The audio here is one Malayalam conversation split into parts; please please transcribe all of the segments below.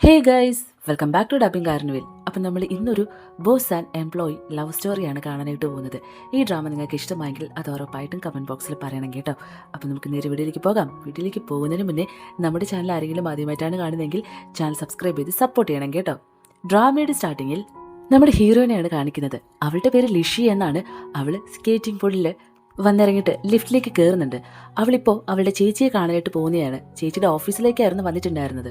Hey guys, welcome back to dubbing carnival. അപ്പം നമ്മൾ ഇന്നൊരു ബോസ് ആൻഡ് എംപ്ലോയി ലവ് സ്റ്റോറിയാണ് കാണാനായിട്ട് പോകുന്നത്. ഈ ഡ്രാമ നിങ്ങൾക്ക് ഇഷ്ടമായെങ്കിൽ അത് ഉറപ്പായിട്ടും കമൻറ്റ് ബോക്സിൽ പറയണം കേട്ടോ. അപ്പം നമുക്ക് നേരെ വീഡിയോയിലേക്ക് പോകാം. വീഡിയോയിലേക്ക് പോകുന്നതിന് മുന്നേ നമ്മുടെ ചാനൽ ആരെങ്കിലും ആദ്യമായിട്ടാണ് കാണുന്നതെങ്കിൽ ചാനൽ സബ്സ്ക്രൈബ് ചെയ്ത് സപ്പോർട്ട് ചെയ്യണം കേട്ടോ. ഡ്രാമയുടെ സ്റ്റാർട്ടിങ്ങിൽ നമ്മുടെ ഹീറോയിനെയാണ് കാണിക്കുന്നത്. അവളുടെ പേര് ലിഷി എന്നാണ്. അവൾ സ്കേറ്റിംഗ് പൂളിൽ വന്നിറങ്ങിയിട്ട് ലിഫ്റ്റിലേക്ക് കയറുന്നുണ്ട്. അവളിപ്പോൾ അവളുടെ ചേച്ചിയെ കാണാനായിട്ട് പോകുന്നതാണ്. ചേച്ചിയുടെ ഓഫീസിലേക്കായിരുന്നു വന്നിട്ടുണ്ടായിരുന്നത്.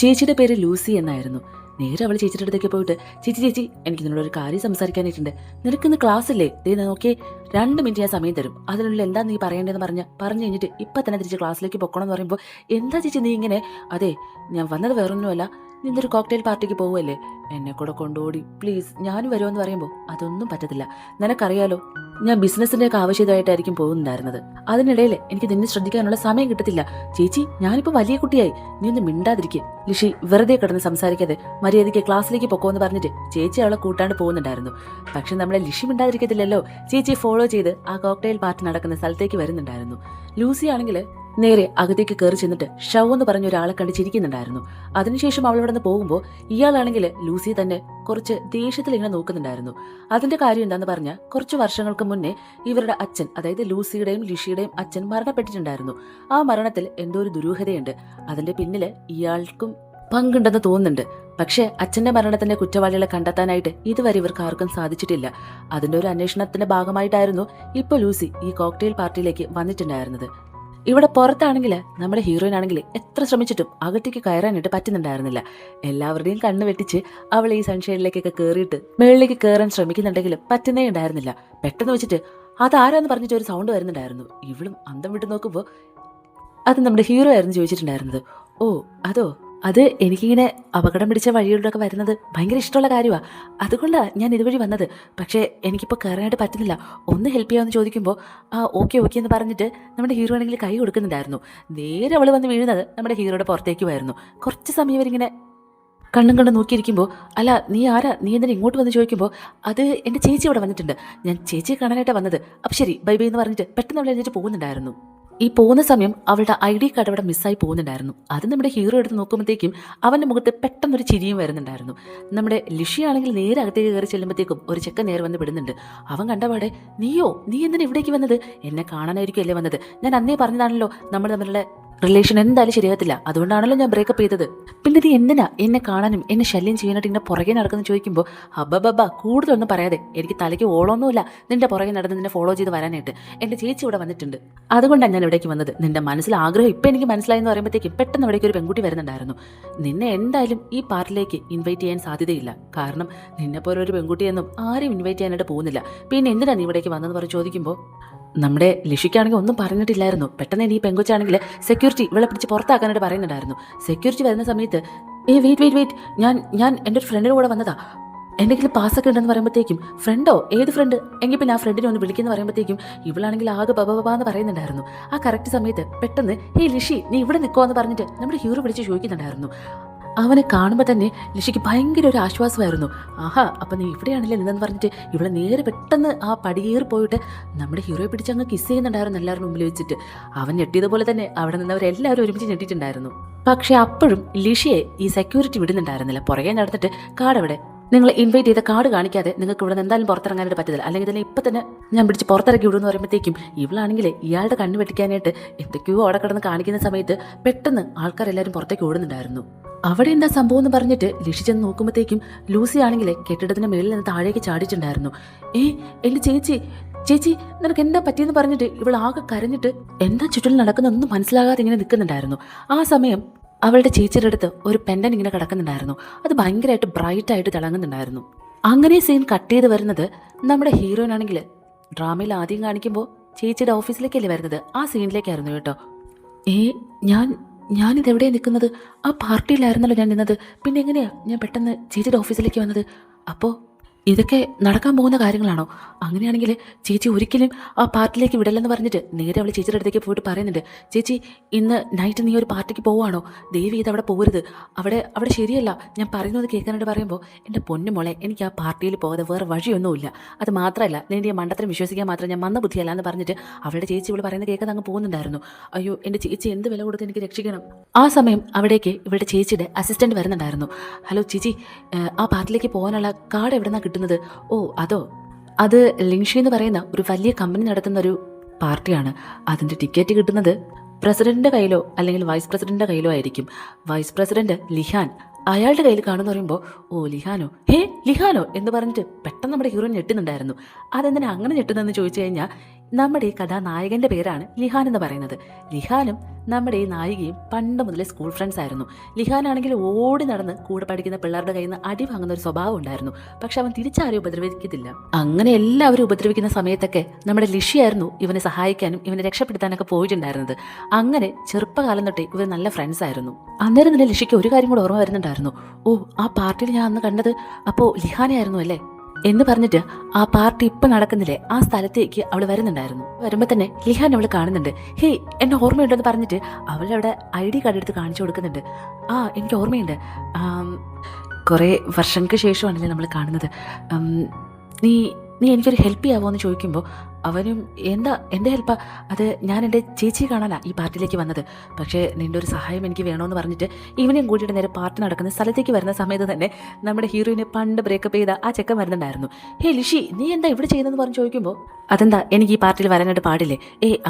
ചേച്ചിയുടെ പേര് ലൂസി എന്നായിരുന്നു. നേരെ അവൾ ചേച്ചിയുടെ അടുത്തേക്ക് പോയിട്ട്, ചേച്ചി എനിക്ക് നിന്നോടൊരു കാര്യം സംസാരിക്കാനായിട്ടുണ്ട്. നിനക്കിന്ന് ക്ലാസ് ഇല്ലേ? ദേ നോക്കിയേ, 2 മിനിറ്റ് ഞാൻ സമയം തരും. അതിനുള്ളിൽ എന്താ നീ പറയേണ്ടതെന്ന് പറഞ്ഞു കഴിഞ്ഞിട്ട് ഇപ്പം തന്നെ തിരിച്ച് ക്ലാസ്സിലേക്ക് പൊക്കണം എന്ന് പറയുമ്പോൾ, എന്താ ചേച്ചി നീ ഇങ്ങനെ? അതെ, ഞാൻ വന്നത് വേറൊന്നുമല്ല, നിന്നൊരു കോക്ടെയിൽ പാർട്ടിക്ക് പോവുമല്ലേ, എന്നെ കൂടെ കൊണ്ടുപോടി പ്ലീസ്, ഞാനും വരുമെന്ന് പറയുമ്പോൾ അതൊന്നും പറ്റത്തില്ല. നിനക്കറിയാലോ, ഞാൻ ബിസിനസ്സിൻ്റെയൊക്കെ ആവശ്യമായിട്ടായിരിക്കും പോകുന്നുണ്ടായിരുന്നത്. അതിനിടയിൽ എനിക്ക് നിന്നെ ശ്രദ്ധിക്കാനുള്ള സമയം കിട്ടത്തില്ല. ചേച്ചി, ഞാനിപ്പോൾ വലിയ കുട്ടിയായി, നീ ഒന്ന് മിണ്ടാതിരിക്കുക. ലിഷി വെറുതെ കിടന്ന് സംസാരിക്കാതെ മര്യാദയ്ക്ക് ക്ലാസ്സിലേക്ക് പൊക്കോന്ന് പറഞ്ഞിട്ട് ചേച്ചി അവളെ കൂട്ടാണ്ട് പോകുന്നുണ്ടായിരുന്നു. പക്ഷെ നമ്മളെ ലിഷി മിണ്ടാതിരിക്കത്തില്ലല്ലോ. ചേച്ചിയെ ഫോളോ ചെയ്ത് ആ കോക്ടെയിൽ പാർട്ടി നടക്കുന്ന സ്ഥലത്തേക്ക് വരുന്നുണ്ടായിരുന്നു. ലൂസി ആണെങ്കിൽ നേരെ അകത്തേക്ക് കയറി ചെന്നിട്ട് ഷൗ എന്ന് പറഞ്ഞ ഒരാളെ കണ്ട് ചിരിക്കുന്നുണ്ടായിരുന്നു. അതിനുശേഷം അവൾ ഇവിടെ നിന്ന് പോകുമ്പോൾ ഇയാളാണെങ്കിൽ ലൂസിയെ തന്നെ കുറച്ച് ദേഷ്യത്തിൽ ഇങ്ങനെ നോക്കുന്നുണ്ടായിരുന്നു. അതിന്റെ കാര്യം എന്താന്ന് പറഞ്ഞാൽ, കുറച്ച് വർഷങ്ങൾക്ക് മുന്നേ ഇവരുടെ അച്ഛൻ, അതായത് ലൂസിയുടെയും ലിഷിയുടെയും അച്ഛൻ മരണപ്പെട്ടിട്ടുണ്ടായിരുന്നു. ആ മരണത്തിൽ എന്തോ ഒരു ദുരൂഹതയുണ്ട്. അതിന്റെ പിന്നില് ഇയാൾക്കും പങ്കുണ്ടെന്ന് തോന്നുന്നുണ്ട്. പക്ഷേ അച്ഛന്റെ മരണത്തിന്റെ കുറ്റവാളികളെ കണ്ടെത്താനായിട്ട് ഇതുവരെ ഇവർക്ക് ആർക്കും സാധിച്ചിട്ടില്ല. അതിന്റെ ഒരു അന്വേഷണത്തിന്റെ ഭാഗമായിട്ടായിരുന്നു ഇപ്പോൾ ലൂസി ഈ കോക്ടെയിൽ പാർട്ടിയിലേക്ക് വന്നിട്ടുണ്ടായിരുന്നത്. ഇവിടെ പുറത്താണെങ്കിൽ നമ്മുടെ ഹീറോയിൻ ആണെങ്കിൽ എത്ര ശ്രമിച്ചിട്ടും അകത്തേക്ക് കയറാനായിട്ട് പറ്റുന്നുണ്ടായിരുന്നില്ല. എല്ലാവരുടെയും കണ്ണ് വെട്ടിച്ച് അവൾ ഈ സൺഷൈഡിലേക്കൊക്കെ കയറിയിട്ട് മുകളിലേക്ക് കയറാൻ ശ്രമിക്കുന്നുണ്ടെങ്കിലും പറ്റുന്നേ ഉണ്ടായിരുന്നില്ല. പെട്ടെന്ന് വെച്ചിട്ട് അതാരാന്ന് പറഞ്ഞിട്ട് ഒരു സൗണ്ട് വരുന്നുണ്ടായിരുന്നു. ഇവളും അന്തം വിട്ട് നോക്കുമ്പോൾ അത് നമ്മുടെ ഹീറോ ആയിരുന്നു ചോദിച്ചിട്ടുണ്ടായിരുന്നത്. ഓ അതോ, അത് എനിക്കിങ്ങനെ അപകടം പിടിച്ച വഴികളിലൊക്കെ വരുന്നത് ഭയങ്കര ഇഷ്ടമുള്ള കാര്യമാണ്. അതുകൊണ്ടാണ് ഞാൻ ഇതുവഴി വന്നത്. പക്ഷേ എനിക്കിപ്പോൾ കയറാനായിട്ട് പറ്റുന്നില്ല, ഒന്ന് ഹെൽപ്പ് ചെയ്യാമെന്ന് ചോദിക്കുമ്പോൾ ഓക്കെ എന്ന് പറഞ്ഞിട്ട് നമ്മുടെ ഹീറോ ആണെങ്കിൽ കൈ കൊടുക്കുന്നുണ്ടായിരുന്നു. നേരെ അവൾ വന്ന് വീഴുന്നത് നമ്മുടെ ഹീറോയുടെ പുറത്തേക്കുമായിരുന്നു. കുറച്ച് സമയം അവരിങ്ങനെ കണ്ണും നോക്കിയിരിക്കുമ്പോൾ, അല്ല നീ ആരാ, നീ എന്തിനാ ഇങ്ങോട്ട് വന്ന് ചോദിക്കുമ്പോൾ, അത് എൻ്റെ ചേച്ചി ഇവിടെ വന്നിട്ടുണ്ട്, ഞാൻ ചേച്ചിയെ കാണാനായിട്ടാണ് വന്നത്. അപ്പം ശരി, ബൈ ബൈ എന്ന് പറഞ്ഞിട്ട് പെട്ടെന്ന് അവൾ എഴുന്നേറ്റ് പോകുന്നുണ്ടായിരുന്നു. ഈ പോകുന്ന സമയം അവളുടെ ID കാർഡ് അവിടെ മിസ്സായി പോകുന്നുണ്ടായിരുന്നു. അത് നമ്മുടെ ഹീറോ എടുത്ത് നോക്കുമ്പോഴത്തേക്കും അവൻ്റെ മുഖത്ത് പെട്ടെന്നൊരു ചിരിയും വരുന്നുണ്ടായിരുന്നു. നമ്മുടെ ലിഷി ആണെങ്കിൽ നേരെ അകത്തേക്ക് കയറി ചെല്ലുമ്പോഴത്തേക്കും ഒരു ചെക്കൻ നേരെ വന്ന് വിടുന്നുണ്ട്. അവൻ കണ്ടപാടെ, നീ എന്തിനാ ഇവിടേക്ക് വന്നത്? എന്നെ കാണാനായിരിക്കും അല്ലേ വന്നത്? ഞാൻ അന്നേ പറഞ്ഞതാണല്ലോ നമ്മൾ തമ്മിലുള്ള റിലേഷൻ എന്തായാലും ശരിയാകത്തില്ല, അതുകൊണ്ടാണല്ലോ ഞാൻ ബ്രേക്കപ്പ് ചെയ്തത്. പിന്നെ നീ എന്തിനാ എന്നെ കാണാനും എന്നെ ശല്യം ചെയ്യാനായിട്ട് ഇങ്ങനെ പുറകെ നടക്കുന്നു ചോദിക്കുമ്പോൾ, ഹബ്ബ കൂടുതലൊന്നും പറയാതെ, എനിക്ക് തലയ്ക്ക് ഓളമൊന്നുമില്ല നിന്റെ പുറകെ നടന്ന് നിന്നെ ഫോളോ ചെയ്ത് വരാനായിട്ട്. എൻ്റെ ചേച്ചി ഇവിടെ വന്നിട്ടുണ്ട്, അതുകൊണ്ടാണ് ഞാൻ ഇവിടേക്ക് വന്നത്. നിന്റെ മനസ്സിൽ ആഗ്രഹം ഇപ്പം എനിക്ക് മനസ്സിലായി എന്ന് പറയുമ്പോഴത്തേക്കും പെട്ടെന്ന് ഇവിടേക്ക് ഒരു പെൺകുട്ടി വരുന്നുണ്ടായിരുന്നു. നിന്നെ എന്തായാലും ഈ പാർട്ടിലേക്ക് ഇൻവൈറ്റ് ചെയ്യാൻ സാധ്യതയില്ല, കാരണം നിന്നെപ്പോലെ ഒരു പെൺകുട്ടിയൊന്നും ആരും ഇൻവൈറ്റ് ചെയ്യാനായിട്ട് പോകുന്നില്ല. പിന്നെ എന്തിനാ നീ ഇവിടേക്ക് വന്നതെന്ന് പറഞ്ഞ് ചോദിക്കുമ്പോൾ, നമ്മുടെ ലിഷിക്കാണെങ്കിൽ ഒന്നും പറഞ്ഞിട്ടില്ലായിരുന്നു. പെട്ടെന്ന് ഈ പെങ്കൊച്ചാണെങ്കിൽ സെക്യൂരിറ്റി ഇവളെ പിടിച്ച് പുറത്താക്കാനായിട്ട് പറയുന്നുണ്ടായിരുന്നു. സെക്യൂരിറ്റി വരുന്ന സമയത്ത്, വെയിറ്റ്, ഞാൻ എൻ്റെ ഒരു ഫ്രണ്ടിൻ്റെ കൂടെ വന്നതാ, എന്തെങ്കിലും പാസ്സൊക്കെ ഉണ്ടെന്ന് പറയുമ്പോഴത്തേക്കും, ഫ്രണ്ടോ, ഏത് ഫ്രണ്ട്? എങ്കിൽ പിന്നെ ആ ഫ്രണ്ടിനെ ഒന്ന് വിളിക്കുന്ന പറയുമ്പോഴത്തേക്കും ഇവളാണെങ്കിൽ ആകെ ബബാന്ന് പറയുന്നുണ്ടായിരുന്നു. ആ കറക്റ്റ് സമയത്ത് പെട്ടെന്ന്, ലിഷി നീ ഇവിടെ നിൽക്കുമോ എന്ന് പറഞ്ഞിട്ട് നമ്മുടെ ഹീറോ വിളിച്ച് ചോദിക്കുന്നുണ്ടായിരുന്നു. അവനെ കാണുമ്പോൾ തന്നെ ലിഷിക്ക് ഭയങ്കര ഒരു ആശ്വാസമായിരുന്നു. ആഹാ, അപ്പം നീ ഇവിടെയാണല്ലേ നിന്നെന്ന് പറഞ്ഞിട്ട് ഇവിടെ നേരെ പെട്ടെന്ന് ആ പടിയേറി പോയിട്ട് നമ്മുടെ ഹീറോയെ പിടിച്ച് അങ്ങ് കിസ് ചെയ്യുന്നുണ്ടായിരുന്നു എല്ലാവരും മുമ്പിൽ വെച്ചിട്ട്. അവൻ ഞെട്ടിയതുപോലെ തന്നെ അവിടെ നിന്നവരെല്ലാവരും ഒരുമിച്ച് ഞെട്ടിയിട്ടുണ്ടായിരുന്നു. പക്ഷെ അപ്പോഴും ലിഷിയെ ഈ സെക്യൂരിറ്റി വിടുന്നുണ്ടായിരുന്നില്ല. പുറകെ നടന്നിട്ട്, കാർഡ് എവിടെ? നിങ്ങൾ ഇൻവൈറ്റ് ചെയ്ത കാർഡ് കാണിക്കാതെ നിങ്ങൾക്ക് ഇവിടെ നിന്ന് എന്തായാലും പുറത്തിറങ്ങാനായിട്ട് പറ്റത്തില്ല, അല്ലെങ്കിൽ തന്നെ ഇപ്പം തന്നെ ഞാൻ പിടിച്ച് പുറത്തിറക്കി വിടുമെന്ന് പറയുമ്പോഴത്തേക്കും ഇവളാണെങ്കിൽ ഇയാളുടെ കണ്ണ് വെട്ടിക്കാനായിട്ട് എന്തൊക്കെയോ അവിടെ കിടന്ന് കാണിക്കുന്ന സമയത്ത് പെട്ടെന്ന് ആൾക്കാരെല്ലാവരും പുറത്തേക്ക് ഓടുന്നുണ്ടായിരുന്നു. അവിടെ എന്താ സംഭവം എന്ന് പറഞ്ഞിട്ട് ലിഷി ചെന്ന് നോക്കുമ്പോഴത്തേക്കും ലൂസി ആണെങ്കിൽ കെട്ടിടത്തിന്റെ മേളിൽ നിന്ന് താഴേക്ക് ചാടിയിട്ടുണ്ടായിരുന്നു. എൻ്റെ ചേച്ചി നിനക്ക് എന്താ പറ്റിയെന്ന് പറഞ്ഞിട്ട് ഇവൾ ആകെ കരഞ്ഞിട്ട് എന്താ ചുറ്റിൽ നടക്കുന്നൊന്നും മനസ്സിലാകാതെ ഇങ്ങനെ നിൽക്കുന്നുണ്ടായിരുന്നു. ആ സമയം അവളുടെ ചേച്ചിയുടെ അടുത്ത് ഒരു പെൻഡൻ ഇങ്ങനെ കിടക്കുന്നുണ്ടായിരുന്നു. അത് ഭയങ്കരമായിട്ട് ബ്രൈറ്റ് ആയിട്ട് തിളങ്ങുന്നുണ്ടായിരുന്നു. അങ്ങനെ സീൻ കട്ട് ചെയ്ത് വരുന്നത് നമ്മുടെ ഹീറോയിൻ ആണെങ്കിൽ ഡ്രാമയിൽ ആദ്യം കാണിക്കുമ്പോൾ ചേച്ചിയുടെ ഓഫീസിലേക്കല്ലേ വരുന്നത്, ആ സീനിലേക്കായിരുന്നു കേട്ടോ. ഞാനിതെവിടെയാണ് നിൽക്കുന്നത്? ആ പാർട്ടിയിലായിരുന്നല്ലോ ഞാൻ നിന്നത്, പിന്നെ എങ്ങനെയാ ഞാൻ പെട്ടെന്ന് ചേച്ചിയുടെ ഓഫീസിലേക്ക് വന്നത്? അപ്പോൾ ഇതൊക്കെ നടക്കാൻ പോകുന്ന കാര്യങ്ങളാണോ? അങ്ങനെയാണെങ്കിൽ ചേച്ചി ഒരിക്കലും ആ പാർട്ടിയിലേക്ക് വിടല്ലെന്ന് പറഞ്ഞിട്ട് നേരെ അവൾ ചേച്ചിയുടെ അടുത്തേക്ക് പോയിട്ട് പറയുന്നുണ്ട്, ചേച്ചി ഇന്ന് നൈറ്റ് നീ ഒരു പാർട്ടിക്ക് പോവുകയാണോ? ദേവി ഇത് അവിടെ പോകരുത്, അവിടെ അവിടെ ശരിയല്ല, ഞാൻ പറയുന്നത് കേൾക്കാനായിട്ട് പറയുമ്പോൾ എൻ്റെ പൊന്നു മോളെ എനിക്ക് ആ പാർട്ടിയിൽ പോകാതെ വേറെ വഴിയൊന്നുമില്ല. അത് മാത്രമല്ല നിൻ്റെ ഈ മണ്ടത്തരം വിശ്വസിക്കാൻ മാത്രം ഞാൻ മന്ന ബുദ്ധിയല്ല എന്ന് പറഞ്ഞിട്ട് അവളുടെ ചേച്ചി ഇവൾ പറയുന്നത് കേൾക്കാൻ അങ്ങ് പോകുന്നുണ്ടായിരുന്നു. അയ്യോ എൻ്റെ ചേച്ചി എന്ത് വില കൊടുത്ത് എനിക്ക് രക്ഷിക്കണം. ആ സമയം അവിടേക്ക് ഇവളുടെ ചേച്ചിയുടെ അസിസ്റ്റൻറ്റ് വരുന്നുണ്ടായിരുന്നു. ഹലോ ചേച്ചി, ആ പാർട്ടിയിലേക്ക് പോകാനുള്ള കാർഡ് എവിടെ നിന്നാണ് കിട്ടുന്നത്? ഓ അതോ, അത് ലിൻഷി എന്ന് പറയുന്ന ഒരു വലിയ കമ്പനി നടത്തുന്ന ഒരു പാർട്ടിയാണ്. അതിൻ്റെ ടിക്കറ്റ് കിട്ടുന്നത് പ്രസിഡന്റിൻ്റെ കയ്യിലോ അല്ലെങ്കിൽ വൈസ് പ്രസിഡന്റിൻ്റെ കയ്യിലോ ആയിരിക്കും. വൈസ് പ്രസിഡന്റ് ലിഹാൻ അയാളുടെ കയ്യിൽ കാണുമെന്ന് പറയുമ്പോൾ, ഓ ലിഹാനോ, ഹേ ലിഹാനോ എന്ന് പറഞ്ഞിട്ട് പെട്ടെന്ന് നമ്മുടെ ഹീറോയിൻ ഞെട്ടുന്നുണ്ടായിരുന്നു. അതെന്തിനാ അങ്ങനെ ഞെട്ടുന്നതെന്ന് ചോദിച്ചു കഴിഞ്ഞാൽ നമ്മുടെ ഈ കഥാനായകൻ്റെ പേരാണ് ലിഹാൻ എന്ന് പറയുന്നത്. ലിഹാനും നമ്മുടെ ഈ നായികയും പണ്ട് മുതലേ സ്കൂൾ ഫ്രണ്ട്സ് ആയിരുന്നു. ലിഹാനാണെങ്കിൽ ഓടി നടന്ന് കൂടെ പഠിക്കുന്ന പിള്ളേരുടെ കയ്യിൽ നിന്ന് അടി വാങ്ങുന്ന ഒരു സ്വഭാവം ഉണ്ടായിരുന്നു. പക്ഷെ അവൻ തിരിച്ചാരും ഉപദ്രവിക്കത്തില്ല. അങ്ങനെ എല്ലാവരും ഉപദ്രവിക്കുന്ന സമയത്തൊക്കെ നമ്മുടെ ലിഷിയായിരുന്നു ഇവനെ സഹായിക്കാനും ഇവനെ രക്ഷപ്പെടുത്താനൊക്കെ പോയിട്ടുണ്ടായിരുന്നത്. അങ്ങനെ ചെറുപ്പകാലം തൊട്ടേ ഇവർ നല്ല ഫ്രണ്ട്സ് ആയിരുന്നു. അന്നേരം തന്നെ ലിഷിക്ക് ഒരു കാര്യം കൂടെ ഓർമ്മ വരുന്നുണ്ടായിരുന്നു. ഓ ആ പാർട്ടിയിൽ ഞാൻ അന്ന് കണ്ടത് അപ്പോൾ ലിഹാനെ ആയിരുന്നു അല്ലേ എന്ന് പറഞ്ഞിട്ട് ആ പാർട്ടി ഇപ്പം നടക്കുന്നില്ലേ ആ സ്ഥലത്തേക്ക് അവൾ വരുന്നുണ്ടായിരുന്നു. വരുമ്പോൾ തന്നെ ലിഹാൻ അവൾ കാണുന്നുണ്ട്. ഹേ എന്നെ ഓർമ്മയുണ്ടെന്ന് പറഞ്ഞിട്ട് അവളവിടെ ID കാർഡ് എടുത്ത് കാണിച്ചു കൊടുക്കുന്നുണ്ട്. ആ എനിക്ക് ഓർമ്മയുണ്ട്, കുറേ വർഷങ്ങൾക്ക് ശേഷമാണല്ലേ നമ്മൾ കാണുന്നത്. നീ നീ എനിക്കൊരു ഹെൽപ്പ് ചെയ്യാവോ എന്ന് ചോദിക്കുമ്പോൾ അവനും എന്താ എൻ്റെ ഹെൽപ്പാ, അത് ഞാൻ എൻ്റെ ചേച്ചിയെ കാണാനാണ് ഈ പാർട്ടിയിലേക്ക് വന്നത്, പക്ഷേ നിൻ്റെ ഒരു സഹായം എനിക്ക് വേണമെന്ന് പറഞ്ഞിട്ട് ഇവനെയും കൂട്ടിയിട്ട് നേരെ പാർട്ടി നടക്കുന്ന സ്ഥലത്തേക്ക് വരുന്ന സമയത്ത് തന്നെ നമ്മുടെ ഹീറോയിനെ പണ്ട് ബ്രേക്കപ്പ് ചെയ്ത ആ ചെക്കൻ വരുന്നുണ്ടായിരുന്നു. ഹേ ലിഷി നീ എന്താ ഇവിടെ ചെയ്യുന്നതെന്ന് പറഞ്ഞ് ചോദിക്കുമ്പോൾ, അതെന്താ എനിക്ക് ഈ പാർട്ടിയിൽ വരാനായിട്ട് പാടില്ലേ?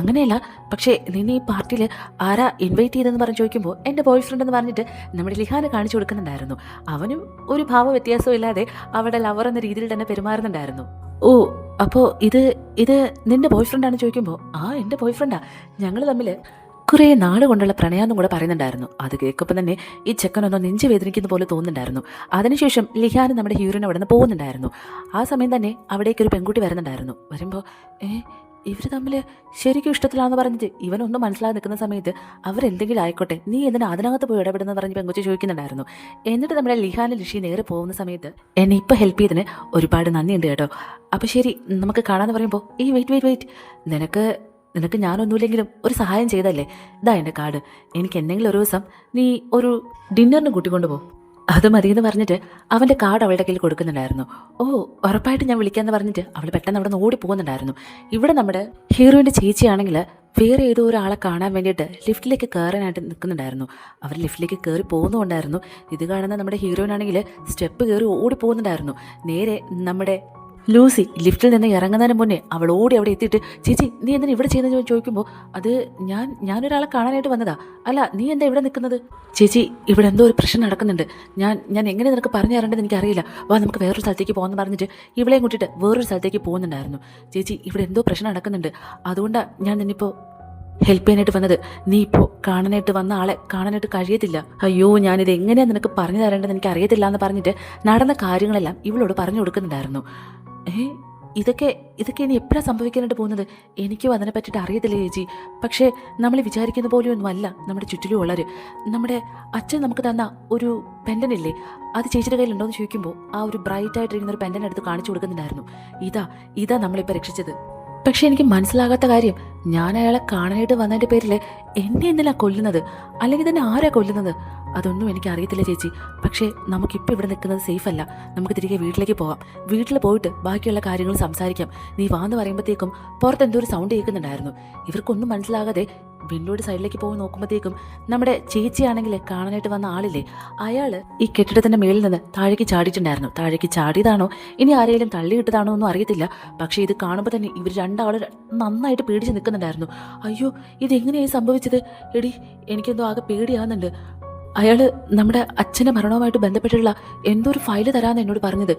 അങ്ങനെയല്ല, പക്ഷേ നിന്നെ ഈ പാർട്ടിയിൽ ആരാ ഇൻവൈറ്റ് ചെയ്തതെന്ന് പറഞ്ഞ് ചോദിക്കുമ്പോൾ എൻ്റെ ബോയ് ഫ്രണ്ട് എന്ന് പറഞ്ഞിട്ട് നമ്മുടെ ലിഹാനെ കാണിച്ചു കൊടുക്കുന്നുണ്ടായിരുന്നു. അവനും ഒരു ഭാവ വ്യത്യാസവും ഇല്ലാതെ അവിടെ ലവർ എന്ന രീതിയിൽ തന്നെ പെരുമാറുന്നുണ്ടായിരുന്നു. ഓ അപ്പോൾ ഇത് നിന്റെ ബോയ് ഫ്രണ്ടാണ് ചോദിക്കുമ്പോൾ, ആ എൻ്റെ ബോയ് ഫ്രണ്ടാ, ഞങ്ങൾ തമ്മിൽ കുറേ നാട് കൊണ്ടുള്ള പ്രണയാന്നും കൂടെ പറയുന്നുണ്ടായിരുന്നു. അത് കേൾക്കുമ്പോൾ തന്നെ ഈ ചെക്കനൊന്നും നെഞ്ച് വേദനിക്കുന്ന പോലെ തോന്നുന്നുണ്ടായിരുന്നു. അതിനുശേഷം ലിഹാൻ നമ്മുടെ ഹീറോയിൻ അവിടെ നിന്ന് പോകുന്നുണ്ടായിരുന്നു. ആ സമയം തന്നെ അവിടേക്കൊരു പെൺകുട്ടി വരുന്നുണ്ടായിരുന്നു. വരുമ്പോൾ ഇവർ തമ്മിൽ ശരിക്കും ഇഷ്ടത്തിലാണെന്ന് പറഞ്ഞിട്ട് ഇവനൊന്നും മനസ്സിലാതെ നിൽക്കുന്ന സമയത്ത് അവരെന്തെങ്കിലും ആയിക്കോട്ടെ, നീ എന്തിനാ അതിനകത്ത് പോയി ഇടപെടുന്ന പറഞ്ഞ് പെങ്കൊച്ചി ചോദിക്കുന്നുണ്ടായിരുന്നു. എന്നിട്ട് നമ്മുടെ ലിഹാനും ലിഷി നേരെ പോകുന്ന സമയത്ത് എന്നെ ഇപ്പോൾ ഹെൽപ്പ് ചെയ്തതിന് ഒരുപാട് നന്ദിയുണ്ട് കേട്ടോ, അപ്പോൾ ശരി നമുക്ക് കാണാമെന്ന് പറയുമ്പോൾ, വെയിറ്റ് നിനക്ക് ഞാനൊന്നുമില്ലെങ്കിലും ഒരു സഹായം ചെയ്തല്ലേ, ഇതാ എൻ്റെ കാർഡ്, എനിക്ക് എന്തെങ്കിലും ഒരു ദിവസം നീ ഒരു ഡിന്നറിന് കൂട്ടിക്കൊണ്ടു പോകും, അത് മതിയെന്ന് പറഞ്ഞിട്ട് അവൻ്റെ കാർഡ് അവളുടെ കയ്യിൽ കൊടുക്കുന്നുണ്ടായിരുന്നു. ഓ ഉറപ്പായിട്ട് ഞാൻ വിളിക്കാമെന്ന് പറഞ്ഞിട്ട് അവൾ പെട്ടെന്ന് അവിടെ നിന്ന് ഓടി പോകുന്നുണ്ടായിരുന്നു. ഇവിടെ നമ്മുടെ ഹീറോയിൻ്റെ ചേച്ചിയാണെങ്കിൽ വേറെ ഏതോ ഒരാളെ കാണാൻ വേണ്ടിയിട്ട് ലിഫ്റ്റിലേക്ക് കയറാനായിട്ട് നിൽക്കുന്നുണ്ടായിരുന്നു. അവർ ലിഫ്റ്റിലേക്ക് കയറി പോകുന്നുണ്ടായിരുന്നു. ഇത് കാണുന്ന നമ്മുടെ ഹീറോയിനാണെങ്കിൽ സ്റ്റെപ്പ് കയറി ഓടി പോകുന്നുണ്ടായിരുന്നു. നേരെ നമ്മുടെ ലൂസി ലിഫ്റ്റിൽ നിന്ന് ഇറങ്ങുന്നതിന് മുന്നേ അവൾ ഓടി അവിടെ എത്തിയിട്ട്, ചേച്ചി നീ എന്തിനാ ഇവിടെ ചെയ്യുന്നത് ചോദിക്കുമ്പോൾ, അത് ഞാനൊരാളെ കാണാനായിട്ട് വന്നതാ. അല്ല നീ എന്താ ഇവിടെ നിൽക്കുന്നത്? ചേച്ചി ഇവിടെ എന്തോ ഒരു പ്രശ്നം നടക്കുന്നുണ്ട്, ഞാൻ എങ്ങനെ നിനക്ക് പറഞ്ഞു തരേണ്ടത് എനിക്കറിയില്ല, വാ നമുക്ക് വേറൊരു സ്ഥലത്തേക്ക് പോകുമെന്ന് പറഞ്ഞിട്ട് ഇവളെയും കൂട്ടിയിട്ട് വേറൊരു സ്ഥലത്തേക്ക് പോകുന്നുണ്ടായിരുന്നു. ചേച്ചി ഇവിടെ എന്തോ പ്രശ്നം നടക്കുന്നുണ്ട്, അതുകൊണ്ടാണ് ഞാൻ നിന്നിപ്പോൾ ഹെൽപ്പ് ചെയ്യാനായിട്ട് വന്നത്. നീ ഇപ്പോൾ കാണാനായിട്ട് വന്ന ആളെ കാണാനായിട്ട് കഴിയത്തില്ല. അയ്യോ ഞാനിത് എങ്ങനെയാണ് നിനക്ക് പറഞ്ഞു തരേണ്ടത് എനിക്ക് അറിയത്തില്ല എന്ന് പറഞ്ഞിട്ട് നടന്ന കാര്യങ്ങളെല്ലാം ഇവളോട് പറഞ്ഞു കൊടുക്കുന്നുണ്ടായിരുന്നു. ഇതൊക്കെ ഇനി എപ്പോഴാണ് സംഭവിക്കാനായിട്ട് പോകുന്നത്? എനിക്കും അതിനെ പറ്റിയിട്ട് അറിയത്തില്ല ചേച്ചി. പക്ഷേ നമ്മൾ വിചാരിക്കുന്ന പോലെയൊന്നും അല്ല നമ്മുടെ ചുറ്റിലും ഉള്ളവർ. നമ്മുടെ അച്ഛൻ നമുക്ക് തന്ന ഒരു പെൻഡനില്ലേ, അത് ചേച്ചിയുടെ കയ്യിലുണ്ടോ എന്ന് ചോദിക്കുമ്പോൾ ആ ഒരു ബ്രൈറ്റ് ആയിട്ടിരിക്കുന്ന ഒരു പെൻഡൻ എടുത്ത് കാണിച്ചു കൊടുക്കുന്നുണ്ടായിരുന്നു. ഇതാ നമ്മളിപ്പോൾ രക്ഷിച്ചത്. പക്ഷെ എനിക്ക് മനസ്സിലാകാത്ത കാര്യം, ഞാൻ അയാളെ കാണാനായിട്ട് വന്നതിൻ്റെ പേരിൽ എന്നെ എന്തിനാ കൊല്ലുന്നത്, അല്ലെങ്കിൽ തന്നെ ആരാ കൊല്ലുന്നത്, അതൊന്നും എനിക്ക് അറിയത്തില്ല ചേച്ചി. പക്ഷേ നമുക്കിപ്പോൾ ഇവിടെ നിൽക്കുന്നത് സേഫ് അല്ല, നമുക്ക് തിരികെ വീട്ടിലേക്ക് പോകാം, വീട്ടിൽ പോയിട്ട് ബാക്കിയുള്ള കാര്യങ്ങൾ സംസാരിക്കാം. നീ വാന്ന് പറയുമ്പോഴത്തേക്കും പുറത്ത് എന്തോ ഒരു സൗണ്ട് കേൾക്കുന്നുണ്ടായിരുന്നു. ഇവർക്കൊന്നും മനസ്സിലാകാതെ വിൻഡോയുടെ സൈഡിലേക്ക് പോയി നോക്കുമ്പോഴത്തേക്കും നമ്മുടെ ചേച്ചിയാണെങ്കിൽ കാണാനായിട്ട് വന്ന ആളില്ലേ, അയാൾ ഈ കെട്ടിടത്തിൻ്റെ മേളിൽ നിന്ന് താഴേക്ക് ചാടിയിട്ടുണ്ടായിരുന്നു. താഴേക്ക് ചാടിയതാണോ ഇനി ആരെങ്കിലും തള്ളിയിട്ടതാണോ ഒന്നും അറിയത്തില്ല. പക്ഷേ ഇത് കാണുമ്പോൾ തന്നെ ഇവർ രണ്ടാളും നന്നായിട്ട് പേടിച്ച് നിൽക്കുന്നുണ്ടായിരുന്നു. അയ്യോ ഇതെങ്ങനെയായി സംഭവിച്ചത്, എടി എനിക്കെന്തോ ആകെ പേടിയാകുന്നുണ്ട്. അയാൾ നമ്മുടെ അച്ഛൻ്റെ മരണവുമായിട്ട് ബന്ധപ്പെട്ടുള്ള എന്തോ ഒരു ഫയല് തരാമെന്ന് എന്നോട് പറഞ്ഞത്,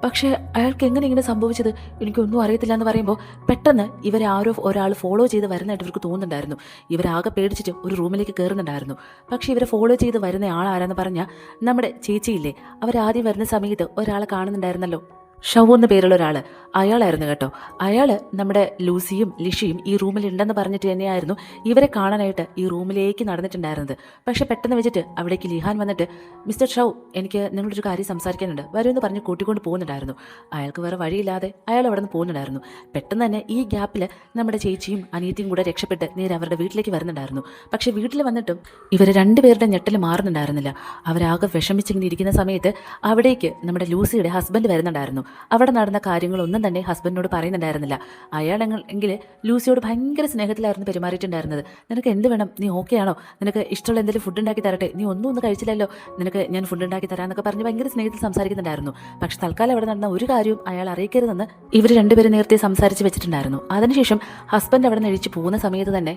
പക്ഷേ അയാൾക്ക് എങ്ങനെ ഇങ്ങനെ സംഭവിച്ചത് എനിക്കൊന്നും അറിയത്തില്ല എന്ന് പറയുമ്പോൾ പെട്ടെന്ന് ഇവരെ ഒരാൾ ഫോളോ ചെയ്ത് വരുന്നതായിട്ട് ഇവർക്ക് തോന്നുന്നുണ്ടായിരുന്നു. ഇവരാകെ പേടിച്ചിട്ട് ഒരു റൂമിലേക്ക് കയറുന്നുണ്ടായിരുന്നു. പക്ഷേ ഇവരെ ഫോളോ ചെയ്ത് വരുന്ന ആളാരാന്ന് പറഞ്ഞാൽ നമ്മുടെ ചേച്ചിയില്ലേ, അവരാദ്യം വരുന്ന സമയത്ത് ഒരാളെ കാണുന്നുണ്ടായിരുന്നല്ലോ, ഷൗ എന്ന പേരുള്ള ഒരാൾ, അയാളായിരുന്നു കേട്ടോ. അയാൾ നമ്മുടെ ലൂസിയും ലിഷിയും ഈ റൂമിലുണ്ടെന്ന് പറഞ്ഞിട്ട് തന്നെയായിരുന്നു ഇവരെ കാണാനായിട്ട് ഈ റൂമിലേക്ക് നടന്നിട്ടുണ്ടായിരുന്നത്. പക്ഷെ പെട്ടെന്ന് വെച്ചിട്ട് അവിടേക്ക് ലിഹാൻ വന്നിട്ട്, മിസ്റ്റർ ഷൗ, എനിക്ക് നിങ്ങളൊരു കാര്യം സംസാരിക്കാനുണ്ട്, വരുമെന്ന് പറഞ്ഞ് കൂട്ടിക്കൊണ്ട് പോകുന്നുണ്ടായിരുന്നു. അയാൾക്ക് വേറെ വഴിയില്ലാതെ അയാൾ അവിടെ നിന്ന് പോകുന്നുണ്ടായിരുന്നു. പെട്ടെന്ന് തന്നെ ഈ ഗ്യാപ്പിൽ നമ്മുടെ ചേച്ചിയും അനിയത്തിയും കൂടെ രക്ഷപ്പെട്ട് നേരെ അവരുടെ വീട്ടിലേക്ക് വരുന്നുണ്ടായിരുന്നു. പക്ഷേ വീട്ടിൽ വന്നിട്ടും ഇവർ രണ്ടുപേരുടെ ഞെട്ടൽ മാറുന്നുണ്ടായിരുന്നില്ല. അവരാകെ വിഷമിച്ചിങ്ങനെ ഇരിക്കുന്ന സമയത്ത് അവിടേക്ക് നമ്മുടെ ലൂസിയുടെ ഹസ്ബൻഡ് വരുന്നുണ്ടായിരുന്നു. അവിടെ നടന്ന കാര്യങ്ങളൊന്നും തന്നെ ഹസ്ബൻഡിനോട് പറയുന്നുണ്ടായിരുന്നില്ല. അയാളെങ്കിൽ ലൂസിയോട് ഭയങ്കര സ്നേഹത്തിലായിരുന്നു പെരുമാറിയിട്ടുണ്ടായിരുന്നത്. നിനക്ക് എന്ത് വേണം, നീ ഓക്കെ ആണോ, നിനക്ക് ഇഷ്ടമുള്ള എന്തെങ്കിലും ഫുഡ് ഉണ്ടാക്കി തരട്ടെ, നീ ഒന്നും കഴിച്ചില്ലല്ലോ, നിനക്ക് ഞാൻ ഫുഡ് ഉണ്ടാക്കി തരാമെന്നൊക്കെ പറഞ്ഞ് ഭയങ്കര സ്നേഹത്തിൽ സംസാരിക്കുന്നുണ്ടായിരുന്നു. പക്ഷെ തൽക്കാലം അവിടെ നടന്ന ഒരു കാര്യവും അയാൾ അറിയിക്കരുതെന്ന് ഇവർ രണ്ടുപേരും നേരത്തെ സംസാരിച്ച് വെച്ചിട്ടുണ്ടായിരുന്നു. അതിനുശേഷം ഹസ്ബൻഡ് അവിടെ നിന്ന് എഴിച്ച് പോകുന്ന സമയത്ത് തന്നെ,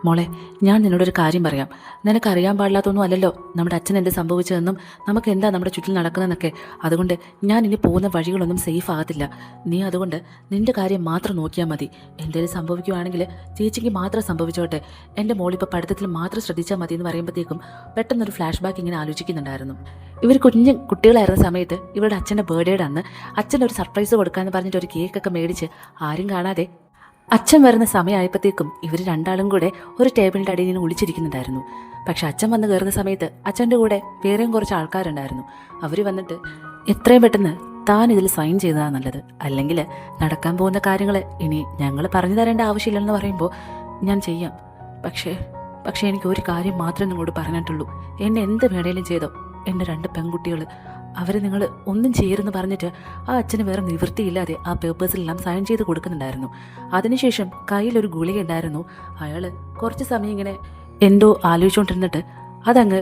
മോളെ, ഞാൻ നിന്നോടൊരു കാര്യം പറയാം. നിനക്കറിയാൻ പാടില്ലാത്തൊന്നും അല്ലല്ലോ നമ്മുടെ അച്ഛൻ എന്ത് സംഭവിച്ചതെന്നും നമുക്ക് എന്താ നമ്മുടെ ചുറ്റിൽ നടക്കുന്നതെന്നൊക്കെ. അതുകൊണ്ട് ഞാൻ ഇനി പോകുന്ന വഴികളൊന്നും സേഫ് ആകത്തില്ല. നീ അതുകൊണ്ട് നിൻ്റെ കാര്യം മാത്രം നോക്കിയാൽ മതി. എന്തെങ്കിലും സംഭവിക്കുകയാണെങ്കിൽ ചേച്ചിക്ക് മാത്രം സംഭവിച്ചോട്ടെ. എൻ്റെ മോളിപ്പോൾ പഠിത്തത്തിൽ മാത്രം ശ്രദ്ധിച്ചാൽ മതി എന്ന് പറയുമ്പോഴത്തേക്കും പെട്ടെന്നൊരു ഫ്ലാഷ് ബാക്ക് ഇങ്ങനെ ആലോചിക്കുന്നുണ്ടായിരുന്നു. ഇവർ കുഞ്ഞു കുട്ടികളായിരുന്ന സമയത്ത് ഇവരുടെ അച്ഛൻ്റെ ബർത്ത്ഡേയുടെ അന്ന് അച്ഛനൊരു സർപ്രൈസ് കൊടുക്കാമെന്ന് പറഞ്ഞിട്ട് ഒരു കേക്കൊക്കെ മേടിച്ച് ആരും കാണാതെ അച്ഛൻ വരുന്ന സമയമായപ്പോഴത്തേക്കും ഇവർ രണ്ടാളും കൂടെ ഒരു ടേബിളിൻ്റെ അടിയിൽ നിന്ന് ഒളിച്ചിരിക്കുന്നുണ്ടായിരുന്നു. പക്ഷെ അച്ഛൻ വന്ന് കയറുന്ന സമയത്ത് അച്ഛൻ്റെ കൂടെ വേറെയും കുറച്ച് ആൾക്കാരുണ്ടായിരുന്നു. അവർ വന്നിട്ട്, എത്രയും പെട്ടെന്ന് താൻ ഇതിൽ സൈൻ ചെയ്തതാണ് നല്ലത്, അല്ലെങ്കിൽ നടക്കാൻ പോകുന്ന കാര്യങ്ങൾ ഇനി ഞങ്ങൾ പറഞ്ഞു തരേണ്ട ആവശ്യമില്ലെന്ന് പറയുമ്പോൾ ഞാൻ ചെയ്യാം. പക്ഷേ എനിക്ക് ഒരു കാര്യം മാത്രമേ നിങ്ങളോട് പറഞ്ഞിട്ടുള്ളൂ. എന്നെ എന്ത് വേണേലും ചെയ്തോ, എൻ്റെ 2 പെൺകുട്ടികൾ, അവർ നിങ്ങൾ ഒന്നും ചെയ്യരുതെന്ന് പറഞ്ഞിട്ട് ആ അച്ഛന് വേറെ നിവൃത്തിയില്ലാതെ ആ പേപ്പേഴ്സിലെല്ലാം സൈൻ ചെയ്ത് കൊടുക്കുന്നുണ്ടായിരുന്നു. അതിനുശേഷം കയ്യിലൊരു ഗുളിക ഉണ്ടായിരുന്നു. അയാൾ കുറച്ച് സമയം ഇങ്ങനെ എന്തോ ആലോചിച്ചുകൊണ്ടിരുന്നിട്ട് അതങ്ങ്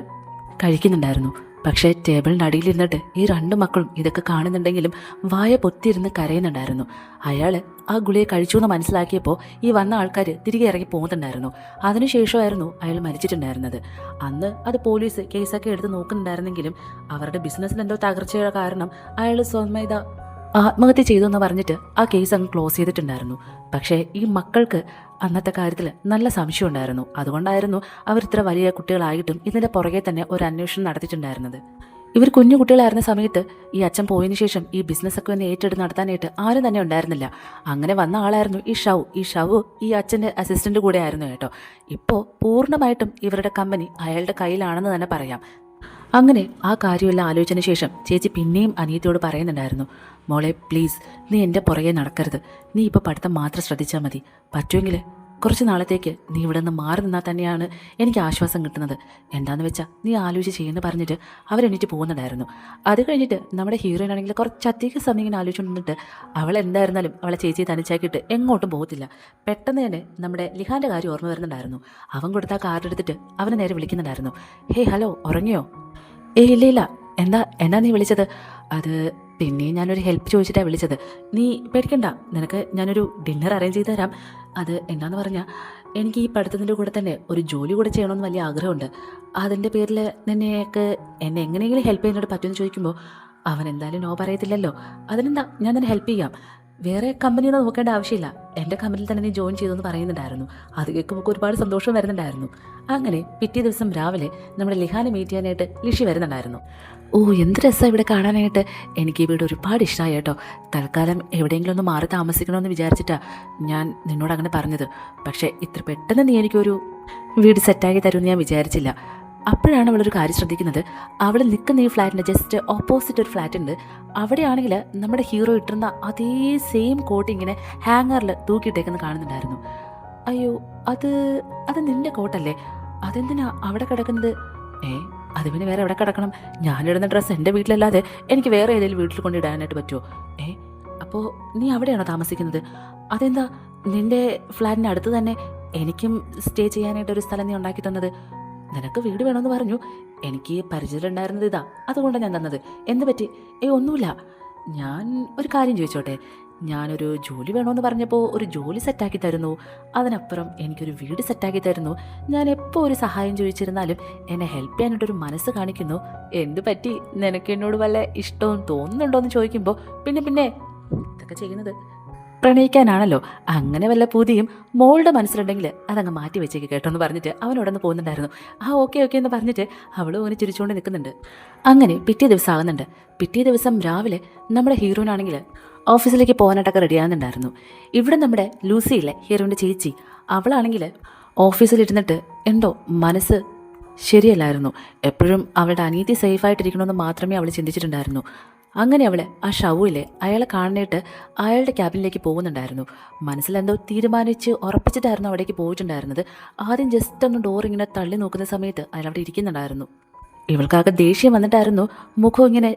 കഴിക്കുന്നുണ്ടായിരുന്നു. പക്ഷേ ടേബിളിൻ്റെ അടിയിലിരുന്നിട്ട് ഈ 2 മക്കളും ഇതൊക്കെ കാണുന്നുണ്ടെങ്കിലും വായ പൊത്തിയിരുന്ന് കരയുന്നുണ്ടായിരുന്നു. അയാൾ ആ ഗുളിക കഴിച്ചു എന്ന് മനസ്സിലാക്കിയപ്പോൾ ഈ വന്ന ആൾക്കാർ തിരികെ ഇറങ്ങി പോകുന്നുണ്ടായിരുന്നു. അതിനുശേഷമായിരുന്നു അയാൾ മരിച്ചിട്ടുണ്ടായിരുന്നത്. അന്ന് അത് പോലീസ് കേസൊക്കെ എടുത്ത് നോക്കുന്നുണ്ടായിരുന്നെങ്കിലും അവരുടെ ബിസിനസ്സിൽ എന്തോ തകർച്ചയുടെ കാരണം അയാൾ സ്വമേധ ആത്മഹത്യ ചെയ്തു എന്ന് പറഞ്ഞിട്ട് ആ കേസ് അങ്ങ് ക്ലോസ് ചെയ്തിട്ടുണ്ടായിരുന്നു. പക്ഷേ ഈ മക്കൾക്ക് അന്നത്തെ കാര്യത്തിൽ നല്ല സംശയം ഉണ്ടായിരുന്നു. അതുകൊണ്ടായിരുന്നു അവർ ഇത്ര വലിയ കുട്ടികളായിട്ടും ഇതിൻ്റെ പുറകെ തന്നെ ഒരു അന്വേഷണം നടത്തിയിട്ടുണ്ടായിരുന്നത്. ഇവർ കുഞ്ഞു കുട്ടികളായിരുന്ന സമയത്ത് ഈ അച്ഛൻ പോയതിനു ശേഷം ഈ ബിസിനസ്സൊക്കെ ഒന്ന് ഏറ്റെടുത്ത് നടത്താനായിട്ട് ആരും തന്നെ ഉണ്ടായിരുന്നില്ല. അങ്ങനെ വന്ന ആളായിരുന്നു ഈ ഷവു ഈ അച്ഛൻ്റെ അസിസ്റ്റൻ്റ് കൂടെ ആയിരുന്നു കേട്ടോ. ഇപ്പോൾ പൂർണ്ണമായിട്ടും ഇവരുടെ കമ്പനി അയാളുടെ കയ്യിലാണെന്ന് തന്നെ പറയാം. അങ്ങനെ ആ കാര്യമെല്ലാം ആലോചിച്ചതിന് ശേഷം ചേച്ചി പിന്നെയും അനിയത്തിയോട് പറയുന്നുണ്ടായിരുന്നു, മോളെ പ്ലീസ്, നീ എൻ്റെ പുറകെ നടക്കരുത്. നീ ഇപ്പോൾ പഠിത്തം മാത്രം ശ്രദ്ധിച്ചാൽ മതി. പറ്റുമെങ്കിൽ കുറച്ച് നാളത്തേക്ക് നീ ഇവിടെ നിന്ന് മാറി നിന്നാൽ തന്നെയാണ് എനിക്ക് ആശ്വാസം കിട്ടുന്നത്. എന്താണെന്ന് വെച്ചാൽ നീ ആലോചിച്ച് ചെയ്യുമെന്ന് പറഞ്ഞിട്ട് അവരെണീറ്റ് പോകുന്നുണ്ടായിരുന്നു. അത് കഴിഞ്ഞിട്ട് നമ്മുടെ ഹീറോയിൻ ആണെങ്കിൽ കുറച്ചധികം സമയം ഇങ്ങനെ ആലോചിച്ചുകൊണ്ടിട്ട് അവൾ എന്തായിരുന്നാലും അവളെ ചേച്ചിയെ തനിച്ചാക്കിയിട്ട് എങ്ങോട്ടും പോകത്തില്ല. പെട്ടെന്ന് തന്നെ നമ്മുടെ ലിഹാൻ്റെ കാര്യം ഓർമ്മ വരുന്നുണ്ടായിരുന്നു. അവൻ കൊടുത്ത ആ കാർഡ് എടുത്തിട്ട് അവനെ നേരെ വിളിക്കുന്നുണ്ടായിരുന്നു. ഹേ ഹലോ, ഉറങ്ങിയോ? ഇല്ല. എന്താ നീ വിളിച്ചത്? അത് പിന്നെ ഞാനൊരു ഹെൽപ്പ് ചോദിച്ചിട്ടാണ് വിളിച്ചത്. നീ പേടിക്കണ്ട, നിനക്ക് ഞാനൊരു ഡിന്നർ അറേഞ്ച് ചെയ്ത് തരാം. അത് എന്താണെന്ന് പറഞ്ഞാൽ എനിക്ക് ഈ പഠിത്തത്തിൻ്റെ കൂടെ തന്നെ ഒരു ജോലി കൂടെ ചെയ്യണമെന്ന് വലിയ ആഗ്രഹമുണ്ട്. അതിൻ്റെ പേരിൽ എന്നെ എങ്ങനെയെങ്കിലും ഹെൽപ്പ് ചെയ്യാനായിട്ട് പറ്റുമെന്ന് ചോദിക്കുമ്പോൾ അവൻ എന്തായാലും നോ പറയത്തില്ലല്ലോ. അതിനെന്താ, ഞാൻ തന്നെ ഹെൽപ്പ് ചെയ്യാം. വേറെ കമ്പനിയൊന്നും നോക്കേണ്ട ആവശ്യമില്ല, എൻ്റെ കമ്പനിയിൽ തന്നെ നീ ജോയിൻ ചെയ്തെന്ന് പറയുന്നുണ്ടായിരുന്നു. അത് കേൾക്കുമ്പോൾ ഒരുപാട് സന്തോഷം വരുന്നുണ്ടായിരുന്നു. അങ്ങനെ പിറ്റേ ദിവസം രാവിലെ നമ്മുടെ ലിഹാനെ മീറ്റ് ചെയ്യാനായിട്ട് ലിഷി വരുന്നുണ്ടായിരുന്നു. ഓ, എന്ത് രസമാണ് ഇവിടെ കാണാനായിട്ട്. എനിക്ക് ഈ വീട് ഒരുപാട് ഇഷ്ടമായി കേട്ടോ. തൽക്കാലം എവിടെയെങ്കിലും ഒന്ന് മാറി താമസിക്കണമെന്ന് വിചാരിച്ചിട്ടാണ് ഞാൻ നിന്നോട് അങ്ങനെ പറഞ്ഞത്. പക്ഷേ ഇത്ര പെട്ടെന്ന് നീ എനിക്കൊരു വീട് സെറ്റാക്കി തരുമെന്ന് ഞാൻ വിചാരിച്ചില്ല. അപ്പോഴാണ് അവളൊരു കാര്യം ശ്രദ്ധിക്കുന്നത്. അവൾ നിൽക്കുന്ന ഈ ഫ്ലാറ്റിൻ്റെ ജസ്റ്റ് ഓപ്പോസിറ്റ് ഒരു ഫ്ലാറ്റ് ഉണ്ട്. അവിടെയാണെങ്കിൽ നമ്മുടെ ഹീറോ ഇട്ടിരുന്ന അതേ സെയിം കോട്ട് ഇങ്ങനെ ഹാങ്ങറിൽ തൂക്കിയിട്ടേക്കെന്ന് കാണുന്നുണ്ടായിരുന്നു. അയ്യോ, അത് നിൻ്റെ കോട്ടല്ലേ? അതെന്തിനാ അവിടെ കിടക്കുന്നത്? അത് പിന്നെ വേറെ എവിടെ കിടക്കണം? ഞാനിടുന്ന ഡ്രസ്സ് എൻ്റെ വീട്ടിലല്ലാതെ എനിക്ക് വേറെ ഏതെങ്കിലും വീട്ടിൽ കൊണ്ടിടാനായിട്ട് പറ്റുമോ? അപ്പോൾ നീ അവിടെയാണോ താമസിക്കുന്നത്? അതെന്താ നിൻ്റെ ഫ്ലാറ്റിൻ്റെ അടുത്ത് തന്നെ എനിക്കും സ്റ്റേ ചെയ്യാനായിട്ടൊരു സ്ഥലം നീ ഉണ്ടാക്കി തന്നത്? നിനക്ക് വീട് വേണമെന്ന് പറഞ്ഞു. എനിക്ക് പരിചയമുണ്ടായിരുന്നത് ഇതാ, അതുകൊണ്ടാണ് ഞാൻ തന്നത്. എന്ത് പറ്റി? ഒന്നുമില്ല. ഞാൻ ഒരു കാര്യം ചോദിച്ചോട്ടെ? ഞാനൊരു ജോലി വേണമെന്ന് പറഞ്ഞപ്പോൾ ഒരു ജോലി സെറ്റാക്കി തരുന്നു. അതിനപ്പുറം എനിക്കൊരു വീട് സെറ്റാക്കി തരുന്നു. ഞാൻ എപ്പോൾ ഒരു സഹായം ചോദിച്ചിരുന്നാലും എന്നെ ഹെൽപ്പ് ചെയ്യാനായിട്ടൊരു മനസ്സ് കാണിക്കുന്നു. എന്ത് പറ്റി? നിനക്ക് എന്നോട് വല്ല ഇഷ്ടവും തോന്നുന്നുണ്ടോ എന്ന് ചോദിക്കുമ്പോൾ പിന്നെ ഇതൊക്കെ ചെയ്യുന്നത്? പ്രണയിക്കാനാണല്ലോ. അങ്ങനെ വല്ല പൂതിയും മോളുടെ മനസ്സിലുണ്ടെങ്കിൽ അതങ്ങ് മാറ്റി വെച്ചേക്ക് കേട്ടോ എന്ന് പറഞ്ഞിട്ട് അവനോടൊന്ന് പോകുന്നുണ്ടായിരുന്നു. ഓക്കെ ഓക്കെ എന്ന് പറഞ്ഞിട്ട് അവൾ ഓന് ചിരിച്ചുകൊണ്ട് നിൽക്കുന്നുണ്ട്. അങ്ങനെ പിറ്റേ ദിവസം ആകുന്നുണ്ട്. പിറ്റേ ദിവസം രാവിലെ നമ്മുടെ ഹീറോയിനാണെങ്കിൽ ഓഫീസിലേക്ക് പോകാനായിട്ടൊക്കെ റെഡിയാകുന്നുണ്ടായിരുന്നു. ഇവിടെ നമ്മുടെ ലൂസിയില്ലേ, ഹീറോയിൻ്റെ ചേച്ചി, അവളാണെങ്കിൽ ഓഫീസിലിരുന്നിട്ട് എന്തോ മനസ്സ് ശരിയല്ലായിരുന്നു. എപ്പോഴും അവളുടെ അനിയത്തി സേഫായിട്ടിരിക്കണമെന്ന് മാത്രമേ അവൾ ചിന്തിച്ചിട്ടുണ്ടായിരുന്നു. അങ്ങനെ അവൾ ആ ഷൗവിലെ അയാളെ കാണാനായിട്ട് അയാളുടെ ക്യാബിനിലേക്ക് പോകുന്നുണ്ടായിരുന്നു. മനസ്സിലെന്തോ തീരുമാനിച്ച് ഉറപ്പിച്ചിട്ടായിരുന്നു അവിടേക്ക് പോയിട്ടുണ്ടായിരുന്നത്. ആദ്യം ജസ്റ്റ് ഒന്ന് ഡോർ ഇങ്ങനെ തള്ളി നോക്കുന്ന സമയത്ത് അയാൾ അവിടെ ഇരിക്കുന്നുണ്ടായിരുന്നു. ഇവൾക്കാകെ ദേഷ്യം വന്നിട്ടായിരുന്നു. മുഖം ഇങ്ങനെ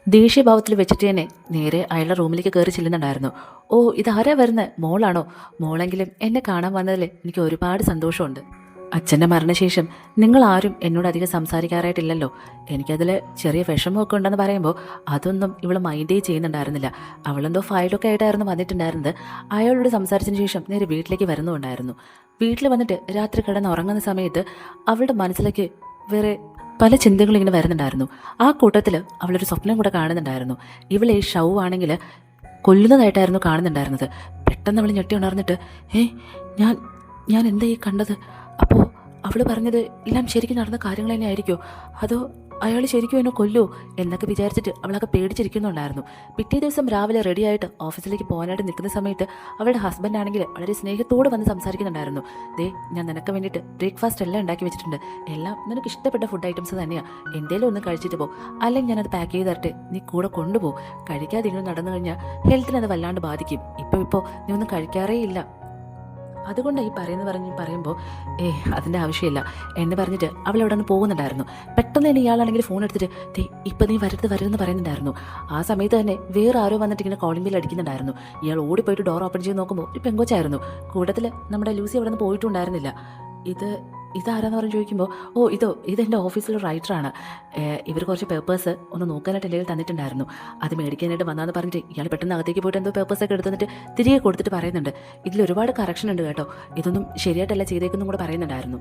ദേഷ്യഭാവത്തിൽ വെച്ചിട്ട് തന്നെ നേരെ അയാളുടെ റൂമിലേക്ക് കയറി ചെല്ലുന്നുണ്ടായിരുന്നു. ഇതാരാ വരുന്നത്? മോളാണോ? മോളെങ്കിലും എന്നെ കാണാൻ വന്നതിൽ എനിക്ക് ഒരുപാട് സന്തോഷമുണ്ട്. അച്ഛൻ്റെ മരണശേഷം നിങ്ങളാരും എന്നോട് അധികം സംസാരിക്കാറായിട്ടില്ലല്ലോ. എനിക്കതിൽ ചെറിയ വിഷമമൊക്കെ ഉണ്ടെന്ന് പറയുമ്പോൾ അതൊന്നും ഇവൾ മൈൻഡേ ചെയ്യുന്നുണ്ടായിരുന്നില്ല. അവളെന്തോ ഫയലൊക്കെ ആയിട്ടായിരുന്നു വന്നിട്ടുണ്ടായിരുന്നത്. അയാളോട് സംസാരിച്ചതിന് ശേഷം നേരെ വീട്ടിലേക്ക് വരുന്നുണ്ടായിരുന്നു. വീട്ടിൽ വന്നിട്ട് രാത്രി കിടന്ന് ഉറങ്ങുന്ന സമയത്ത് അവളുടെ മനസ്സിലേക്ക് വേറെ പല ചിന്തകളും ഇങ്ങനെ വരുന്നുണ്ടായിരുന്നു. ആ കൂട്ടത്തിൽ അവളൊരു സ്വപ്നം കൂടെ കാണുന്നുണ്ടായിരുന്നു. ഇവളെ ഷൗ ആണെങ്കിൽ കൊല്ലുന്നതായിട്ടായിരുന്നു കാണുന്നുണ്ടായിരുന്നത്. പെട്ടെന്ന് അവൾ ഞെട്ടി ഉണർന്നിട്ട് ഞാൻ എന്താ ഈ കണ്ടത്? അപ്പോൾ അവൾ പറഞ്ഞത് എല്ലാം ശരിക്കും നടന്ന കാര്യങ്ങൾ തന്നെ ആയിരിക്കുമോ? അതോ അയാൾ ശരിക്കും എന്നെ കൊല്ലുമോ എന്നൊക്കെ വിചാരിച്ചിട്ട് അവളൊക്കെ പേടിച്ചിരിക്കുന്നുണ്ടായിരുന്നു. പിറ്റേ ദിവസം രാവിലെ റെഡിയായിട്ട് ഓഫീസിലേക്ക് പോകാനായിട്ട് നിൽക്കുന്ന സമയത്ത് അവളുടെ ഹസ്ബൻഡ് ആണെങ്കിൽ വളരെ സ്നേഹത്തോടെ വന്ന് സംസാരിക്കുന്നുണ്ടായിരുന്നു. ഞാൻ നിനക്ക് വേണ്ടിയിട്ട് ബ്രേക്ക്ഫാസ്റ്റ് എല്ലാം ഉണ്ടാക്കി വെച്ചിട്ടുണ്ട്. എല്ലാം നിനക്ക് ഇഷ്ടപ്പെട്ട ഫുഡ് ഐറ്റംസ് തന്നെയാണ്. എന്തേലും ഒന്ന് കഴിച്ചിട്ട് പോ, അല്ലെങ്കിൽ ഞാനത് പാക്ക് ചെയ്ത് തരട്ടെ, നീ കൂടെ കൊണ്ടുപോ. കഴിക്കാതെ ഇങ്ങനെ നടന്നു കഴിഞ്ഞാൽ ഹെൽത്തിന് അത് വല്ലാണ്ട് ബാധിക്കും. ഇപ്പോൾ നീ ഒന്നും കഴിക്കാറേ ഇല്ല, അതുകൊണ്ട് ഈ പറയുമ്പോൾ അതിൻ്റെ ആവശ്യമില്ല എന്ന് പറഞ്ഞിട്ട് അവൾ അവിടെ നിന്ന് പോകുന്നുണ്ടായിരുന്നു. പെട്ടെന്ന് തന്നെ ഇയാളാണെങ്കിൽ ഫോൺ എടുത്തിട്ട് ഇപ്പം നീ വരരുതെന്ന് പറയുന്നുണ്ടായിരുന്നു. ആ സമയത്ത് തന്നെ വേറെ ആരോ വന്നിട്ട് ഇങ്ങനെ കോളിംഗ് ബെൽ അടിക്കുന്നുണ്ടായിരുന്നു. ഇയാൾ ഓടിപ്പോയിട്ട് ഡോർ ഓപ്പൺ ചെയ്ത് നോക്കുമ്പോൾ ഒരു പെങ്കൊച്ചായിരുന്നു. കൂട്ടത്തിൽ നമ്മുടെ ലൂസി അവിടെ നിന്ന് പോയിട്ടുണ്ടായിരുന്നില്ല. ഇതാരാന്ന് പറഞ്ഞ് ചോദിക്കുമ്പോൾ ഇതെൻ്റെ ഓഫീസിലെ റൈറ്ററാണ്. ഇവർ കുറച്ച് പേപ്പേഴ്സ് ഒന്ന് നോക്കാനായിട്ട് എൻ്റെ കയ്യിൽ തന്നിട്ടുണ്ടായിരുന്നു. അത് മേടിക്കാനായിട്ട് വന്നാന്ന് പറഞ്ഞിട്ട് ഇയാൾ പെട്ടെന്ന് അകത്തേക്ക് പോയിട്ട് എന്തോ പേപ്പേഴ്സൊക്കെ എടുത്തിട്ട് തിരികെ കൊടുത്തിട്ട് പറയുന്നുണ്ട്, ഇതിൽ ഒരുപാട് കറക്ഷൻ ഉണ്ട് കേട്ടോ, ഇതൊന്നും ശരിയായിട്ടല്ല ചെയ്തേക്കെന്നും കൂടെ പറയുന്നുണ്ടായിരുന്നു.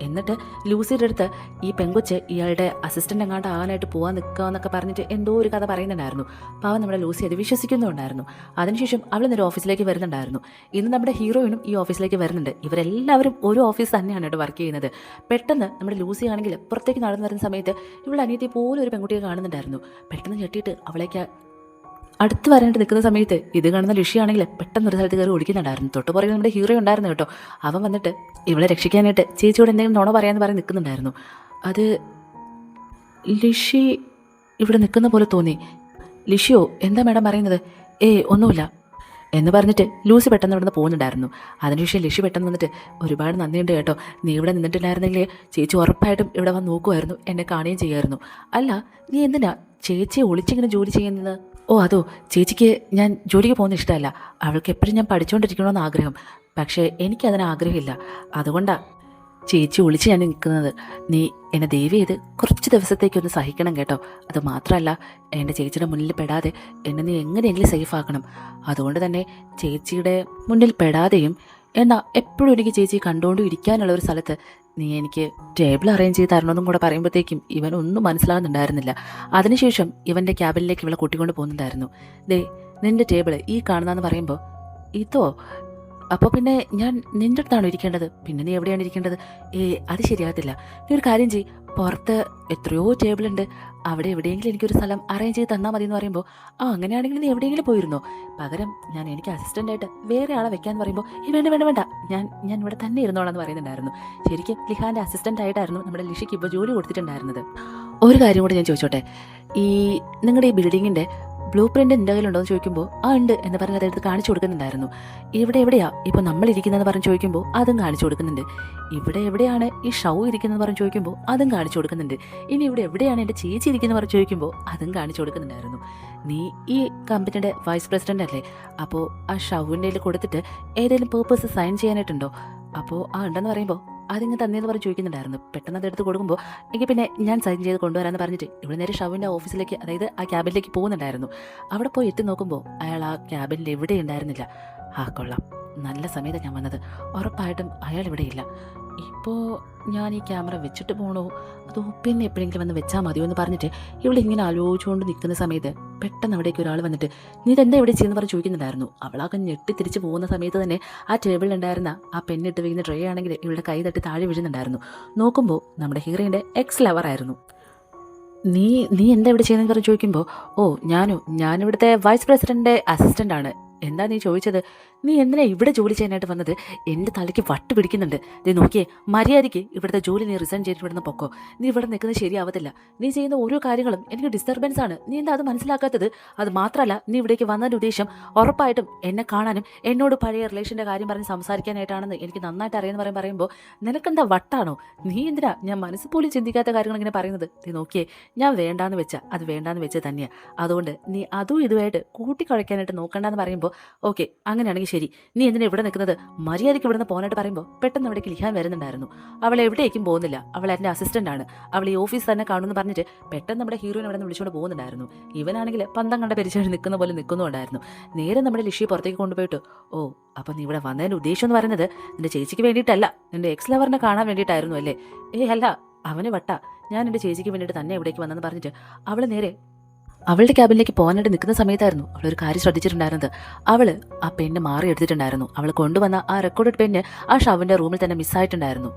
എന്നിട്ട് ലൂസിയുടെ അടുത്ത് ഈ പെങ്കൊച്ച് ഇയാളുടെ അസിസ്റ്റൻ്റ് എങ്ങാണ്ട് ആകാനായിട്ട് പോകാൻ നിൽക്കുക എന്നൊക്കെ പറഞ്ഞിട്ട് എന്തോ ഒരു കഥ പറയുന്നുണ്ടായിരുന്നു. പാവം നമ്മുടെ ലൂസി അത് വിശ്വസിക്കുന്നുണ്ടായിരുന്നു. അതിനുശേഷം അവൾ നേരെ ഓഫീസിലേക്ക് വരുന്നുണ്ടായിരുന്നു. ഇന്ന് നമ്മുടെ ഹീറോയിനും ഈ ഓഫീസിലേക്ക് വരുന്നുണ്ട്. ഇവരെല്ലാവരും ഒരു ഓഫീസ് തന്നെയാണ് കേട്ടോ വർക്ക് ചെയ്യുന്നത്. പെട്ടെന്ന് നമ്മുടെ ലൂസി ആണെങ്കിൽ പുറത്തേക്ക് നടന്നു വരുന്ന സമയത്ത് ഇവളുടെ അനിയത്തി പോലും ഒരു പെൺകുട്ടിയെ കാണുന്നുണ്ടായിരുന്നു. പെട്ടെന്ന് ഞെട്ടിയിട്ട് അവളേക്ക് അടുത്ത് വരാനായിട്ട് നിൽക്കുന്ന സമയത്ത് ഇത് കാണുന്ന ലിഷിയാണെങ്കിൽ പെട്ടെന്ന് ഒരു സ്ഥലത്ത് കയറി ഓടിക്കുന്നുണ്ടായിരുന്നു. തൊട്ട് പുറകെ നമ്മുടെ ഹീറോ ഉണ്ടായിരുന്നു കേട്ടോ. അവൻ വന്നിട്ട് ഇവളെ രക്ഷിക്കാനായിട്ട് ചേച്ചിയോട് എന്തെങ്കിലും നുണ പറയാമെന്ന് പറഞ്ഞ് നിൽക്കുന്നുണ്ടായിരുന്നു. അത് ലിഷി ഇവിടെ നിൽക്കുന്ന പോലെ തോന്നി. ലിഷിയോ എന്താ മാഡം പറയുന്നത്? ഒന്നുമില്ല എന്ന് പറഞ്ഞിട്ട് ലൂസി പെട്ടെന്ന് ഇവിടെ നിന്ന് പോകുന്നുണ്ടായിരുന്നു. അതിനുശേഷം ലിഷി പെട്ടെന്ന് വന്നിട്ട് ഒരുപാട് നന്ദിയുണ്ട് കേട്ടോ, നീ ഇവിടെ നിന്നിട്ടുണ്ടായിരുന്നെങ്കിൽ ചേച്ചി ഉറപ്പായിട്ടും ഇവിടെ വന്ന് നോക്കുമായിരുന്നു, എന്നെ കാണുകയും ചെയ്യുമായിരുന്നു. അല്ല, നീ എന്തിനാ ചേച്ചിയെ ഒളിച്ചിങ്ങനെ ജോലി ചെയ്യുന്നത്? അതോ ചേച്ചിക്ക് ഞാൻ ജോലിക്ക് പോകുന്ന ഇഷ്ടമല്ല, അവൾക്ക് എപ്പോഴും ഞാൻ പഠിച്ചുകൊണ്ടിരിക്കണമെന്ന് ആഗ്രഹം. പക്ഷേ എനിക്കതിന് ആഗ്രഹമില്ല. അതുകൊണ്ടാണ് ചേച്ചി ഒളിച്ച് ഞാൻ നിൽക്കുന്നത്. നീ എന്നെ ദയവ് ചെയ്ത് കുറച്ച് ദിവസത്തേക്കൊന്ന് സഹിക്കണം കേട്ടോ. അത് മാത്രമല്ല, എൻ്റെ ചേച്ചിയുടെ മുന്നിൽ പെടാതെ എന്നെ നീ എങ്ങനെയെങ്കിലും സേഫ് ആക്കണം. അതുകൊണ്ട് തന്നെ ചേച്ചിയുടെ മുന്നിൽ പെടാതെയും എന്നാൽ എപ്പോഴും എനിക്ക് ചേച്ചി കണ്ടുകൊണ്ടും ഇരിക്കാനുള്ള ഒരു സ്ഥലത്ത് നീ എനിക്ക് ടേബിൾ അറേഞ്ച് ചെയ്ത് തരണമെന്നും കൂടെ പറയുമ്പോഴത്തേക്കും ഇവനൊന്നും മനസ്സിലാകുന്നുണ്ടായിരുന്നില്ല. അതിനുശേഷം ഇവൻ്റെ ക്യാബിനിലേക്ക് ഇവളെ കൂട്ടിക്കൊണ്ട് പോകുന്നുണ്ടായിരുന്നു. നിൻ്റെ ടേബിൾ ഈ കാണുന്നതെന്ന് പറയുമ്പോൾ അപ്പോൾ പിന്നെ ഞാൻ നിൻ്റെ അടുത്താണോ ഇരിക്കേണ്ടത്? പിന്നെ നീ എവിടെയാണ് ഇരിക്കേണ്ടത്? അത് ശരിയാകത്തില്ല. നീ ഒരു കാര്യം ചെയ്യ്, പുറത്ത് എത്രയോ ടേബിളുണ്ട്, അവിടെ എവിടെയെങ്കിലും എനിക്കൊരു സ്ഥലം അറേഞ്ച് ചെയ്ത് തന്നാൽ മതി എന്ന് പറയുമ്പോൾ അങ്ങനെയാണെങ്കിൽ നീ എവിടെയെങ്കിലും പോയിരുന്നോ? പകരം എനിക്ക് അസിസ്റ്റൻ്റായിട്ട് വേറെ ആളെ വെക്കാമെന്ന് പറയുമ്പോൾ വേണ്ട ഞാൻ ഇവിടെ തന്നെ ഇരുന്നോളാം എന്ന് പറയുന്നുണ്ടായിരുന്നു. ശരിക്കും ലിഹാൻ്റെ അസിസ്റ്റൻ്റായിട്ടായിരുന്നു നമ്മുടെ ലിഷിക്ക് ഇപ്പോൾ ജോലി കൊടുത്തിട്ടുണ്ടായിരുന്നത്. ഒരു കാര്യം കൂടി ഞാൻ ചോദിച്ചോട്ടെ, നിങ്ങളുടെ ഈ ബിൽഡിങ്ങിൻ്റെ ബ്ലൂ പ്രിൻ്റ് നിൻ്റെ കയ്യിലുണ്ടോ എന്ന് ചോദിക്കുമ്പോൾ ഉണ്ട് എന്ന് പറഞ്ഞ് അതെടുത്ത് കാണിച്ചു കൊടുക്കുന്നുണ്ടായിരുന്നു. എവിടെയാ ഇപ്പോൾ നമ്മളിരിക്കുന്നതെന്ന് പറഞ്ഞ് ചോദിക്കുമ്പോൾ അതും കാണിച്ചു കൊടുക്കുന്നുണ്ട്. ഇവിടെ എവിടെയാണ് ഈ ഷൗ ഇരിക്കുന്നതെന്ന് പറഞ്ഞ് ചോദിക്കുമ്പോൾ അതും കാണിച്ചു കൊടുക്കുന്നുണ്ട്. ഇനി ഇവിടെ എവിടെയാണ് എൻ്റെ ചേച്ചി ഇരിക്കുന്നതെന്ന് പറഞ്ഞ് ചോദിക്കുമ്പോൾ അതും കാണിച്ചു കൊടുക്കുന്നുണ്ടായിരുന്നു. നീ ഈ കമ്പനിയുടെ വൈസ് പ്രസിഡൻ്റ് അല്ലേ? അപ്പോൾ ആ ഷൗവിൻ്റെ കയ്യിൽ കൊടുത്തിട്ട് ഏതെങ്കിലും പേപ്പേഴ്സ് സൈൻ ചെയ്യാനായിട്ടുണ്ടോ? അപ്പോൾ ഉണ്ടെന്ന് പറയുമ്പോൾ അതിങ്ങനെ തന്നെയെന്ന് പറഞ്ഞ് ചോദിക്കുന്നുണ്ടായിരുന്നു. പെട്ടെന്ന് അതെടുത്ത് കൊടുക്കുമ്പോൾ എങ്കിൽ പിന്നെ ഞാൻ സൈൻ ചെയ്ത് കൊണ്ടുവരാമെന്ന് പറഞ്ഞിട്ട് ഇവിടെ നേരെ ഷൗവിൻ്റെ ഓഫീസിലേക്ക്, അതായത് ആ ക്യാബിനിലേക്ക് പോകുന്നുണ്ടായിരുന്നു. അവിടെ പോയി എത്തി നോക്കുമ്പോൾ അയാൾ ആ ക്യാബിനിൽ എവിടെ ഉണ്ടായിരുന്നില്ല. കൊള്ളാം, നല്ല സമയത്ത് ഞാൻ വന്നത്. ഉറപ്പായിട്ടും അയാൾ ഇവിടെയില്ല. ഇപ്പോൾ ഞാൻ ഈ ക്യാമറ വെച്ചിട്ട് പോകണോ അതോ പിന്നെ എപ്പോഴെങ്കിലും വന്ന് വെച്ചാൽ മതിയോ എന്ന് പറഞ്ഞിട്ട് ഇവിടെ ഇങ്ങനെ ആലോചിച്ചുകൊണ്ട് നിൽക്കുന്ന സമയത്ത് പെട്ടെന്ന് അവിടേക്ക് ഒരാൾ വന്നിട്ട് നീ ഇതെന്താ ഇവിടെ ചെയ്യുന്ന പറഞ്ഞ് ചോദിക്കുന്നുണ്ടായിരുന്നു. അവളാകെ ഞെട്ടി തിരിച്ച് പോകുന്ന സമയത്ത് തന്നെ ആ ടേബിളിലുണ്ടായിരുന്ന ആ പെണ്ണിട്ട് വീഴുന്ന ട്രേ ആണെങ്കിൽ ഇവളുടെ കൈ തട്ടി താഴെ വീഴുന്നുണ്ടായിരുന്നു. നോക്കുമ്പോൾ നമ്മുടെ ഹീറോയിൻ്റെ എക്സ് ലവർ ആയിരുന്നു. നീ നീ എന്താ ഇവിടെ ചെയ്യുന്നതെന്ന് പറഞ്ഞ് ചോദിക്കുമ്പോൾ ഞാനിവിടുത്തെ വൈസ് പ്രസിഡന്റിൻ്റെ അസിസ്റ്റൻ്റ് ആണ്. എന്താ നീ ചോദിച്ചത്? നീ എന്തിനാ ഇവിടെ ജോലി ചെയ്യാനായിട്ട് വന്നത്? എൻ്റെ തലയ്ക്ക് വട്ട് പിടിക്കുന്നുണ്ട്. നീ നോക്കിയേ, മര്യാദയ്ക്ക് ഇവിടുത്തെ ജോലി നീ റിസൈൻ ചെയ്തിട്ട് ഇവിടുന്ന് പൊക്കോ. നീ ഇവിടെ നിൽക്കുന്നത് ശരിയാവത്തില്ല. നീ ചെയ്യുന്ന ഓരോ കാര്യങ്ങളും എനിക്ക് ഡിസ്റ്റർബൻസ് ആണ്. നീ എന്താ അത് മനസ്സിലാക്കാത്തത്? അത് മാത്രമല്ല, നീ ഇവിടേക്ക് വന്നതിൻ്റെ ഉദ്ദേശം ഉറപ്പായിട്ടും എന്നെ കാണാനും എന്നോട് പഴയ റിലേഷൻ്റെ കാര്യം പറഞ്ഞ് സംസാരിക്കാനായിട്ടാണെന്ന് എനിക്ക് നന്നായിട്ട് അറിയാമെന്ന് പറയുമ്പോൾ നിനക്കെന്താ വട്ടാണോ? നീ എന്തിനാ ഞാൻ മനസ്സ് പോലും ചിന്തിക്കാത്ത കാര്യങ്ങൾ ഇങ്ങനെ പറയുന്നത്? നീ നോക്കിയേ, ഞാൻ വേണ്ടാന്ന് വെച്ചാൽ അത് വേണ്ടാന്ന് വെച്ച് തന്നെയാണ്. അതുകൊണ്ട് നീ അതും ഇതുമായിട്ട് കൂട്ടിക്കുഴയ്ക്കാനായിട്ട് നോക്കണ്ടെന്ന് പറയുമ്പോൾ ഓക്കെ, അങ്ങനെയാണെങ്കിൽ ശരി, നീ എന്തിനാ ഇവിടെ നിൽക്കുന്നത്? മര്യാദയ്ക്ക് ഇവിടുന്ന് പോകാനായിട്ട് പറയുമ്പോൾ പെട്ടെന്ന് അവിടേക്ക് ലിഹാൻ വരുന്നുണ്ടായിരുന്നു. അവൾ എവിടേക്കും പോകുന്നില്ല, അവൾ എൻ്റെ അസിസ്റ്റൻ്റ് ആണ്, അവൾ ഈ ഓഫീസ് തന്നെ കാണുമെന്ന് പറഞ്ഞിട്ട് പെട്ടെന്ന് നമ്മുടെ ഹീറോയിൻ അവിടെ നിന്ന് വിളിച്ചുകൊണ്ട് പോകുന്നുണ്ടായിരുന്നു. ഇവനാണെങ്കിൽ പന്തം കണ്ട പരിചയം നിൽക്കുന്ന പോലെ നിൽക്കുന്നുണ്ടായിരുന്നു. നേരെ നമ്മുടെ ലിഷിയെ പുറത്തേക്ക് കൊണ്ടുപോയിട്ട് അപ്പം നീ ഇവിടെ വന്നതിൻ്റെ ഉദ്ദേശം എന്ന് പറയുന്നത് നിന്റെ ചേച്ചിക്ക് വേണ്ടിയിട്ടല്ല, നിന്റെ എക്സ് ലവറിനെ കാണാൻ വേണ്ടിയിട്ടായിരുന്നു അല്ലേ? അല്ല, അവന് വട്ട, ഞാൻ എൻ്റെ ചേച്ചിക്ക് വേണ്ടിയിട്ട് തന്നെ ഇവിടേക്ക് വന്നെന്ന് പറഞ്ഞിട്ട് അവൾ നേരെ അവളുടെ ക്യാബിനിലേക്ക് പോകാനായിട്ട് നിൽക്കുന്ന സമയത്തായിരുന്നു അവളൊരു കാര്യം ശ്രദ്ധിച്ചിട്ടുണ്ടായിരുന്നത്. അവൾ ആ പെണ്ണ് മാറി എടുത്തിട്ടുണ്ടായിരുന്നു. അവൾ കൊണ്ടുവന്ന ആ റെക്കോർഡഡ് പെണ്ണ് ആ ഷവിൻ്റെ റൂമിൽ തന്നെ മിസ്സായിട്ടുണ്ടായിരുന്നു.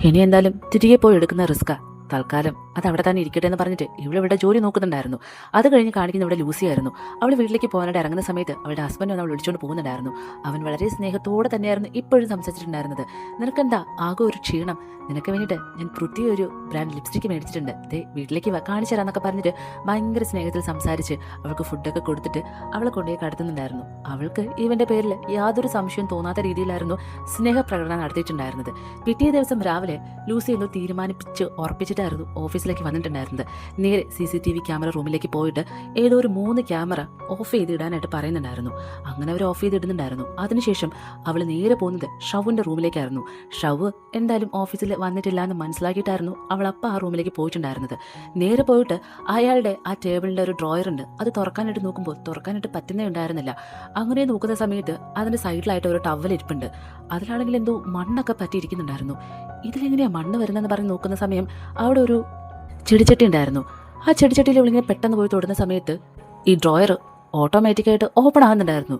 ഇനി എന്തായാലും തിരികെ പോയി എടുക്കുന്ന റിസ്ക്കാ. തൽക്കാലം അത് അവിടെ തന്നെ ഇരിക്കട്ടെ എന്ന് പറഞ്ഞിട്ട് ഇവിടെ ജോലി നോക്കുന്നുണ്ടായിരുന്നു. അത് കഴിഞ്ഞ് കാണിക്കുന്ന ഇവിടെ ലൂസിയായിരുന്നു. അവൾ വീട്ടിലേക്ക് പോകാനായിട്ട് ഇറങ്ങുന്ന സമയത്ത് അവളുടെ ഹസ്ബൻഡ് അവൾ വിളിച്ചുകൊണ്ട് പോകുന്നുണ്ടായിരുന്നു. അവൻ വളരെ സ്നേഹത്തോടെ തന്നെയായിരുന്നു ഇപ്പോഴും സംസാരിച്ചിട്ടുണ്ടായിരുന്നത്. നിനക്കെന്താ ആകെ ഒരു ക്ഷീണം? നിനക്ക് വേണ്ടിയിട്ട് ഞാൻ പുതിയൊരു ബ്രാൻഡ് ലിപ്സ്റ്റിക്ക് മേടിച്ചിട്ടുണ്ട്, ദേ വീട്ടിലേക്ക് കാണിച്ചു തരാമെന്നൊക്കെ പറഞ്ഞിട്ട് ഭയങ്കര സ്നേഹത്തിൽ സംസാരിച്ച് അവൾക്ക് ഫുഡൊക്കെ കൊടുത്തിട്ട് അവളെ കൊണ്ടുപോയി കടത്തുന്നുണ്ടായിരുന്നു. അവൾക്ക് ഇവൻ്റെ പേരിൽ യാതൊരു സംശയവും തോന്നാത്ത രീതിയിലായിരുന്നു സ്നേഹപ്രകടനം നടത്തിയിട്ടുണ്ടായിരുന്നത്. പിറ്റേ ദിവസം രാവിലെ ലൂസി എന്തോ തീരുമാനിപ്പിച്ച് ഉറപ്പിച്ചിട്ടായിരുന്നു ഓഫീസിലേക്ക് വന്നിട്ടുണ്ടായിരുന്നത്. നേരെ CCTV ക്യാമറ റൂമിലേക്ക് പോയിട്ട് ഏതോ ഒരു 3 ക്യാമറ ഓഫ് ചെയ്തിടാനായിട്ട് പറയുന്നുണ്ടായിരുന്നു. അങ്ങനെ അവർ ഓഫ് ചെയ്തിടുന്നുണ്ടായിരുന്നു. അതിനുശേഷം അവൾ നേരെ പോകുന്നത് ഷവുവിൻ്റെ റൂമിലേക്കായിരുന്നു. ഷവ് എന്തായാലും ഓഫീസിൽ വന്നിട്ടില്ല എന്ന് മനസ്സിലാക്കിയിട്ടായിരുന്നു അവൾ അപ്പം ആ റൂമിലേക്ക് പോയിട്ടുണ്ടായിരുന്നത്. നേരെ പോയിട്ട് അയാളുടെ ആ ടേബിളിൻ്റെ ഒരു ഡ്രോയർ ഉണ്ട്, അത് തുറക്കാനായിട്ട് നോക്കുമ്പോൾ തുറക്കാനായിട്ട് പറ്റുന്നേ ഉണ്ടായിരുന്നില്ല. അങ്ങനെ നോക്കുന്ന സമയത്ത് അതിൻ്റെ സൈഡിലായിട്ട് ഒരു ടവൽ ഇരിപ്പുണ്ട്. അതിലാണെങ്കിൽ എന്തോ മണ്ണൊക്കെ പറ്റിയിരിക്കുന്നുണ്ടായിരുന്നു. ഇതിലെങ്ങനെയാണ് മണ്ണ് വരുന്നതെന്ന് പറഞ്ഞ് നോക്കുന്ന സമയം അവിടെ ഒരു ചെടിച്ചട്ടി ഉണ്ടായിരുന്നു. ആ ചെടിച്ചട്ടിയിൽ ഇവളിങ്ങനെ പെട്ടെന്ന് പോയി തൊടുന്ന സമയത്ത് ഈ ഡ്രോയർ ഓട്ടോമാറ്റിക്കായിട്ട് ഓപ്പൺ ആകുന്നുണ്ടായിരുന്നു.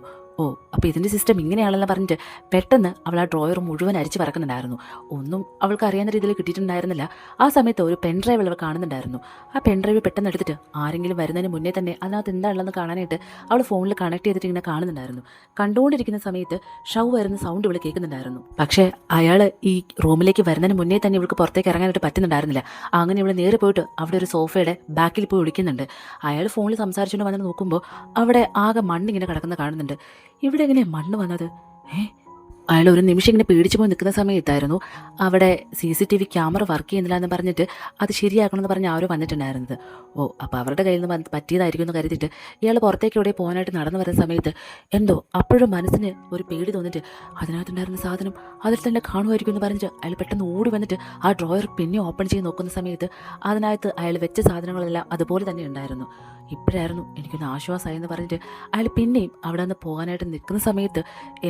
അപ്പോൾ ഇതിൻ്റെ സിസ്റ്റം ഇങ്ങനെയാണെന്ന് പറഞ്ഞിട്ട് പെട്ടെന്ന് അവൾ ആ ഡ്രോയർ മുഴുവൻ അരിച്ച് പറക്കുന്നുണ്ടായിരുന്നു. ഒന്നും അവൾക്ക് അറിയാവുന്ന രീതിയിൽ കിട്ടിയിട്ടുണ്ടായിരുന്നില്ല. ആ സമയത്ത് ഒരു പെൻഡ്രൈവ് അവൾ കാണുന്നുണ്ടായിരുന്നു. ആ പെൻഡ്രൈവ് പെട്ടെന്ന് എടുത്തിട്ട് ആരെങ്കിലും വരുന്നതിന് മുന്നേ തന്നെ അതിനകത്ത് എന്താണുള്ളതെന്ന് കാണാനായിട്ട് അവൾ ഫോണിൽ കണക്ട് ചെയ്തിട്ട് ഇങ്ങനെ കാണുന്നുണ്ടായിരുന്നു. കണ്ടുകൊണ്ടിരിക്കുന്ന സമയത്ത് ഷൗ വരുന്ന സൗണ്ട് ഇവൾ കേൾക്കുന്നുണ്ടായിരുന്നു. പക്ഷേ അയാൾ ഈ റൂമിലേക്ക് വരുന്നതിന് മുന്നേ തന്നെ ഇവൾക്ക് പുറത്തേക്ക് ഇറങ്ങാനായിട്ട് പറ്റുന്നുണ്ടായിരുന്നില്ല. അങ്ങനെ ഇവൾ നേരെ പോയിട്ട് അവിടെ ഒരു സോഫയുടെ ബാക്കിൽ പോയി വിളിക്കുന്നുണ്ട്. അയാൾ ഫോണിൽ സംസാരിച്ചുകൊണ്ട് വന്നിട്ട് നോക്കുമ്പോൾ അവിടെ ആകെ മണ്ണിങ്ങനെ കിടക്കുന്ന കാണുന്നുണ്ട്. ഇവിടെ എങ്ങനെയാണ് മണ്ണ് വന്നത്? അയാൾ ഒരു നിമിഷം ഇങ്ങനെ പേടിച്ചു പോയി നിൽക്കുന്ന സമയത്തായിരുന്നു അവിടെ CCTV ക്യാമറ വർക്ക് ചെയ്യുന്നില്ല എന്ന് പറഞ്ഞിട്ട് അത് ശരിയാക്കണമെന്ന് പറഞ്ഞ് ആരോ വന്നിട്ടുണ്ടായിരുന്നത്. അപ്പോൾ അവരുടെ കയ്യിൽ നിന്ന് പറ്റിയതായിരിക്കും എന്ന് കരുതിയിട്ട് ഇയാൾ പുറത്തേക്ക് എവിടെ പോകാനായിട്ട് നടന്നു വരുന്ന സമയത്ത് എന്തോ അപ്പോഴും മനസ്സിന് ഒരു പേടി തോന്നിയിട്ട് അതിനകത്തുണ്ടായിരുന്ന സാധനം അതിൽ തന്നെ കാണുമായിരിക്കും എന്ന് പറഞ്ഞിട്ട് അയാൾ പെട്ടെന്ന് ഓടി വന്നിട്ട് ആ ഡ്രോയർ പിന്നെ ഓപ്പൺ ചെയ്ത് നോക്കുന്ന സമയത്ത് അതിനകത്ത് അയാൾ വെച്ച സാധനങ്ങളെല്ലാം അതുപോലെ തന്നെ ഉണ്ടായിരുന്നു. ഇപ്പോഴായിരുന്നു എനിക്കൊന്ന് ആശ്വാസമായി എന്ന് പറഞ്ഞിട്ട് അയാൾ പിന്നെയും അവിടെ നിന്ന് പോകാനായിട്ട് നിൽക്കുന്ന സമയത്ത്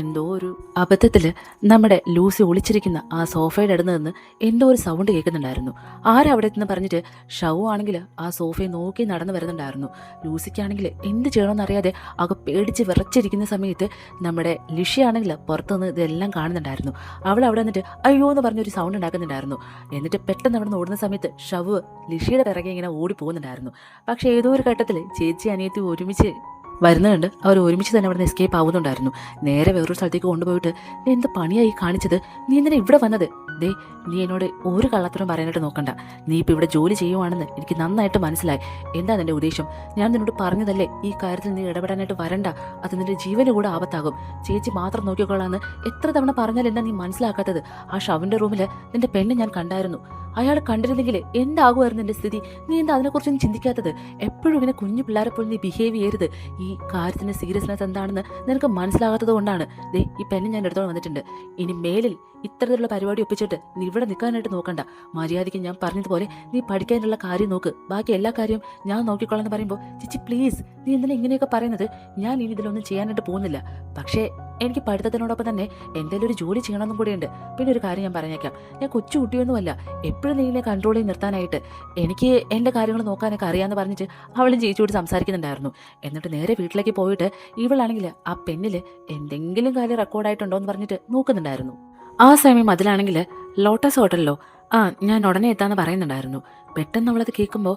എന്തോ ഒരു അബദ്ധത്തിൽ നമ്മുടെ ലൂസി ഒളിച്ചിരിക്കുന്ന ആ സോഫയുടെ അടുത്ത് നിന്ന് എന്തോ ഒരു സൗണ്ട് കേൾക്കുന്നുണ്ടായിരുന്നു. ആരവിടെ നിന്ന് പറഞ്ഞിട്ട് ഷൗ ആണെങ്കിൽ ആ സോഫയെ നോക്കി നടന്നു വരുന്നുണ്ടായിരുന്നു. ലൂസിക്കാണെങ്കിൽ എന്ത് ചെയ്യണമെന്നറിയാതെ ആകെ പേടിച്ച് വിറച്ചിരിക്കുന്ന സമയത്ത് നമ്മുടെ ലിഷിയാണെങ്കിൽ പുറത്തുനിന്ന് ഇതെല്ലാം കാണുന്നുണ്ടായിരുന്നു. അവൾ അവിടെ നിന്നിട്ട് അയ്യോ എന്ന് പറഞ്ഞൊരു സൗണ്ട് ഉണ്ടാക്കുന്നുണ്ടായിരുന്നു. എന്നിട്ട് പെട്ടെന്ന് അവിടെ നിന്ന് ഓടുന്ന സമയത്ത് ഷവ് ലിഷിയുടെ പിറകെ ഇങ്ങനെ ഓടി പോകുന്നുണ്ടായിരുന്നു. പക്ഷേ ഏതോ ഒരു ഘട്ടത്തിൽ ചേച്ചി അനിയത്തി ഒരുമിച്ച് വരുന്നുണ്ട്. അവർ ഒരുമിച്ച് തന്നെ അവിടെ നിന്ന് എസ്കേപ്പ് ആവുന്നുണ്ടായിരുന്നു. നേരെ വേറൊരു സ്ഥലത്തേക്ക് കൊണ്ടുപോയിട്ട് നീ എന്ത് പണിയായി കാണിച്ചത്? നീ എന്തിനാ ഇവിടെ വന്നത്? നീ എന്നോട് ഒരു കള്ളത്തരം പറയാനായിട്ട് നോക്കണ്ട. നീ ഇപ്പോൾ ഇവിടെ ജോലി ചെയ്യുവാണെന്ന് എനിക്ക് നന്നായിട്ട് മനസ്സിലായി. എന്താ നിൻ്റെ ഉദ്ദേശം? ഞാൻ നിന്നോട് പറഞ്ഞതല്ലേ ഈ കാര്യത്തിൽ നീ ഇടപെടാനായിട്ട് വരണ്ട, അത് നിൻ്റെ ജീവന് കൂടെ ആപത്താകും. ചേച്ചി മാത്രം നോക്കിക്കൊള്ളാന്ന് എത്ര തവണ പറഞ്ഞാൽ എന്താ നീ മനസ്സിലാക്കാത്തത്? ആ ഷവിൻ്റെ റൂമിൽ നിൻ്റെ പെണ്ണ് ഞാൻ കണ്ടായിരുന്നു. അയാൾ കണ്ടിരുന്നെങ്കിൽ എന്താകുമായിരുന്നു എൻ്റെ സ്ഥിതി? നീ എന്താ അതിനെക്കുറിച്ചൊന്നും ചിന്തിക്കാത്തത്? എപ്പോഴും ഇങ്ങനെ കുഞ്ഞു പിള്ളേരെ പോലെ നീ ബിഹേവ് ചെയ്യരുത്. ഈ കാര്യത്തിൻ്റെ സീരിയസ്നെസ് എന്താണെന്ന് നിനക്ക് മനസ്സിലാകാത്തത് കൊണ്ടാണ് ഈ പെണ്ണ് ഞാൻ എടുത്തോണ്ട് വന്നിട്ടുണ്ട്. ഇനി മേലിൽ ഇത്തരത്തിലുള്ള പരിപാടി ഒപ്പിച്ചിട്ട് നീ ഇവിടെ നിൽക്കാനായിട്ട് നോക്കണ്ട. മര്യാദയ്ക്ക് ഞാൻ പറഞ്ഞതുപോലെ നീ പഠിക്കാനുള്ള കാര്യം നോക്ക്, ബാക്കി എല്ലാ കാര്യവും ഞാൻ നോക്കിക്കോളാം എന്ന് പറയുമ്പോൾ ചേച്ചി പ്ലീസ് നീ എന്തിനാ ഇങ്ങനെയൊക്കെ പറയുന്നത്? ഞാൻ ഇനി ഇതിലൊന്നും ചെയ്യാനായിട്ട് പോകുന്നില്ല. പക്ഷേ എനിക്ക് പഠിത്തത്തിനോടൊപ്പം തന്നെ എന്തെങ്കിലും ഒരു ജോലി ചെയ്യണമെന്നും കൂടിയുണ്ട്. പിന്നെ ഒരു കാര്യം ഞാൻ പറഞ്ഞേക്കാം, ഞാൻ കൊച്ചു കുട്ടിയൊന്നുമല്ല എപ്പോഴും നീനെ കൺട്രോൾ ചെയ്ത് നിർത്താനായിട്ട്. എനിക്ക് എൻ്റെ കാര്യങ്ങൾ നോക്കാനൊക്കെ അറിയാമെന്ന് പറഞ്ഞിട്ട് അവളും ചേച്ചിയോട് സംസാരിക്കുന്നുണ്ടായിരുന്നു. എന്നിട്ട് നേരെ വീട്ടിലേക്ക് പോയിട്ട് ഇവളാണെങ്കിൽ ആ പെന്നിൽ എന്തെങ്കിലും കാര്യം റെക്കോർഡായിട്ടുണ്ടോ എന്ന് പറഞ്ഞിട്ട് നോക്കുന്നുണ്ടായിരുന്നു. ആ സമയം അതിലാണെങ്കിൽ ലോട്ടസ് ഹോട്ടലിലോ ഞാൻ ഉടനെ എത്താന്ന് പറയുന്നുണ്ടായിരുന്നു. പെട്ടെന്ന് അവളത് കേൾക്കുമ്പോൾ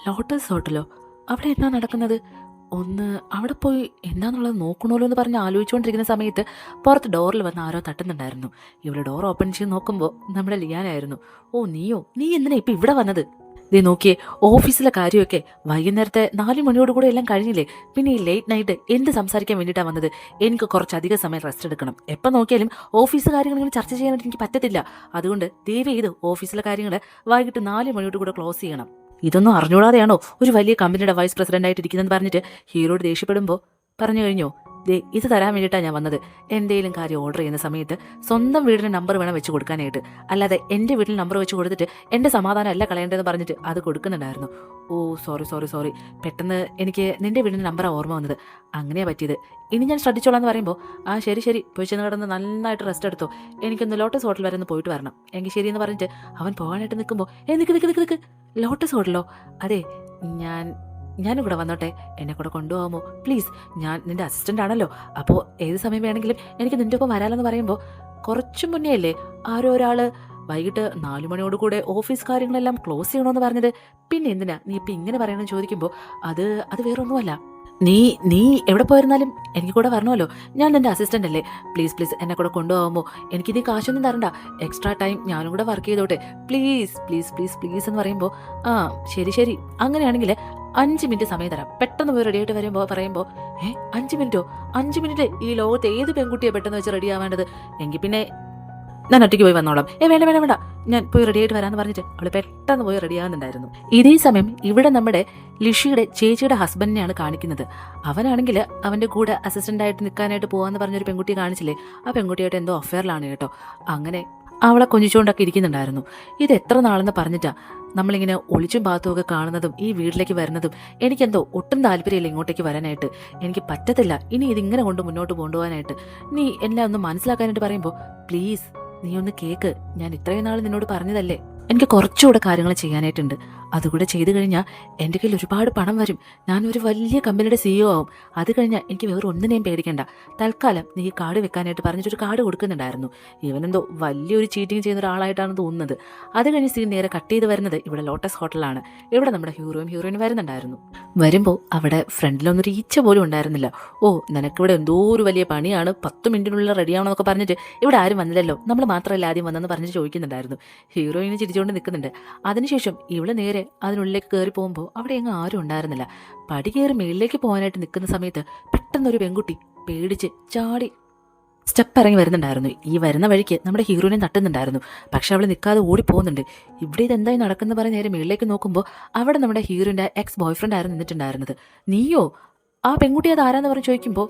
ലോട്ടസ് ഹോട്ടലോ, അവിടെ എന്താ നടക്കുന്നത്? ഒന്ന് അവിടെ പോയി എന്താന്നുള്ളത് നോക്കണമല്ലോ എന്ന് പറഞ്ഞ് ആലോചിച്ചുകൊണ്ടിരിക്കുന്ന സമയത്ത് പുറത്ത് ഡോറിൽ വന്ന് ആരോ തട്ടുന്നുണ്ടായിരുന്നു. ഇവിടെ ഡോർ ഓപ്പൺ ചെയ്ത് നോക്കുമ്പോൾ നമ്മുടെ ലിയാനായിരുന്നു. ഓ നീ എന്തിനാ ഇപ്പം ഇവിടെ വന്നത്? ദേ നോക്കിയേ, ഓഫീസിലെ കാര്യമൊക്കെ വൈകുന്നേരത്തെ 4 മണിയോട് കൂടെ എല്ലാം കഴിഞ്ഞില്ലേ? പിന്നെ ഈ ലേറ്റ് നൈറ്റ് എന്ത് സംസാരിക്കാൻ വേണ്ടിയിട്ടാണ് വന്നത്? എനിക്ക് കുറച്ചധികം സമയം റെസ്റ്റ് എടുക്കണം. എപ്പോൾ നോക്കിയാലും ഓഫീസ് കാര്യങ്ങൾ ചർച്ച ചെയ്യാനായിട്ട് എനിക്ക് പറ്റത്തില്ല. അതുകൊണ്ട് ദയവ് ചെയ്ത് ഓഫീസിലെ കാര്യങ്ങൾ വൈകിട്ട് 4 മണിയോട് കൂടെ ക്ലോസ് ചെയ്യണം. ഇതൊന്നും അറിഞ്ഞൂടാതെയാണോ ഒരു വലിയ കമ്പനിയുടെ വൈസ് പ്രസിഡന്റ് ആയിട്ട് ഇരിക്കുന്നതെന്ന് പറഞ്ഞിട്ട് ഹീറോയോട് ദേഷ്യപ്പെടുമ്പോൾ പറഞ്ഞു കഴിഞ്ഞോ, ദേ ഇത് തരാൻ വേണ്ടിയിട്ടാണ് ഞാൻ വന്നത്. എന്തെങ്കിലും കാര്യം ഓർഡർ ചെയ്യുന്ന സമയത്ത് സ്വന്തം വീടിന് നമ്പർ വേണം വെച്ച് കൊടുക്കാനായിട്ട്, അല്ലാതെ എൻ്റെ വീട്ടിൽ നമ്പർ വെച്ച് കൊടുത്തിട്ട് എൻ്റെ സമാധാനം അല്ല കളയേണ്ടതെന്ന് പറഞ്ഞിട്ട് അത് കൊടുക്കുന്നുണ്ടായിരുന്നു. ഓ സോറി, പെട്ടെന്ന് എനിക്ക് നിൻ്റെ വീടിൻ്റെ നമ്പറാണ് ഓർമ്മ വന്നത്. അങ്ങനെയാണ് പറ്റിയത്. ഇനി ഞാൻ ശ്രദ്ധിച്ചോളാം എന്ന് പറയുമ്പോൾ ശരി പോയി ചെന്ന് കിടന്ന് നന്നായിട്ട് റെസ്റ്റ് എടുത്തോ, എനിക്കൊന്ന് ലോട്ടസ് ഹോട്ടൽ വരെ ഒന്ന് പോയിട്ട് വരണം. എങ്കിൽ ശരിയെന്ന് പറഞ്ഞിട്ട് അവൻ പോകാനായിട്ട് നിൽക്കുമ്പോൾ നിൽക്ക് ലോട്ടസ് ഹോട്ടലോ? അതെ ഞാനിവിടെ വന്നോട്ടെ, എന്നെ കൂടെ കൊണ്ടുപോകാമോ പ്ലീസ്? ഞാൻ നിന്റെ അസിസ്റ്റന്റ് ആണല്ലോ, അപ്പോൾ ഏത് സമയം വേണമെങ്കിലും എനിക്ക് നിന്റെ ഒപ്പം വരാലെന്ന് പറയുമ്പോൾ കുറച്ചു മുന്നേ അല്ലേ ആരോ ഒരാൾ വൈകിട്ട് 4 മണിയോട് കൂടെ ഓഫീസ് കാര്യങ്ങളെല്ലാം ക്ലോസ് ചെയ്യണമെന്ന് പറഞ്ഞത്? പിന്നെ എന്തിനാ നീ ഇപ്പം ഇങ്ങനെ പറയണമെന്ന് ചോദിക്കുമ്പോൾ അത് വേറൊന്നുമല്ല. നീ എവിടെ പോയിരുന്നാലും എനിക്ക് കൂടെ വരണമല്ലോ, ഞാൻ നിന്റെ അസിസ്റ്റന്റ് അല്ലേ, പ്ലീസ് എന്നെ കൂടെ കൊണ്ടുപോകാമോ? എനിക്കിത് കാശൊന്നും തരണ്ട, എക്സ്ട്രാ ടൈം ഞാനും കൂടെ വർക്ക് ചെയ്തോട്ടെ, പ്ലീസ് എന്ന് പറയുമ്പോൾ ശരി അങ്ങനെയാണെങ്കിൽ 5 മിനിറ്റ് സമയം തരാം, പെട്ടെന്ന് പോയി റെഡി ആയിട്ട് പറയുമ്പോൾ 5 മിനിറ്റ് ഈ ലോകത്ത് ഏത് പെൺകുട്ടിയെ പെട്ടെന്ന് വെച്ച് റെഡി ആവേണ്ടത്? എങ്കിൽ പിന്നെ ഞാൻ ഒറ്റയ്ക്ക് പോയി വന്നോളാം. വേണ്ട ഞാൻ പോയി റെഡി ആയിട്ട് വരാമെന്ന് പറഞ്ഞിട്ട് അവള് പെട്ടെന്ന് പോയി റെഡി ആകുന്നുണ്ടായിരുന്നു. ഇതേ സമയം ഇവിടെ നമ്മുടെ ലിഷിയുടെ ചേച്ചിയുടെ ഹസ്ബൻഡിനെയാണ് കാണിക്കുന്നത്. അവനാണെങ്കിൽ അവൻ്റെ കൂടെ അസിസ്റ്റൻ്റായിട്ട് നിൽക്കാനായിട്ട് പോകാമെന്ന് പറഞ്ഞൊരു പെൺകുട്ടിയെ കാണിച്ചില്ലേ, ആ പെൺകുട്ടിയായിട്ട് എന്തോ അഫെയറിലാണ് കേട്ടോ. അങ്ങനെ അവളെ കൊഞ്ചിച്ചുകൊണ്ടൊക്കെ ഇരിക്കുന്നുണ്ടായിരുന്നു. ഇത് എത്ര നാളെന്ന് പറഞ്ഞിട്ടാ നമ്മളിങ്ങനെ ഒളിച്ചും പാത്തുമൊക്കെ കാണുന്നതും ഈ വീട്ടിലേക്ക് വരുന്നതും എനിക്കെന്തോ ഒട്ടും താല്പര്യമില്ല ഇങ്ങോട്ടേക്ക് വരാനായിട്ട്. എനിക്ക് പറ്റത്തില്ല ഇനി ഇതിങ്ങനെ കൊണ്ട് മുന്നോട്ട് കൊണ്ടുപോകാനായിട്ട്. നീ എല്ലാം ഒന്ന് മനസ്സിലാക്കാനായിട്ട് പറയുമ്പോൾ പ്ലീസ് നീ ഒന്ന് കേക്ക്, ഞാൻ ഇത്രയും നാൾ നിന്നോട് പറഞ്ഞതല്ലേ, എനിക്ക് കുറച്ചുകൂടെ കാര്യങ്ങൾ ചെയ്യാനായിട്ടുണ്ട്. അതുകൂടെ ചെയ്തു കഴിഞ്ഞാൽ എൻ്റെ കയ്യിൽ ഒരുപാട് പണം വരും, ഞാനൊരു വലിയ കമ്പനിയുടെ CEO ആവും. അത് കഴിഞ്ഞാൽ എനിക്ക് വേറെ ഒന്നിനെയും പേടിക്കണ്ട. തൽക്കാലം നീ ഈ കാർഡ് വെക്കാനായിട്ട് പറഞ്ഞിട്ടൊരു കാർഡ് കൊടുക്കുന്നുണ്ടായിരുന്നു. ഇവനെന്തോ വലിയൊരു ചീറ്റിംഗ് ചെയ്യുന്ന ഒരാളായിട്ടാണ് തോന്നുന്നത്. അത് കഴിഞ്ഞ് സീൻ നേരെ കട്ട് ചെയ്ത് വരുന്നത് ഇവിടെ ലോട്ടസ് ഹോട്ടലാണ്. ഇവിടെ നമ്മുടെ ഹീറോയിൻ വരുന്നുണ്ടായിരുന്നു. വരുമ്പോൾ അവിടെ ഫ്രണ്ടിലൊന്നൊരു ഈച്ച പോലും ഉണ്ടായിരുന്നില്ല. ഓ നിനക്കിവിടെ എന്തോ ഒരു വലിയ പണിയാണ്, 10 മിനിറ്റിനുള്ളിൽ റെഡിയാവണമെന്നൊക്കെ പറഞ്ഞിട്ട് ഇവിടെ ആരും വന്നില്ലല്ലോ, നമ്മൾ മാത്രമല്ല ആദ്യം വന്നെന്ന് പറഞ്ഞിട്ട് ചോദിക്കുന്നുണ്ടായിരുന്നു. ഹീറോയിന് ചിരിച്ചുകൊണ്ട് നിൽക്കുന്നുണ്ട്. അതിനുശേഷം ഇവിടെ നേരെ അതിനുള്ളിലേക്ക് കയറി പോകുമ്പോൾ അവിടെ എങ്ങും ആരും ഉണ്ടായിരുന്നില്ല. പടി കയറി മേളിലേക്ക് പോകാനായിട്ട് നിൽക്കുന്ന സമയത്ത് പെട്ടെന്നൊരു പെൺകുട്ടി പേടിച്ച് ചാടി സ്റ്റെപ്പ് ഇറങ്ങി വരുന്നുണ്ടായിരുന്നു. ഈ വരുന്ന വഴിക്ക് നമ്മുടെ ഹീറോയിനെ തട്ടുന്നുണ്ടായിരുന്നു. പക്ഷെ അവൾ നിൽക്കാതെ ഓടിപ്പോകുന്നുണ്ട്. ഇവിടെ ഇതെന്തായി നടക്കുന്ന പറഞ്ഞ് നേരെ മേളിലേക്ക് നോക്കുമ്പോൾ അവിടെ നമ്മുടെ ഹീറോയിൻ്റെ എക്സ് ബോയ് ഫ്രണ്ട് ആയിരുന്നു നിന്നിട്ടുണ്ടായിരുന്നത്. നീയോ? ആ പെൺകുട്ടി അത് ആരാന്ന് പറഞ്ഞ് ചോദിക്കുമ്പോൾ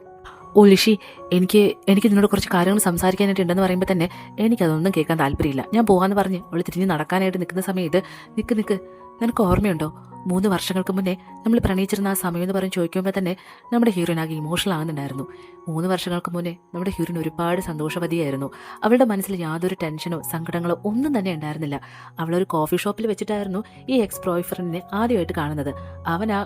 ഓ ലിഷി എനിക്ക് നിന്നോട് കുറച്ച് കാര്യങ്ങൾ സംസാരിക്കാനായിട്ടുണ്ടെന്ന് പറയുമ്പോൾ തന്നെ എനിക്കതൊന്നും കേൾക്കാൻ താല്പര്യമില്ല, ഞാൻ പോകാമെന്ന് പറഞ്ഞ് അവൾ തിരിഞ്ഞ് നടക്കാനായിട്ട് നിൽക്കുന്ന സമയത്ത് നിൽക്ക് നിനക്ക് ഓർമ്മയുണ്ടോ 3 വർഷങ്ങൾക്ക് മുന്നേ നമ്മൾ പ്രണയിച്ചിരുന്ന ആ സമയം എന്ന് പറഞ്ഞ് ചോദിക്കുമ്പോൾ തന്നെ നമ്മുടെ ഹീറോയിൻ ആകെ ഇമോഷണൽ ആകുന്നുണ്ടായിരുന്നു. 3 വർഷങ്ങൾക്ക് മുന്നേ നമ്മുടെ ഹീറോയിൻ ഒരുപാട് സന്തോഷവതിയായിരുന്നു. അവളുടെ മനസ്സിൽ യാതൊരു ടെൻഷനോ സങ്കടങ്ങളോ ഒന്നും തന്നെ ഉണ്ടായിരുന്നില്ല. അവളൊരു കോഫി ഷോപ്പിൽ വെച്ചിട്ടായിരുന്നു ഈ എക്സ് ബോയ് ഫ്രണ്ടിനെ ആദ്യമായിട്ട് കാണുന്നത്. അവൻ ആ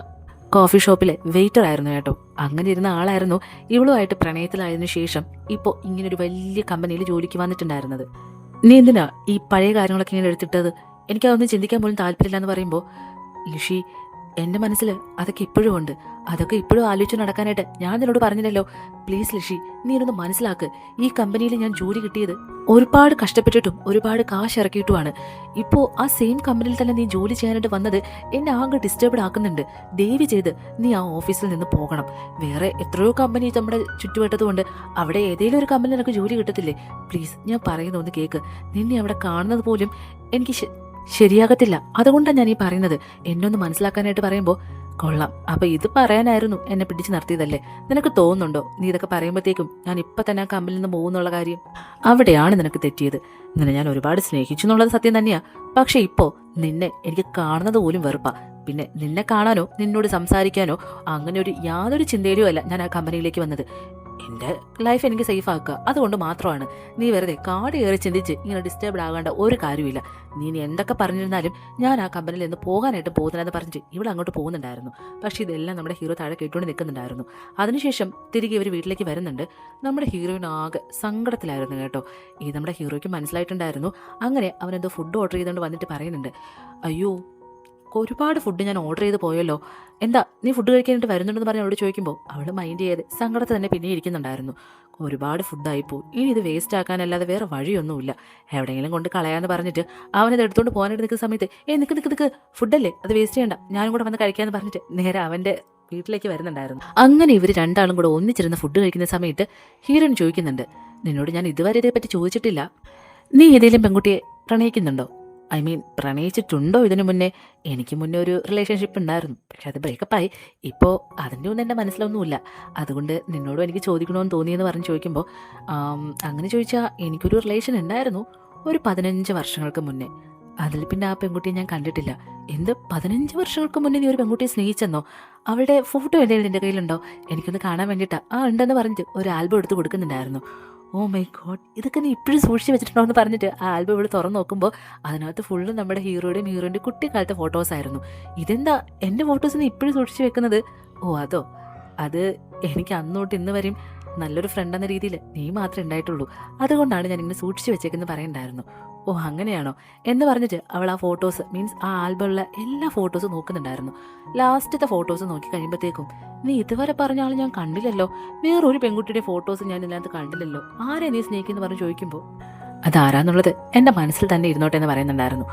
കോഫി ഷോപ്പിലെ വെയിറ്റർ ആയിരുന്നു കേട്ടോ. അങ്ങനെ ഇരുന്ന ആളായിരുന്നു ഇവളുമായിട്ട് പ്രണയത്തിലായതിനു ശേഷം ഇപ്പോൾ ഇങ്ങനൊരു വലിയ കമ്പനിയിൽ ജോലിക്ക് വന്നിട്ടുണ്ടായിരുന്നത്. നീ എന്തിനാ ഈ പഴയ കാര്യങ്ങളൊക്കെ ഇങ്ങനെ എടുത്തിട്ടത്? എനിക്കതൊന്നും ചിന്തിക്കാൻ പോലും താല്പര്യമില്ല എന്ന് പറയുമ്പോൾ ലിഷി എൻ്റെ മനസ്സിൽ അതൊക്കെ ഇപ്പോഴും ഉണ്ട്, അതൊക്കെ ഇപ്പോഴും ആലോചിച്ച് നടക്കാനായിട്ട് ഞാൻ നിന്നോട് പറഞ്ഞില്ലല്ലോ. പ്ലീസ് ലിഷി നീ ഇതൊന്ന് മനസ്സിലാക്ക്. ഈ കമ്പനിയിൽ ഞാൻ ജോലി കിട്ടിയത് ഒരുപാട് കഷ്ടപ്പെട്ടിട്ടും ഒരുപാട് കാശ് ഇറക്കിയിട്ടുമാണ്. ഇപ്പോൾ ആ സെയിം കമ്പനിയിൽ തന്നെ നീ ജോലി ചെയ്യാനായിട്ട് വന്നത് എന്നെ ആകെ ഡിസ്റ്റർബ്ഡ് ആക്കുന്നുണ്ട്. ദയവ് ചെയ്ത് നീ ആ ഓഫീസിൽ നിന്ന് പോകണം. വേറെ എത്രയോ കമ്പനി നമ്മുടെ ചുറ്റുവട്ടത്തുകൊണ്ട്, അവിടെ ഏതെങ്കിലും ഒരു കമ്പനി നിനക്ക് ജോലി കിട്ടത്തില്ലേ? പ്ലീസ് ഞാൻ പറയുന്ന ഒന്ന് കേൾക്ക്. നിന്നെ അവിടെ കാണുന്നത് പോലും എനിക്ക് ശരിയാകത്തില്ല. അതുകൊണ്ടാണ് ഞാൻ ഈ പറയുന്നത്. എന്നൊന്ന് മനസ്സിലാക്കാനായിട്ട് പറയുമ്പോൾ കൊള്ളാം, അപ്പൊ ഇത് പറയാനായിരുന്നു എന്നെ പിടിച്ചു നിർത്തിയതല്ലേ? നിനക്ക് തോന്നുന്നുണ്ടോ നീ ഇതൊക്കെ പറയുമ്പോഴത്തേക്കും ഞാൻ ഇപ്പൊ തന്നെ ആ കമ്പനിൽ നിന്ന് പോകുന്നുള്ള കാര്യം? അവിടെയാണ് നിനക്ക് തെറ്റിയത്. നിന്നെ ഞാൻ ഒരുപാട് സ്നേഹിച്ചു എന്നുള്ളത് സത്യം തന്നെയാ. പക്ഷെ ഇപ്പോ നിന്നെ എനിക്ക് കാണുന്നത് പോലും വെറുപ്പാ. പിന്നെ നിന്നെ കാണാനോ നിന്നോട് സംസാരിക്കാനോ അങ്ങനെ ഒരു യാതൊരു ചിന്തയിലും അല്ല ഞാൻ ആ കമ്പനിയിലേക്ക് വന്നത്. എൻ്റെ ലൈഫ് എനിക്ക് സേഫ് ആക്കുക, അതുകൊണ്ട് മാത്രമാണ്. നീ വെറുതെ കാട് കയറി ചിന്തിച്ച് ഇങ്ങനെ ഡിസ്റ്റർബ്ഡ് ആകേണ്ട ഒരു കാര്യമില്ല. നീ എന്തൊക്കെ പറഞ്ഞിരുന്നാലും ഞാൻ ആ കമ്പനിയിൽ നിന്ന് പോകാനായിട്ട് പോകുന്നില്ലെന്ന് പറഞ്ഞിട്ട് ഇവിടെ അങ്ങോട്ട് പോകുന്നുണ്ടായിരുന്നു. പക്ഷേ ഇതെല്ലാം നമ്മുടെ ഹീറോ താഴെ കേട്ടുകൊണ്ട് നിൽക്കുന്നുണ്ടായിരുന്നു. അതിനുശേഷം തിരികെ ഇവർ വീട്ടിലേക്ക് വരുന്നുണ്ട്. നമ്മുടെ ഹീറോയിൻ ആകെ സങ്കടത്തിലായിരുന്നു കേട്ടോ. ഈ നമ്മുടെ ഹീറോയ്ക്ക് മനസ്സിലായിട്ടുണ്ടായിരുന്നു. അങ്ങനെ അവനെന്തോ ഫുഡ് ഓർഡർ ചെയ്തുകൊണ്ട് വന്നിട്ട് പറയുന്നുണ്ട്, അയ്യോ ഒരുപാട് ഫുഡ് ഞാൻ ഓർഡർ ചെയ്ത് പോയല്ലോ, എന്താ നീ ഫുഡ് കഴിക്കാനായിട്ട് വരുന്നുണ്ടെന്ന് പറഞ്ഞ് അവളോട് ചോദിക്കുമ്പോൾ അവൾ മൈൻഡ് ചെയ്ത് സങ്കടത്തിൽ തന്നെ പിന്നെ ഇരിക്കുന്നുണ്ടായിരുന്നു. ഒരുപാട് ഫുഡായിപ്പോൾ, ഇനി ഇത് വേസ്റ്റ് ആക്കാനല്ലാതെ വേറെ വഴിയൊന്നുമില്ല, എവിടെയെങ്കിലും കൊണ്ട് കളയാന്ന് പറഞ്ഞിട്ട് അവനത് എടുത്തുകൊണ്ട് പോകാനായിട്ട് നിൽക്കുന്ന സമയത്ത് നിൽക്ക് ഫുഡല്ലേ, അത് വേസ്റ്റ് ചെയ്യണ്ട, ഞാനും കൂടെ വന്ന് കഴിക്കാമെന്ന് പറഞ്ഞിട്ട് നേരെ അവൻ്റെ വീട്ടിലേക്ക് വരുന്നുണ്ടായിരുന്നു. അങ്ങനെ ഇവർ രണ്ടാളും കൂടെ ഒന്നിച്ചിരുന്ന് ഫുഡ് കഴിക്കുന്ന സമയത്ത് ഹീറോയിൻ ചോദിക്കുന്നുണ്ട്, നിന്നോട് ഞാൻ ഇതുവരെ ഇതേപ്പറ്റി ചോദിച്ചിട്ടില്ല, നീ ഏതെങ്കിലും പെൺകുട്ടിയെ പ്രണയിക്കുന്നുണ്ടോ? ഐ മീൻ പ്രണയിച്ചിട്ടുണ്ടോ ഇതിനു മുന്നേ? എനിക്ക് മുന്നേ ഒരു റിലേഷൻഷിപ്പ് ഉണ്ടായിരുന്നു, പക്ഷെ അത് ബ്രേക്കപ്പായി. ഇപ്പോൾ അതിൻ്റെ ഒന്നും എൻ്റെ മനസ്സിലൊന്നുമില്ല, അതുകൊണ്ട് നിന്നോടും എനിക്ക് ചോദിക്കണമെന്ന് തോന്നിയെന്ന് പറഞ്ഞ് ചോദിക്കുമ്പോൾ, അങ്ങനെ ചോദിച്ചാൽ എനിക്കൊരു റിലേഷൻ ഉണ്ടായിരുന്നു ഒരു 15 വർഷങ്ങൾക്ക് മുന്നേ. അതിൽ പിന്നെ ആ പെൺകുട്ടിയെ ഞാൻ കണ്ടിട്ടില്ല. എന്ത് 15 വർഷങ്ങൾക്ക് മുന്നേ നീ ഒരു പെൺകുട്ടിയെ സ്നേഹിച്ചെന്നോ? അവളുടെ ഫോട്ടോ എന്തെങ്കിലും എൻ്റെ കയ്യിലുണ്ടോ? എനിക്കൊന്ന് കാണാൻ വേണ്ടിയിട്ടാ. ഉണ്ടെന്ന് പറഞ്ഞിട്ട് ഒരു ആൽബം എടുത്ത് കൊടുക്കുന്നുണ്ടായിരുന്നു. ഓ മൈ ഗോഡ്, ഇതൊക്കെ നീ ഇപ്പോഴും സൂക്ഷിച്ച് വെച്ചിട്ടുണ്ടോ എന്ന് പറഞ്ഞിട്ട് ആ ആൽബം ഇവിടെ തുറന്ന് നോക്കുമ്പോൾ അതിനകത്ത് ഫുള്ള് നമ്മുടെ ഹീറോയുടെയും ഹീറോയിൻ്റെ കുട്ടിക്കാലത്തെ ഫോട്ടോസ് ആയിരുന്നു. ഇതെന്താ എൻ്റെ ഫോട്ടോസ് നീ ഇപ്പോഴും സൂക്ഷിച്ച് വെക്കുന്നത്? ഓ അതോ, അത് എനിക്ക് അന്നോട്ട് ഇന്ന് വരെയും നല്ലൊരു ഫ്രണ്ട് എന്ന രീതിയിൽ നീ മാത്രമേ ഉണ്ടായിട്ടുള്ളൂ, അതുകൊണ്ടാണ് ഞാൻ ഇങ്ങനെ സൂക്ഷിച്ച് വെച്ചേക്കെന്ന് പറയണ്ടായിരുന്നു. ഓ അങ്ങനെയാണോ എന്ന് പറഞ്ഞിട്ട് അവൾ ആ ഫോട്ടോസ് മീൻസ് ആ ആൽബമുള്ള എല്ലാ ഫോട്ടോസും നോക്കുന്നുണ്ടായിരുന്നു. ലാസ്റ്റത്തെ ഫോട്ടോസ് നോക്കി കഴിയുമ്പോഴത്തേക്കും, നീ ഇതുവരെ പറഞ്ഞ ആൾ ഞാൻ കണ്ടില്ലല്ലോ, വേറൊരു പെൺകുട്ടിയുടെ ഫോട്ടോസ് ഞാൻ ഇതിനകത്ത് കണ്ടില്ലല്ലോ, ആരെ നീ സ്നേഹിക്കുന്നു പറഞ്ഞ് ചോദിക്കുമ്പോൾ, അതാരാന്നുള്ളത് എൻ്റെ മനസ്സിൽ തന്നെ ഇരുന്നോട്ടെ എന്ന് പറയുന്നുണ്ടായിരുന്നു.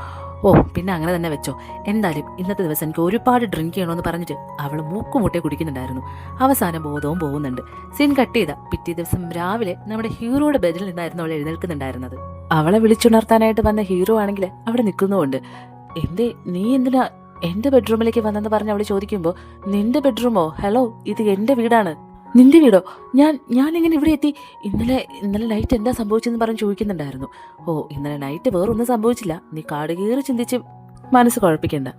ഓ പിന്നെ അങ്ങനെ തന്നെ വെച്ചോ, എന്തായാലും ഇന്നത്തെ ദിവസം എനിക്ക് ഒരുപാട് ഡ്രിങ്ക് ചെയ്യണമെന്ന് പറഞ്ഞിട്ട് അവൾ മൂക്കുമുട്ടെ കുടിക്കുന്നുണ്ടായിരുന്നു. അവസാനം ബോധവും പോകുന്നുണ്ട്. സീൻ കട്ട് ചെയ്ത പിറ്റേ ദിവസം രാവിലെ നമ്മുടെ ഹീറോയുടെ ബെഡിൽ നിന്നായിരുന്നു അവൾ എഴുന്നേൽക്കുന്നുണ്ടായിരുന്നത്. അവളെ വിളിച്ചുണർത്താനായിട്ട് വന്ന ഹീറോ ആണെങ്കിൽ അവിടെ നിൽക്കുന്നുമുണ്ട്. നീ എന്തിനാ എൻ്റെ ബെഡ്റൂമിലേക്ക് വന്നെന്ന് പറഞ്ഞ് അവൾ ചോദിക്കുമ്പോൾ, നിന്റെ ബെഡ്റൂമോ? ഹലോ, ഇത് എൻ്റെ വീടാണ്. നിന്റെ വീടോ? ഞാൻ എങ്ങനെ ഇവിടെ എത്തി? ഇന്നലെ നൈറ്റ് എന്താ സംഭവിച്ചെന്ന് പറഞ്ഞ് ചോദിക്കുന്നുണ്ടായിരുന്നു. ഓ ഇന്നലെ നൈറ്റ് വേറൊന്നും സംഭവിച്ചില്ല, നീ കാട് കയറി ചിന്തിച്ച് മനസ്സ് കുഴപ്പിക്കണ്ട.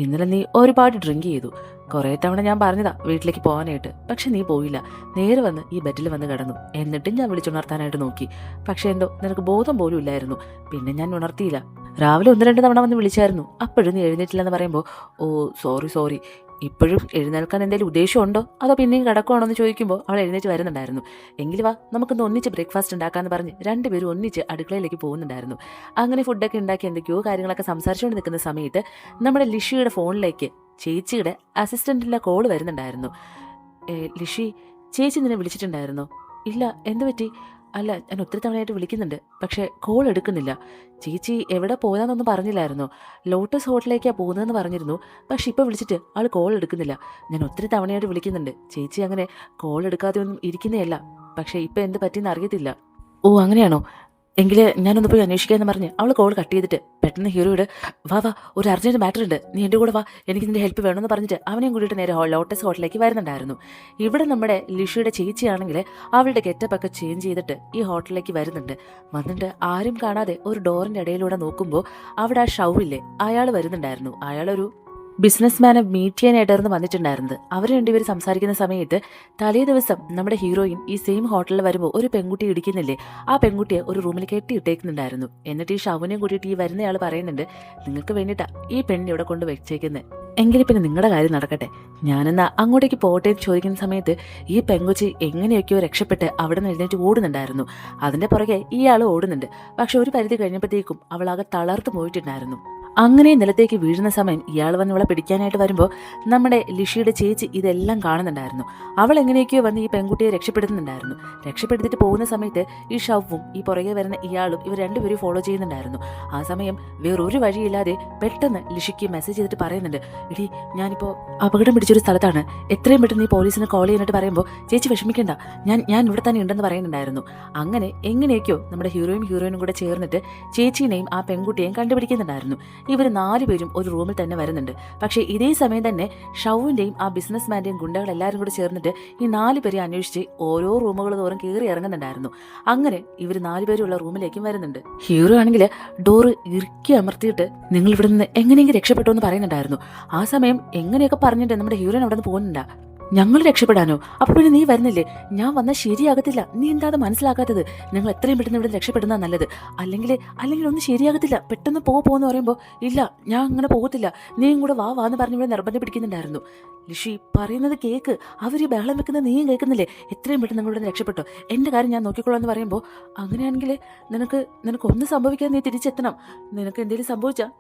ഇന്നലെ നീ ഒരുപാട് ഡ്രിങ്ക് ചെയ്തു. കുറേ തവണ ഞാൻ പറഞ്ഞതാ വീട്ടിലേക്ക് പോകാനായിട്ട്, പക്ഷെ നീ പോയില്ല, നേരെ വന്ന് ഈ ബെഡിൽ വന്ന് കിടന്നു. എന്നിട്ടും ഞാൻ വിളിച്ചുണർത്താനായിട്ട് നോക്കി, പക്ഷെ എന്തോ നിനക്ക് ബോധം പോലും ഇല്ലായിരുന്നു. പിന്നെ ഞാൻ ഉണർത്തിയില്ല. രാവിലെ 1-2 തവണ വന്ന് വിളിച്ചായിരുന്നു, അപ്പോഴും നീ എഴുന്നേറ്റില്ലെന്ന് പറയുമ്പോൾ, ഓ സോറി, ഇപ്പോഴും എഴുന്നേൽക്കാൻ എന്തെങ്കിലും ഉദ്ദേശമുണ്ടോ അതോ പിന്നെയും കിടക്കുവാണോ എന്ന് ചോദിക്കുമ്പോൾ അവൾ എഴുന്നേറ്റ് വരുന്നുണ്ടായിരുന്നു. എങ്കിൽ വാ നമുക്കൊന്ന് ഒന്നിച്ച് ബ്രേക്ക്ഫാസ്റ്റ് ഉണ്ടാക്കാമെന്ന് പറഞ്ഞ് രണ്ടുപേരും ഒന്നിച്ച് അടുക്കളയിലേക്ക് പോകുന്നുണ്ടായിരുന്നു. അങ്ങനെ ഫുഡൊക്കെ ഉണ്ടാക്കി എന്തൊക്കെയോ കാര്യങ്ങളൊക്കെ സംസാരിച്ചുകൊണ്ട് നിൽക്കുന്ന സമയത്ത് നമ്മുടെ ലിഷിയുടെ ഫോണിലേക്ക് ചേച്ചിയുടെ അസിസ്റ്റൻറ്റിൻ്റെ കോൾ വരുന്നുണ്ടായിരുന്നു. ലിഷി, ചേച്ചി നിന്നെ വിളിച്ചിട്ടുണ്ടായിരുന്നോ? ഇല്ല, എന്ത് പറ്റി? അല്ല, ഞാൻ ഒത്തിരി തവണയായിട്ട് വിളിക്കുന്നുണ്ട്, പക്ഷേ കോൾ എടുക്കുന്നില്ല. ചേച്ചി എവിടെ പോയതാണെന്നൊന്നും പറഞ്ഞില്ലായിരുന്നോ? ലോട്ടസ് ഹോട്ടലിലേക്കാണ് പോകുന്നതെന്ന് പറഞ്ഞിരുന്നു, പക്ഷെ ഇപ്പോൾ വിളിച്ചിട്ട് ആൾ കോൾ എടുക്കുന്നില്ല. ഞാൻ ഒത്തിരി തവണയായിട്ട് വിളിക്കുന്നുണ്ട്, ചേച്ചി അങ്ങനെ കോൾ എടുക്കാതെ ഒന്നും ഇരിക്കുന്നതല്ല, പക്ഷേ ഇപ്പോൾ എന്ത് പറ്റിയെന്ന് അറിയത്തില്ല. ഓ അങ്ങനെയാണോ? എങ്കിൽ ഞാനൊന്ന് പോയി അന്വേഷിക്കാമെന്ന് പറഞ്ഞ് അവൾ കോൾ കട്ട് ചെയ്തിട്ട് പെട്ടെന്ന് ഹീറോയോട്, വാ ഒരു അർജൻറ്റ് മാറ്റർ ഉണ്ട്, നീ എൻ്റെ കൂടെ വാ, എനിക്ക് നിൻ്റെ ഹെൽപ്പ് വേണമെന്ന് പറഞ്ഞിട്ട് അവനെയും കൂടിയിട്ട് നേരെ ലോട്ടസ് ഹോട്ടലിലേക്ക് വരുന്നുണ്ടായിരുന്നു. ഇവിടെ നമ്മുടെ ലിഷിയുടെ ചേച്ചിയാണെങ്കിൽ അവളുടെ ഗെറ്റപ്പൊക്കെ ചേഞ്ച് ചെയ്തിട്ട് ഈ ഹോട്ടലിലേക്ക് വന്നിട്ട് ആരും കാണാതെ ഒരു ഡോറിൻ്റെ ഇടയിലൂടെ നോക്കുമ്പോൾ അവിടെ ആ ഷൗവില്ലേ അയാൾ വരുന്നുണ്ടായിരുന്നു. അയാളൊരു ബിസിനസ്മാനെ മീറ്റ് ചെയ്യാനായിട്ടായിരുന്നു വന്നിട്ടുണ്ടായിരുന്നത്. അവർ രണ്ടുപേരും സംസാരിക്കുന്ന സമയത്ത് തലേ ദിവസം നമ്മുടെ ഹീറോയിൻ ഈ സെയിം ഹോട്ടലിൽ വരുമ്പോൾ ഒരു പെൺകുട്ടി ഇടിക്കുന്നില്ലേ, ആ പെൺകുട്ടിയെ ഒരു റൂമിൽ കെട്ടിയിട്ടേക്കുന്നുണ്ടായിരുന്നു. എന്നിട്ട് ഈ ഷവനെയും കൂട്ടിയിട്ട് ഈ വരുന്നയാൾ പറയുന്നുണ്ട്, നിങ്ങൾക്ക് വേണ്ടിയിട്ടാ ഈ പെണ്ണിനെ ഇവിടെ കൊണ്ട് വെച്ചേക്കുന്നത്, എങ്കിലും പിന്നെ നിങ്ങളുടെ കാര്യം നടക്കട്ടെ, ഞാനെന്നാ അങ്ങോട്ടേക്ക് പോട്ടെ എന്ന് ചോദിക്കുന്ന സമയത്ത് ഈ പെങ്കൊച്ചി എങ്ങനെയൊക്കെയോ രക്ഷപ്പെട്ട് അവിടെ നിന്ന് എഴുന്നേറ്റ് ഓടുന്നുണ്ടായിരുന്നു. അതിൻ്റെ പുറകെ ഇയാൾ ഓടുന്നുണ്ട്. പക്ഷെ ഒരു പരിധി കഴിഞ്ഞപ്പോഴത്തേക്കും അവളാകെ തളർന്നു പോയിട്ടുണ്ടായിരുന്നു. അങ്ങനെ നിലത്തേക്ക് വീഴുന്ന സമയം ഇയാൾ വന്ന് ഇവളെ പിടിക്കാനായിട്ട് വരുമ്പോൾ നമ്മുടെ ലിഷിയുടെ ചേച്ചി ഇതെല്ലാം കാണുന്നുണ്ടായിരുന്നു. അവൾ എങ്ങനെയൊക്കെയോ വന്ന് ഈ പെൺകുട്ടിയെ രക്ഷപ്പെടുത്തുന്നുണ്ടായിരുന്നു. രക്ഷപ്പെടുത്തിയിട്ട് പോകുന്ന സമയത്ത് ഈ ഷവും ഈ പുറകെ വരുന്ന ഇയാളും ഇവർ രണ്ടുപേരും ഫോളോ ചെയ്യുന്നുണ്ടായിരുന്നു. ആ സമയം വേറൊരു വഴിയില്ലാതെ പെട്ടെന്ന് ലിഷിക്ക് മെസ്സേജ് ചെയ്തിട്ട് പറയുന്നുണ്ട്, എടി ഞാനിപ്പോൾ അപകടം പിടിച്ചൊരു സ്ഥലത്താണ്, എത്രയും പെട്ടെന്ന് ഈ പോലീസിനെ കോൾ ചെയ്യാനായിട്ട് പറയുമ്പോൾ ചേച്ചി വിഷമിക്കണ്ട, ഞാൻ ഇവിടെ തന്നെ ഉണ്ടെന്ന് പറയുന്നുണ്ടായിരുന്നു. അങ്ങനെ എങ്ങനെയൊക്കെയോ നമ്മുടെ ഹീറോയും കൂടെ ചേർന്നിട്ട് ചേച്ചീനെയും ആ പെൺകുട്ടിയെയും കണ്ടുപിടിക്കുന്നുണ്ടായിരുന്നു. ഇവർ 4 പേരും ഒരു റൂമിൽ തന്നെ വരുന്നുണ്ട്. പക്ഷേ ഇതേ സമയം തന്നെ ഷൗവിൻ്റെയും ആ ബിസിനസ്മാൻ്റെയും ഗുണ്ടകൾ എല്ലാവരും കൂടി ചേർന്നിട്ട് ഈ 4 പേരെ അന്വേഷിച്ച് ഓരോ റൂമുകൾ തോറും കയറി ഇറങ്ങുന്നുണ്ടായിരുന്നു. അങ്ങനെ ഇവർ 4 പേരുള്ള റൂമിലേക്കും വരുന്നുണ്ട്. ഹീറോ ആണെങ്കിൽ ഡോറ് ഇറുക്കി അമർത്തിയിട്ട് നിങ്ങൾ ഇവിടെ നിന്ന് എങ്ങനെയെങ്കിലും രക്ഷപ്പെട്ടോ എന്ന് പറയുന്നുണ്ടായിരുന്നു. ആ സമയം എങ്ങനെയൊക്കെ പറഞ്ഞിട്ട് നമ്മുടെ ഹീറോയിൻ അവിടെ നിന്ന് പോകുന്നുണ്ടാ. ഞങ്ങൾ രക്ഷപ്പെടാനോ? അപ്പൊ പിന്നെ നീ വരുന്നില്ലേ? ഞാൻ വന്നാൽ ശരിയാകത്തില്ല. നീ എന്താ അത് മനസ്സിലാക്കാത്തത്? നിങ്ങൾ എത്രയും പെട്ടെന്ന് ഇവിടെ രക്ഷപ്പെടുന്നതാണ് നല്ലത്. അല്ലെങ്കിൽ ഒന്നും ശരിയാകത്തില്ല. പെട്ടെന്ന് പോകുമെന്ന് പറയുമ്പോൾ ഇല്ല, ഞാൻ അങ്ങനെ പോകത്തില്ല, നീയും കൂടെ വാന്ന് പറഞ്ഞ് ഇവിടെ നിർബന്ധം പിടിക്കുന്നുണ്ടായിരുന്നു. ലിഷി പറയുന്നത് കേക്ക്. അവർ ഈ ബഹളം വെക്കുന്നത് നീയും കേൾക്കുന്നില്ലേ? എത്രയും പെട്ടെന്ന് നിങ്ങളിവിടെ രക്ഷപ്പെട്ടോ, എൻ്റെ കാര്യം ഞാൻ നോക്കിക്കോളാം എന്ന് പറയുമ്പോൾ അങ്ങനെയാണെങ്കിൽ നിനക്കൊന്നും സംഭവിക്കാതെ നീ തിരിച്ചെത്തണം. നിനക്ക് എന്തെങ്കിലും സംഭവിച്ചാൽ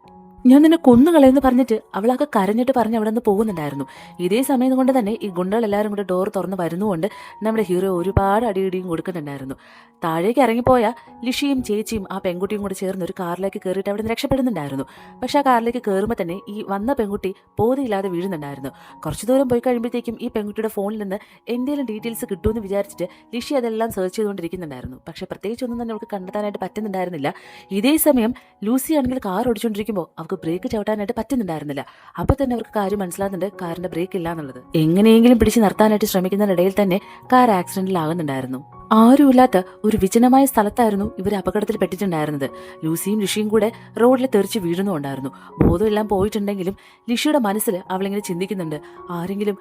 ഞാൻ നിന്നെ കൊന്നുകളയെന്ന് പറഞ്ഞിട്ട് അവളൊക്കെ കരഞ്ഞിട്ട് പറഞ്ഞ് അവിടെ നിന്ന് പോകുന്നുണ്ടായിരുന്നു. ഇതേ സമയം കൊണ്ട് തന്നെ ഈ ഗുണ്ടകൾ എല്ലാവരും കൂടെ ഡോർ തുറന്ന് വരുന്നുകൊണ്ട് നമ്മുടെ ഹീറോ ഒരുപാട് അടിയിടിയും കൊടുക്കുന്നുണ്ടായിരുന്നു. താഴേക്ക് ഇറങ്ങിപ്പോയ ലിഷിയും ചേച്ചിയും ആ പെൺകുട്ടിയും കൂടി ചേർന്ന് ഒരു കാറിലേക്ക് കയറിയിട്ട് അവിടെ നിന്ന് രക്ഷപ്പെടുന്നുണ്ടായിരുന്നു. പക്ഷെ ആ കാറിലേക്ക് കയറുമ്പോൾ തന്നെ ഈ വന്ന പെൺകുട്ടി ബോധമില്ലാതെ വീഴുന്നുണ്ടായിരുന്നു. കുറച്ചു ദൂരം പോയി കഴിയുമ്പോഴത്തേക്കും ഈ പെൺകുട്ടിയുടെ ഫോണിൽ നിന്ന് എന്തെങ്കിലും ഡീറ്റെയിൽസ് കിട്ടുമെന്ന് വിചാരിച്ചിട്ട് ലിഷി അതെല്ലാം സെർച്ച് ചെയ്തുകൊണ്ടിരിക്കുന്നുണ്ടായിരുന്നു. പക്ഷെ പ്രത്യേകിച്ചൊന്നും തന്നെ അവൾക്ക് കണ്ടെത്താനായിട്ട് പറ്റുന്നുണ്ടായിരുന്നില്ല. ഇതേ സമയം ലൂസി ആണെങ്കിൽ കാർ ഓടിച്ചുകൊണ്ടിരിക്കുമ്പോൾ അവർക്ക് ബ്രേക്ക് ചവിട്ടാനായിട്ട് പറ്റുന്നുണ്ടായിരുന്നില്ല. അപ്പൊ തന്നെ അവർക്ക് കാര്യം മനസ്സിലാകുന്നുണ്ട് കാറിന്റെ ബ്രേക്ക് ഇല്ല എന്നുള്ളത്. എങ്ങനെയെങ്കിലും പിടിച്ച് നിർത്താനായിട്ട് ശ്രമിക്കുന്നതിനിടയിൽ തന്നെ കാർ ആക്സിഡന്റിലാകുന്നുണ്ടായിരുന്നു. ആരുമില്ലാത്ത ഒരു വിജനമായ സ്ഥലത്തായിരുന്നു ഇവർ അപകടത്തിൽ പെട്ടിട്ടുണ്ടായിരുന്നത്. ലൂസിയും ലിഷിയും കൂടെ റോഡിൽ തെറിച്ച് വീഴുന്നുണ്ടായിരുന്നു. ബോധമെല്ലാം പോയിട്ടുണ്ടെങ്കിലും ലിഷിയുടെ മനസ്സിൽ അവളിങ്ങനെ ചിന്തിക്കുന്നുണ്ട്, ആരെങ്കിലും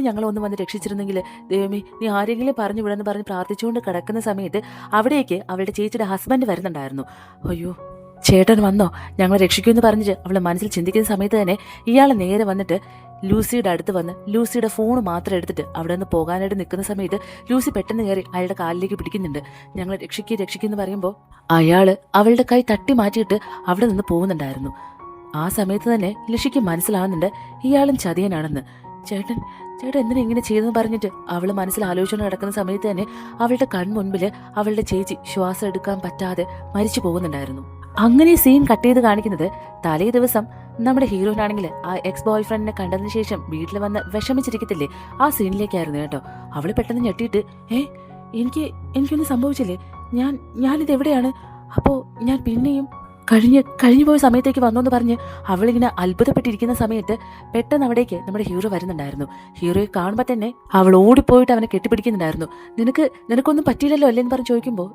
ഞങ്ങളൊന്ന് വന്ന് രക്ഷിച്ചിരുന്നെങ്കിൽ, ദൈവമേ നീ ആരെങ്കിലും പറഞ്ഞു വിടെന്ന് പറഞ്ഞ് പ്രാർത്ഥിച്ചുകൊണ്ട് കിടക്കുന്ന സമയത്ത് അവിടേക്ക് അവളുടെ ചേച്ചിയുടെ ഹസ്ബൻഡ് വരുന്നുണ്ടായിരുന്നു. അയ്യോ ചേട്ടൻ വന്നോ, ഞങ്ങളെ രക്ഷിക്കുമെന്ന് പറഞ്ഞിട്ട് അവളെ മനസ്സിൽ ചിന്തിക്കുന്ന സമയത്ത് തന്നെ ഇയാൾ നേരെ വന്നിട്ട് ലൂസിയുടെ അടുത്ത് വന്ന് ലൂസിയുടെ ഫോൺ മാത്രം എടുത്തിട്ട് അവിടെ നിന്ന് പോകാനായിട്ട് നിൽക്കുന്ന സമയത്ത് ലൂസി പെട്ടെന്ന് കയറി അയാളുടെ കാലിലേക്ക് പിടിക്കുന്നുണ്ട്. ഞങ്ങളെ രക്ഷിക്കുമെന്ന് പറയുമ്പോൾ അയാൾ അവളുടെ കൈ തട്ടി മാറ്റിയിട്ട് അവിടെ നിന്ന് പോകുന്നുണ്ടായിരുന്നു. ആ സമയത്ത് തന്നെ ലിഷിക്ക് മനസ്സിലാവുന്നുണ്ട് ഇയാളും ചതിയനാണെന്ന്. ചേട്ടൻ എന്തിനാ ഇങ്ങനെ ചെയ്തെന്ന് പറഞ്ഞിട്ട് അവൾ മനസ്സിൽ ആലോചിച്ചുകൊണ്ട് കിടക്കുന്ന സമയത്ത് തന്നെ അവളുടെ കൺമുൻപിൽ അവളുടെ ചേച്ചി ശ്വാസം എടുക്കാൻ പറ്റാതെ മരിച്ചു പോകുന്നുണ്ടായിരുന്നു. അങ്ങനെ സീൻ കട്ട് ചെയ്ത് കാണിക്കുന്നത് തലേ ദിവസം നമ്മുടെ ഹീറോയിനാണെങ്കിൽ ആ എക്സ് ബോയ് ഫ്രണ്ടിനെ കണ്ടതിന് ശേഷം വീട്ടിൽ വന്ന് വിഷമിച്ചിരിക്കത്തില്ലേ, ആ സീനിലേക്കായിരുന്നു കേട്ടോ. അവള് പെട്ടെന്ന് ഞെട്ടിയിട്ട് എനിക്കൊന്നും സംഭവിച്ചില്ലേ, ഞാനിത് എവിടെയാണ്? അപ്പോ ഞാൻ പിന്നെയും കഴിഞ്ഞു പോയ സമയത്തേക്ക് വന്നോന്ന് പറഞ്ഞ് അവളിങ്ങനെ അത്ഭുതപ്പെട്ടിരിക്കുന്ന സമയത്ത് പെട്ടെന്ന് അവിടേക്ക് നമ്മുടെ ഹീറോ വരുന്നുണ്ടായിരുന്നു. ഹീറോയെ കാണുമ്പോൾ തന്നെ അവൾ ഓടിപ്പോയിട്ട് അവനെ കെട്ടിപ്പിടിക്കുന്നുണ്ടായിരുന്നു. നിനക്കൊന്നും പറ്റിയില്ലല്ലോ അല്ലേന്ന് പറഞ്ഞ് ചോദിക്കുമ്പോൾ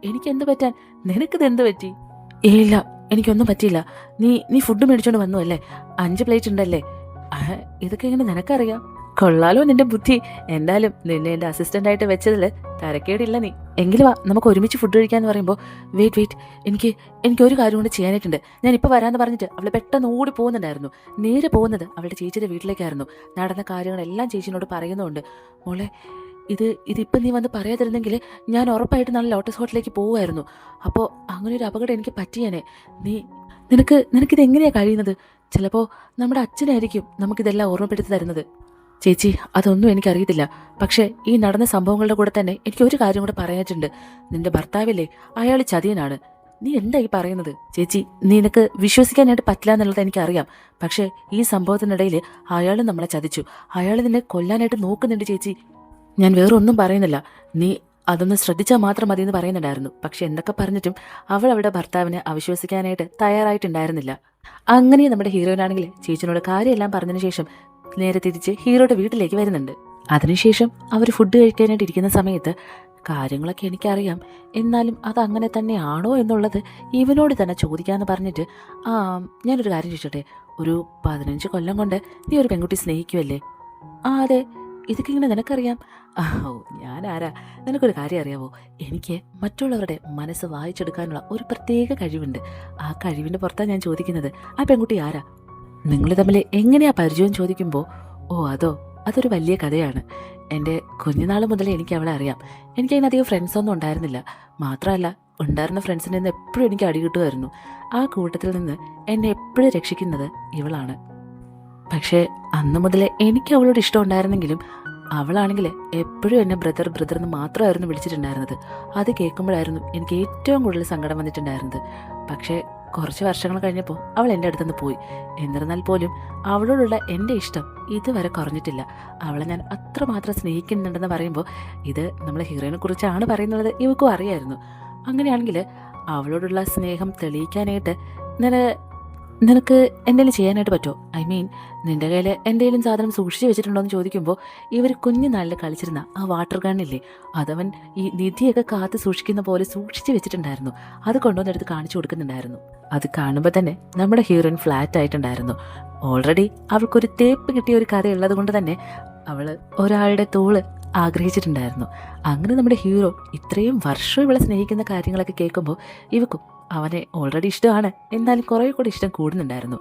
എനിക്ക് എന്ത് പറ്റാൻ, നിനക്കിത് എന്ത് പറ്റി? ഇല്ല എനിക്കൊന്നും പറ്റിയില്ല. നീ ഫുഡ് മേടിച്ചോണ്ട് വന്നു അല്ലേ? 5 പ്ലേറ്റ് ഉണ്ടല്ലേ? ഇതൊക്കെ എങ്ങനെ നിനക്കറിയാം? കൊള്ളാലോ നിന്റെ ബുദ്ധി. എന്തായാലും നിന്നെ എന്റെ അസിസ്റ്റന്റ് ആയിട്ട് വെച്ചതില് തരക്കേടില്ല നീ. എങ്കിലും വാ നമുക്ക് ഒരുമിച്ച് ഫുഡ് കഴിക്കാന്ന് പറയുമ്പോൾ വെയിറ്റ് എനിക്ക് ഒരു കാര്യം കൊണ്ട് ചെയ്യാനായിട്ടുണ്ട്, ഞാൻ ഇപ്പൊ വരാന്ന് പറഞ്ഞിട്ട് അവളെ പെട്ടെന്ന് ഓടി പോകുന്നുണ്ടായിരുന്നു. നേരെ പോകുന്നത് അവളുടെ ചേച്ചിയുടെ വീട്ടിലേക്കായിരുന്നു. നടന്ന കാര്യങ്ങളെല്ലാം ചേച്ചിനോട് പറയുന്നുണ്ട്. മോളെ ഇതിപ്പം നീ വന്ന് പറയാതിരുന്നെങ്കിൽ ഞാൻ ഉറപ്പായിട്ട് നാളെ ലോട്ടസ് ഹോട്ടലിലേക്ക് പോവുമായിരുന്നു. അപ്പോൾ അങ്ങനെ ഒരു അപകടം എനിക്ക് പറ്റിയേനെ. നിനക്കിത് എങ്ങനെയാ കഴിയുന്നത്? ചിലപ്പോൾ നമ്മുടെ അച്ഛനായിരിക്കും നമുക്കിതെല്ലാം ഓർമ്മപ്പെടുത്തി തരുന്നത്. ചേച്ചി അതൊന്നും എനിക്കറിയത്തില്ല. പക്ഷേ ഈ നടന്ന സംഭവങ്ങളുടെ കൂടെ തന്നെ എനിക്കൊരു കാര്യം കൂടെ പറയാനായിട്ടുണ്ട്. നിന്റെ ഭർത്താവില്ലേ, അയാൾ ചതിയനാണ്. നീ എന്താ ഈ പറയുന്നത്? ചേച്ചി നിനക്ക് വിശ്വസിക്കാനായിട്ട് പറ്റില്ല എന്നുള്ളത് എനിക്കറിയാം. പക്ഷേ ഈ സംഭവത്തിനിടയിൽ അയാൾ നമ്മളെ ചതിച്ചു. അയാൾ നിന്നെ കൊല്ലാനായിട്ട് നോക്കുന്നുണ്ട് ചേച്ചി. ഞാൻ വേറെ ഒന്നും പറയുന്നില്ല, നീ അതൊന്ന് ശ്രദ്ധിച്ചാൽ മാത്രം മതി എന്ന് പറയുന്നുണ്ടായിരുന്നു. പക്ഷെ എന്തൊക്കെ പറഞ്ഞിട്ടും അവൾ അവളുടെ ഭർത്താവിനെ അവിശ്വസിക്കാനായിട്ട് തയ്യാറായിട്ടുണ്ടായിരുന്നില്ല. അങ്ങനെ നമ്മുടെ ഹീറോയിനാണെങ്കിൽ ചേച്ചിനോട് കാര്യമെല്ലാം പറഞ്ഞതിന് ശേഷം നേരെ തിരിച്ച് ഹീറോയുടെ വീട്ടിലേക്ക് വരുന്നുണ്ട്. അതിനുശേഷം അവർ ഫുഡ് കഴിക്കാനായിട്ട് ഇരിക്കുന്ന സമയത്ത് കാര്യങ്ങളൊക്കെ എനിക്കറിയാം, എന്നാലും അതങ്ങനെ തന്നെയാണോ എന്നുള്ളത് ഇവനോട് തന്നെ ചോദിക്കാമെന്ന് പറഞ്ഞിട്ട് ഞാനൊരു കാര്യം ചോദിച്ചോട്ടെ, ഒരു 15 കൊല്ലം കൊണ്ട് നീ ഒരു പെൺകുട്ടി സ്നേഹിക്കുമല്ലേ? അതെ. ഇതൊക്കെ ഇങ്ങനെ നിനക്കറിയാം? ഞാനാരാ? നിനക്കൊരു കാര്യം അറിയാവോ, എനിക്ക് മറ്റുള്ളവരുടെ മനസ്സ് വായിച്ചെടുക്കാനുള്ള ഒരു പ്രത്യേക കഴിവുണ്ട്. ആ കഴിവിൻ്റെ പുറത്താണ് ഞാൻ ചോദിക്കുന്നത്. ആ പെൺകുട്ടി ആരാ? നിങ്ങൾ തമ്മിൽ എങ്ങനെയാ പരിചയം ചോദിക്കുമ്പോൾ അതൊരു വലിയ കഥയാണ്. എൻ്റെ കുഞ്ഞുനാൾ മുതലേ എനിക്ക് അവളെ അറിയാം. എനിക്കതിനധികം ഫ്രണ്ട്സൊന്നും ഉണ്ടായിരുന്നില്ല. മാത്രമല്ല ഉണ്ടായിരുന്ന ഫ്രണ്ട്സിൽ നിന്ന് എപ്പോഴും എനിക്ക് അടി കിട്ടുമായിരുന്നു. ആ കൂട്ടത്തിൽ നിന്ന് എന്നെ എപ്പോഴും രക്ഷിക്കുന്നത് ഇവളാണ്. പക്ഷേ അന്ന് മുതലേ എനിക്ക് അവളോട് ഇഷ്ടം ഉണ്ടായിരുന്നെങ്കിലും അവളാണെങ്കിൽ എപ്പോഴും എന്നെ ബ്രദർ എന്ന് മാത്രമായിരുന്നു വിളിച്ചിട്ടുണ്ടായിരുന്നത്. അത് കേൾക്കുമ്പോഴായിരുന്നു എനിക്ക് ഏറ്റവും കൂടുതൽ സങ്കടം വന്നിട്ടുണ്ടായിരുന്നത്. പക്ഷേ കുറച്ച് വർഷങ്ങൾ കഴിഞ്ഞപ്പോൾ അവൾ എൻ്റെ അടുത്തുനിന്ന് പോയി. എന്നിരുന്നാൽ പോലും അവളോടുള്ള എൻ്റെ ഇഷ്ടം ഇതുവരെ കുറഞ്ഞിട്ടില്ല. അവളെ ഞാൻ അത്രമാത്രം സ്നേഹിക്കുന്നുണ്ടെന്ന് പറയുമ്പോൾ ഇത് നമ്മളെ ഹീറോയിനെ കുറിച്ചാണ് പറയുന്നത് ഇവൾക്കും അറിയായിരുന്നു. അങ്ങനെയാണെങ്കിൽ അവളോടുള്ള സ്നേഹം തെളിയിക്കാനായിട്ട് നിനക്ക് എന്തെങ്കിലും ചെയ്യാനായിട്ട് പറ്റുമോ? ഐ മീൻ നിന്റെ കയ്യിൽ എന്തെങ്കിലും സാധനം സൂക്ഷിച്ച് വെച്ചിട്ടുണ്ടോ എന്ന് ചോദിക്കുമ്പോൾ ഇവർ കുഞ്ഞുനാളിൽ കളിച്ചിരുന്ന ആ വാട്ടർ ഗണ്ണില്ലേ, അതവൻ ഈ നിധിയൊക്കെ കാത്ത് സൂക്ഷിക്കുന്ന പോലെ സൂക്ഷിച്ച് വെച്ചിട്ടുണ്ടായിരുന്നു. അത് കൊണ്ടുവന്നെടുത്ത് കാണിച്ചു കൊടുക്കുന്നുണ്ടായിരുന്നു. അത് കാണുമ്പോൾ തന്നെ നമ്മുടെ ഹീറോയിൻ ഫ്ലാറ്റ് ആയിട്ടുണ്ടായിരുന്നു. ഓൾറെഡി അവൾക്കൊരു തേപ്പ് കിട്ടിയ ഒരു കഥയുള്ളത് കൊണ്ട് തന്നെ അവൾ ഒരാളുടെ തോള് ആഗ്രഹിച്ചിട്ടുണ്ടായിരുന്നു. അങ്ങനെ നമ്മുടെ ഹീറോ ഇത്രയും വർഷം ഇവളെ സ്നേഹിക്കുന്ന കാര്യങ്ങളൊക്കെ കേൾക്കുമ്പോൾ ഇവക്കും അവനെ ഓൾറെഡി ഇഷ്ടമാണ്, എന്നാലും കുറേ കൂടി ഇഷ്ടം കൂടുന്നുണ്ടായിരുന്നു.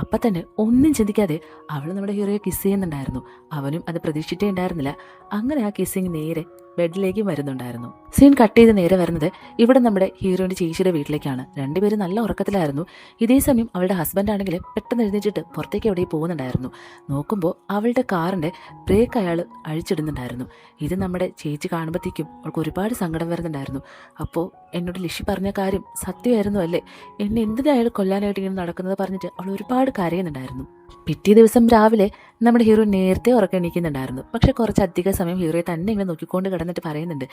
അപ്പം തന്നെ ഒന്നും ചിന്തിക്കാതെ അവൾ നമ്മുടെ ഹീറോയെ കിസ് ചെയ്യുന്നുണ്ടായിരുന്നു. അവനും അത് പ്രതീക്ഷിച്ചിട്ടേ ഉണ്ടായിരുന്നില്ല. അങ്ങനെ ആ കിസ്സിങ് നേരെ ബെഡിലേക്ക് വരുന്നുണ്ടായിരുന്നു. സീൻ കട്ട് ചെയ്ത് നേരെ വരുന്നത് ഇവിടെ നമ്മുടെ ഹീറോയിൻ്റെ ചേച്ചിയുടെ വീട്ടിലേക്കാണ്. രണ്ടുപേരും നല്ല ഉറക്കത്തിലായിരുന്നു. ഇതേ സമയം അവളുടെ ഹസ്ബൻഡ് ആണെങ്കിൽ പെട്ടെന്ന് എഴുന്നേറ്റിട്ട് പുറത്തേക്ക് എവിടെയും പോകുന്നുണ്ടായിരുന്നു. നോക്കുമ്പോൾ അവളുടെ കാറിൻ്റെ ബ്രേക്ക് അയാൾ അഴിച്ചിടുന്നുണ്ടായിരുന്നു. ഇത് നമ്മുടെ ചേച്ചി കാണുമ്പോഴത്തേക്കും അവൾക്ക് ഒരുപാട് സങ്കടം വരുന്നുണ്ടായിരുന്നു. അപ്പോൾ എന്നോട് ലിഷി പറഞ്ഞ കാര്യം സത്യമായിരുന്നു അല്ലേ, എന്നെ എന്തിനാ അയാൾ കൊല്ലാനായിട്ട് ഇങ്ങനെ നടക്കുന്നത് പറഞ്ഞിട്ട് അവൾ ഒരുപാട് കരയുന്നുണ്ടായിരുന്നു. പിറ്റേ ദിവസം രാവിലെ നമ്മുടെ ഹീറോ നേരത്തെ ഉറക്കം എണീക്കുന്നുണ്ടായിരുന്നു. പക്ഷെ കുറച്ചധികം സമയം ഹീറോയെ തന്നെ ഇങ്ങനെ നോക്കിക്കൊണ്ട് കിടന്നിട്ട് പറയുന്നുണ്ട്,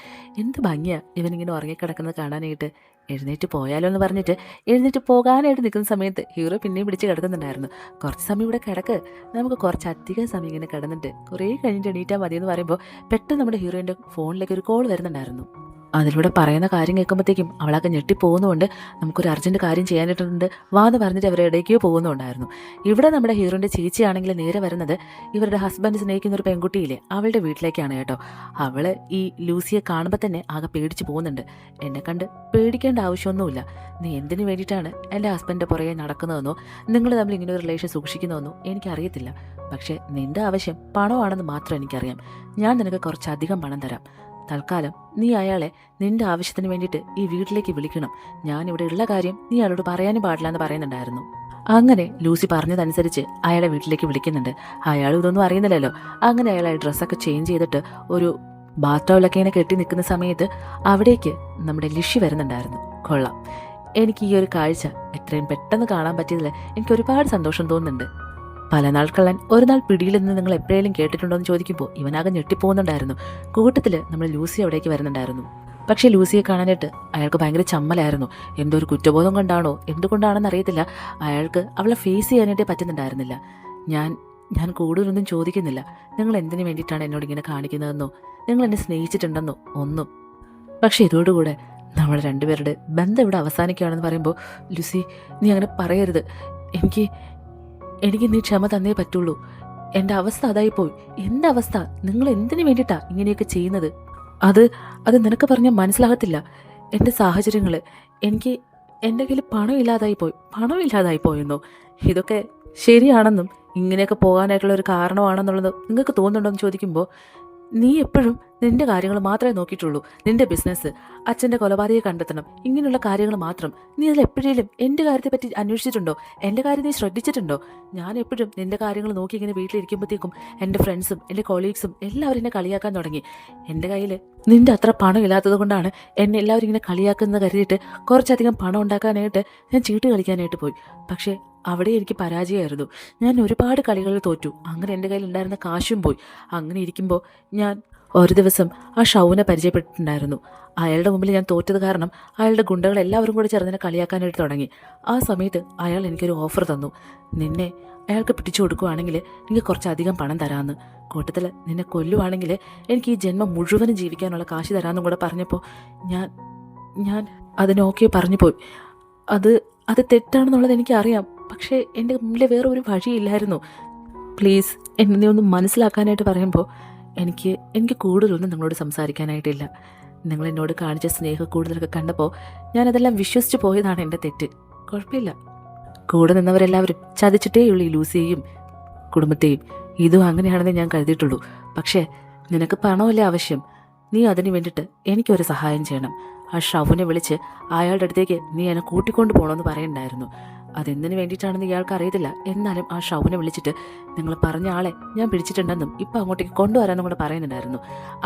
എന്ത് ഭംഗിയാ ഇവനിങ്ങനെ ഉറങ്ങിക്കിടക്കുന്നത് കാണാനായിട്ട്, എഴുന്നേറ്റ് പോയാലോ എന്ന് പറഞ്ഞിട്ട് എഴുന്നേറ്റ് പോകാനായിട്ട് നിൽക്കുന്ന സമയത്ത് ഹീറോ പിന്നെയും പിടിച്ച് കിടക്കുന്നുണ്ടായിരുന്നു. കുറച്ച് സമയം ഇവിടെ കിടക്ക്, നമുക്ക് കുറച്ചധികം സമയം ഇങ്ങനെ കിടന്നിട്ട് കുറേ കഴിഞ്ഞിട്ട് എണീറ്റാൽ മതിയെന്ന് പറയുമ്പോൾ പെട്ടെന്ന് നമ്മുടെ ഹീറോയിൻ്റെ ഫോണിലേക്ക് ഒരു കോൾ വരുന്നുണ്ടായിരുന്നു. അതിലൂടെ പറയുന്ന കാര്യം കേൾക്കുമ്പോഴത്തേക്കും അവളൊക്കെ ഞെട്ടിപ്പോകുന്നതുകൊണ്ട് നമുക്കൊരു അർജൻറ്റ് കാര്യം ചെയ്യാനായിട്ടുണ്ട് വാന്ന് പറഞ്ഞിട്ട് അവർ ഇടയ്ക്കോ പോകുന്നുണ്ടായിരുന്നു. ഇവിടെ നമ്മുടെ ഹീറോയിൻ്റെ ചേച്ചിയാണെങ്കിൽ നേരെ വരുന്നത് ഇവരുടെ ഹസ്ബൻഡ് സ്നേഹിക്കുന്ന ഒരു പെൺകുട്ടിയില്ലേ അവളുടെ വീട്ടിലേക്കാണ് കേട്ടോ. അവൾ ഈ ലൂസിയെ കാണുമ്പോൾ തന്നെ ആകെ പേടിച്ച് പോകുന്നുണ്ട്. എന്നെ കണ്ട് പേടിക്കേണ്ട ആവശ്യമൊന്നുമില്ല. നീ എന്തിനു വേണ്ടിയിട്ടാണ് എൻ്റെ ഹസ്ബൻഡിൻ്റെ പുറകെ നടക്കുന്നതെന്നോ നിങ്ങൾ തമ്മിൽ ഇങ്ങനെ ഒരു റിലേഷൻ സൂക്ഷിക്കുന്നതെന്നോ എനിക്കറിയത്തില്ല. പക്ഷേ നിൻ്റെ ആവശ്യം പണമാണെന്ന് മാത്രം എനിക്കറിയാം. ഞാൻ നിനക്ക് കുറച്ചധികം പണം തരാം. തൽക്കാലം നീ അയാളെ നിന്റെ ആവശ്യത്തിന് വേണ്ടിയിട്ട് ഈ വീട്ടിലേക്ക് വിളിക്കണം. ഞാനിവിടെ ഉള്ള കാര്യം നീ അയാളോട് പറയാനും പാടില്ല എന്ന് പറയുന്നുണ്ടായിരുന്നു. അങ്ങനെ ലൂസി പറഞ്ഞതനുസരിച്ച് അയാളെ വീട്ടിലേക്ക് വിളിക്കുന്നുണ്ട്. അയാൾ ഇതൊന്നും അറിയുന്നില്ലല്ലോ. അങ്ങനെ അയാളെ ഡ്രസ്സൊക്കെ ചേഞ്ച് ചെയ്തിട്ട് ഒരു ബാത്ത് ടവലൊക്കെ ഇങ്ങനെ കെട്ടി നിൽക്കുന്ന സമയത്ത് അവിടേക്ക് നമ്മുടെ ലിഷി വരുന്നുണ്ടായിരുന്നു. കൊള്ളാം, എനിക്ക് ഈ ഒരു കാഴ്ച എത്രയും പെട്ടെന്ന് കാണാൻ പറ്റിയതിൽ എനിക്ക് ഒരുപാട് സന്തോഷം തോന്നുന്നുണ്ട്. പല നാൾ കള്ളൻ ഒരു നാൾ പിടിയിൽ നിന്ന് നിങ്ങൾ എപ്പോഴേലും കേട്ടിട്ടുണ്ടോ എന്ന് ചോദിക്കുമ്പോൾ ഇവനാകെ ഞെട്ടിപ്പോകുന്നുണ്ടായിരുന്നു. കൂട്ടത്തിൽ നമ്മൾ ലൂസി അവിടേക്ക് വരുന്നുണ്ടായിരുന്നു. പക്ഷേ ലൂസിയെ കാണാനായിട്ട് അയാൾക്ക് ഭയങ്കര ചമ്മലായിരുന്നു. എന്തോ ഒരു കുറ്റബോധം കൊണ്ടാണോ എന്തുകൊണ്ടാണെന്ന് അറിയത്തില്ല, അയാൾക്ക് അവളെ ഫേസ് ചെയ്യാനായിട്ടേ പറ്റുന്നുണ്ടായിരുന്നില്ല. ഞാൻ കൂടുതലൊന്നും ചോദിക്കുന്നില്ല. നിങ്ങൾ എന്തിനു വേണ്ടിയിട്ടാണ് എന്നോട് ഇങ്ങനെ കാണിക്കുന്നതെന്നോ നിങ്ങൾ എന്നെ സ്നേഹിച്ചിട്ടുണ്ടെന്നോ ഒന്നും. പക്ഷേ ഇതോടുകൂടെ നമ്മൾ രണ്ടുപേരുടെ ബന്ധം ഇവിടെ അവസാനിക്കുകയാണെന്ന് പറയുമ്പോൾ ലൂസി നീ അങ്ങനെ പറയരുത്. എനിക്ക് നീ ക്ഷമ തന്നേ പറ്റുള്ളൂ. എൻ്റെ അവസ്ഥ അതായിപ്പോയി. എൻ്റെ അവസ്ഥ നിങ്ങൾ എന്തിനു വേണ്ടിയിട്ടാ ഇങ്ങനെയൊക്കെ ചെയ്യുന്നത്? അത് നിനക്ക് പറഞ്ഞാൽ മനസ്സിലാകത്തില്ല. എൻ്റെ സാഹചര്യങ്ങൾ, എനിക്ക് എൻ്റെ കയ്യിൽ പണം ഇല്ലാതായി പോയെന്നോ ഇതൊക്കെ ശരിയാണെന്നും ഇങ്ങനെയൊക്കെ പോകാനായിട്ടുള്ള ഒരു കാരണമാണെന്നുള്ളത് നിങ്ങൾക്ക് തോന്നുന്നുണ്ടോ എന്ന് ചോദിക്കുമ്പോൾ നീ എപ്പോഴും നിന്റെ കാര്യങ്ങൾ മാത്രമേ നോക്കിയിട്ടുള്ളൂ. നിന്റെ ബിസിനസ്, അച്ഛൻ്റെ കൊലപാതകയെ കണ്ടെത്തണം, ഇങ്ങനെയുള്ള കാര്യങ്ങൾ മാത്രം. നീ അതിൽ എപ്പോഴേലും എൻ്റെ കാര്യത്തെപ്പറ്റി അന്വേഷിച്ചിട്ടുണ്ടോ? എൻ്റെ കാര്യം നീ ശ്രദ്ധിച്ചിട്ടുണ്ടോ? ഞാൻ എപ്പോഴും നിന്റെ കാര്യങ്ങൾ നോക്കി ഇങ്ങനെ വീട്ടിലിരിക്കുമ്പോഴത്തേക്കും എൻ്റെ ഫ്രണ്ട്സും എൻ്റെ കൊളീഗ്സും എല്ലാവരും എന്നെ കളിയാക്കാൻ തുടങ്ങി. എൻ്റെ കയ്യിൽ നിന്റെ അത്ര പണം ഇല്ലാത്തത് കൊണ്ടാണ് എന്നെ എല്ലാവരും ഇങ്ങനെ കളിയാക്കുന്നത് കരുതിയിട്ട് കുറച്ചധികം പണം ഉണ്ടാക്കാനായിട്ട് ഞാൻ ചീട്ട് കളിക്കാനായിട്ട് പോയി. പക്ഷേ അവിടെ എനിക്ക് പരാജയമായിരുന്നു. ഞാൻ ഒരുപാട് കളികളിൽ തോറ്റു. അങ്ങനെ എൻ്റെ കയ്യിൽ ഉണ്ടായിരുന്ന കാശും പോയി. അങ്ങനെ ഇരിക്കുമ്പോൾ ഞാൻ ഒരു ദിവസം ആ ഷൗവിനെ പരിചയപ്പെട്ടിട്ടുണ്ടായിരുന്നു. അയാളുടെ മുമ്പിൽ ഞാൻ തോറ്റത് കാരണം അയാളുടെ ഗുണ്ടകൾ എല്ലാവരും കൂടി ചേർന്ന് കളിയാക്കാനായിട്ട് തുടങ്ങി. ആ സമയത്ത് അയാൾ എനിക്കൊരു ഓഫർ തന്നു. നിന്നെ അയാൾക്ക് പിടിച്ചു കൊടുക്കുകയാണെങ്കിൽ എനിക്ക് കുറച്ചധികം പണം തരാമെന്ന്. കൂട്ടത്തിൽ നിന്നെ കൊല്ലുവാണെങ്കിൽ എനിക്ക് ഈ ജന്മം മുഴുവനും ജീവിക്കാനുള്ള കാശ് തരാമെന്നും കൂടെ പറഞ്ഞപ്പോൾ ഞാൻ അതിനോക്കെ പറഞ്ഞു പോയി. അത് തെറ്റാണെന്നുള്ളത് എനിക്കറിയാം. പക്ഷേ എൻ്റെ മുമ്പിൽ വേറെ ഒരു വഴിയില്ലായിരുന്നു. പ്ലീസ് എന്നെ നീ ഒന്ന് മനസ്സിലാക്കാനായിട്ട് പറയുമ്പോൾ എനിക്ക് കൂടുതലൊന്നും നിങ്ങളോട് സംസാരിക്കാനായിട്ടില്ല. നിങ്ങൾ എന്നോട് കാണിച്ച സ്നേഹം കൂടുതലൊക്കെ കണ്ടപ്പോൾ ഞാനതെല്ലാം വിശ്വസിച്ച് പോയതാണ് എൻ്റെ തെറ്റ്. കുഴപ്പമില്ല. കൂടെ നിന്നവരെല്ലാവരും ചതിച്ചിട്ടേയുള്ളൂ ഈ ലൂസിയെയും കുടുംബത്തെയും. ഇതും അങ്ങനെയാണെന്ന് ഞാൻ കരുതിയിട്ടുള്ളൂ. പക്ഷേ നിനക്ക് പണമല്ലേ ആവശ്യം? നീ അതിന് വേണ്ടിയിട്ട് എനിക്കൊരു സഹായം ചെയ്യണം. ആ ഷൗവിനെ വിളിച്ച് അയാളുടെ അടുത്തേക്ക് നീ എന്നെ കൂട്ടിക്കൊണ്ട് പോകണമെന്ന് പറയുന്നുണ്ടായിരുന്നു. അതെന്തിനു വേണ്ടിയിട്ടാണെന്ന് ഇയാൾക്ക് അറിയത്തില്ല. എന്നാലും ആ ഷൗവിനെ വിളിച്ചിട്ട് നിങ്ങൾ പറഞ്ഞ ആളെ ഞാൻ പിടിച്ചിട്ടുണ്ടെന്നും ഇപ്പം അങ്ങോട്ടേക്ക് കൊണ്ടുവരാനും കൂടെ പറയുന്നുണ്ടായിരുന്നു.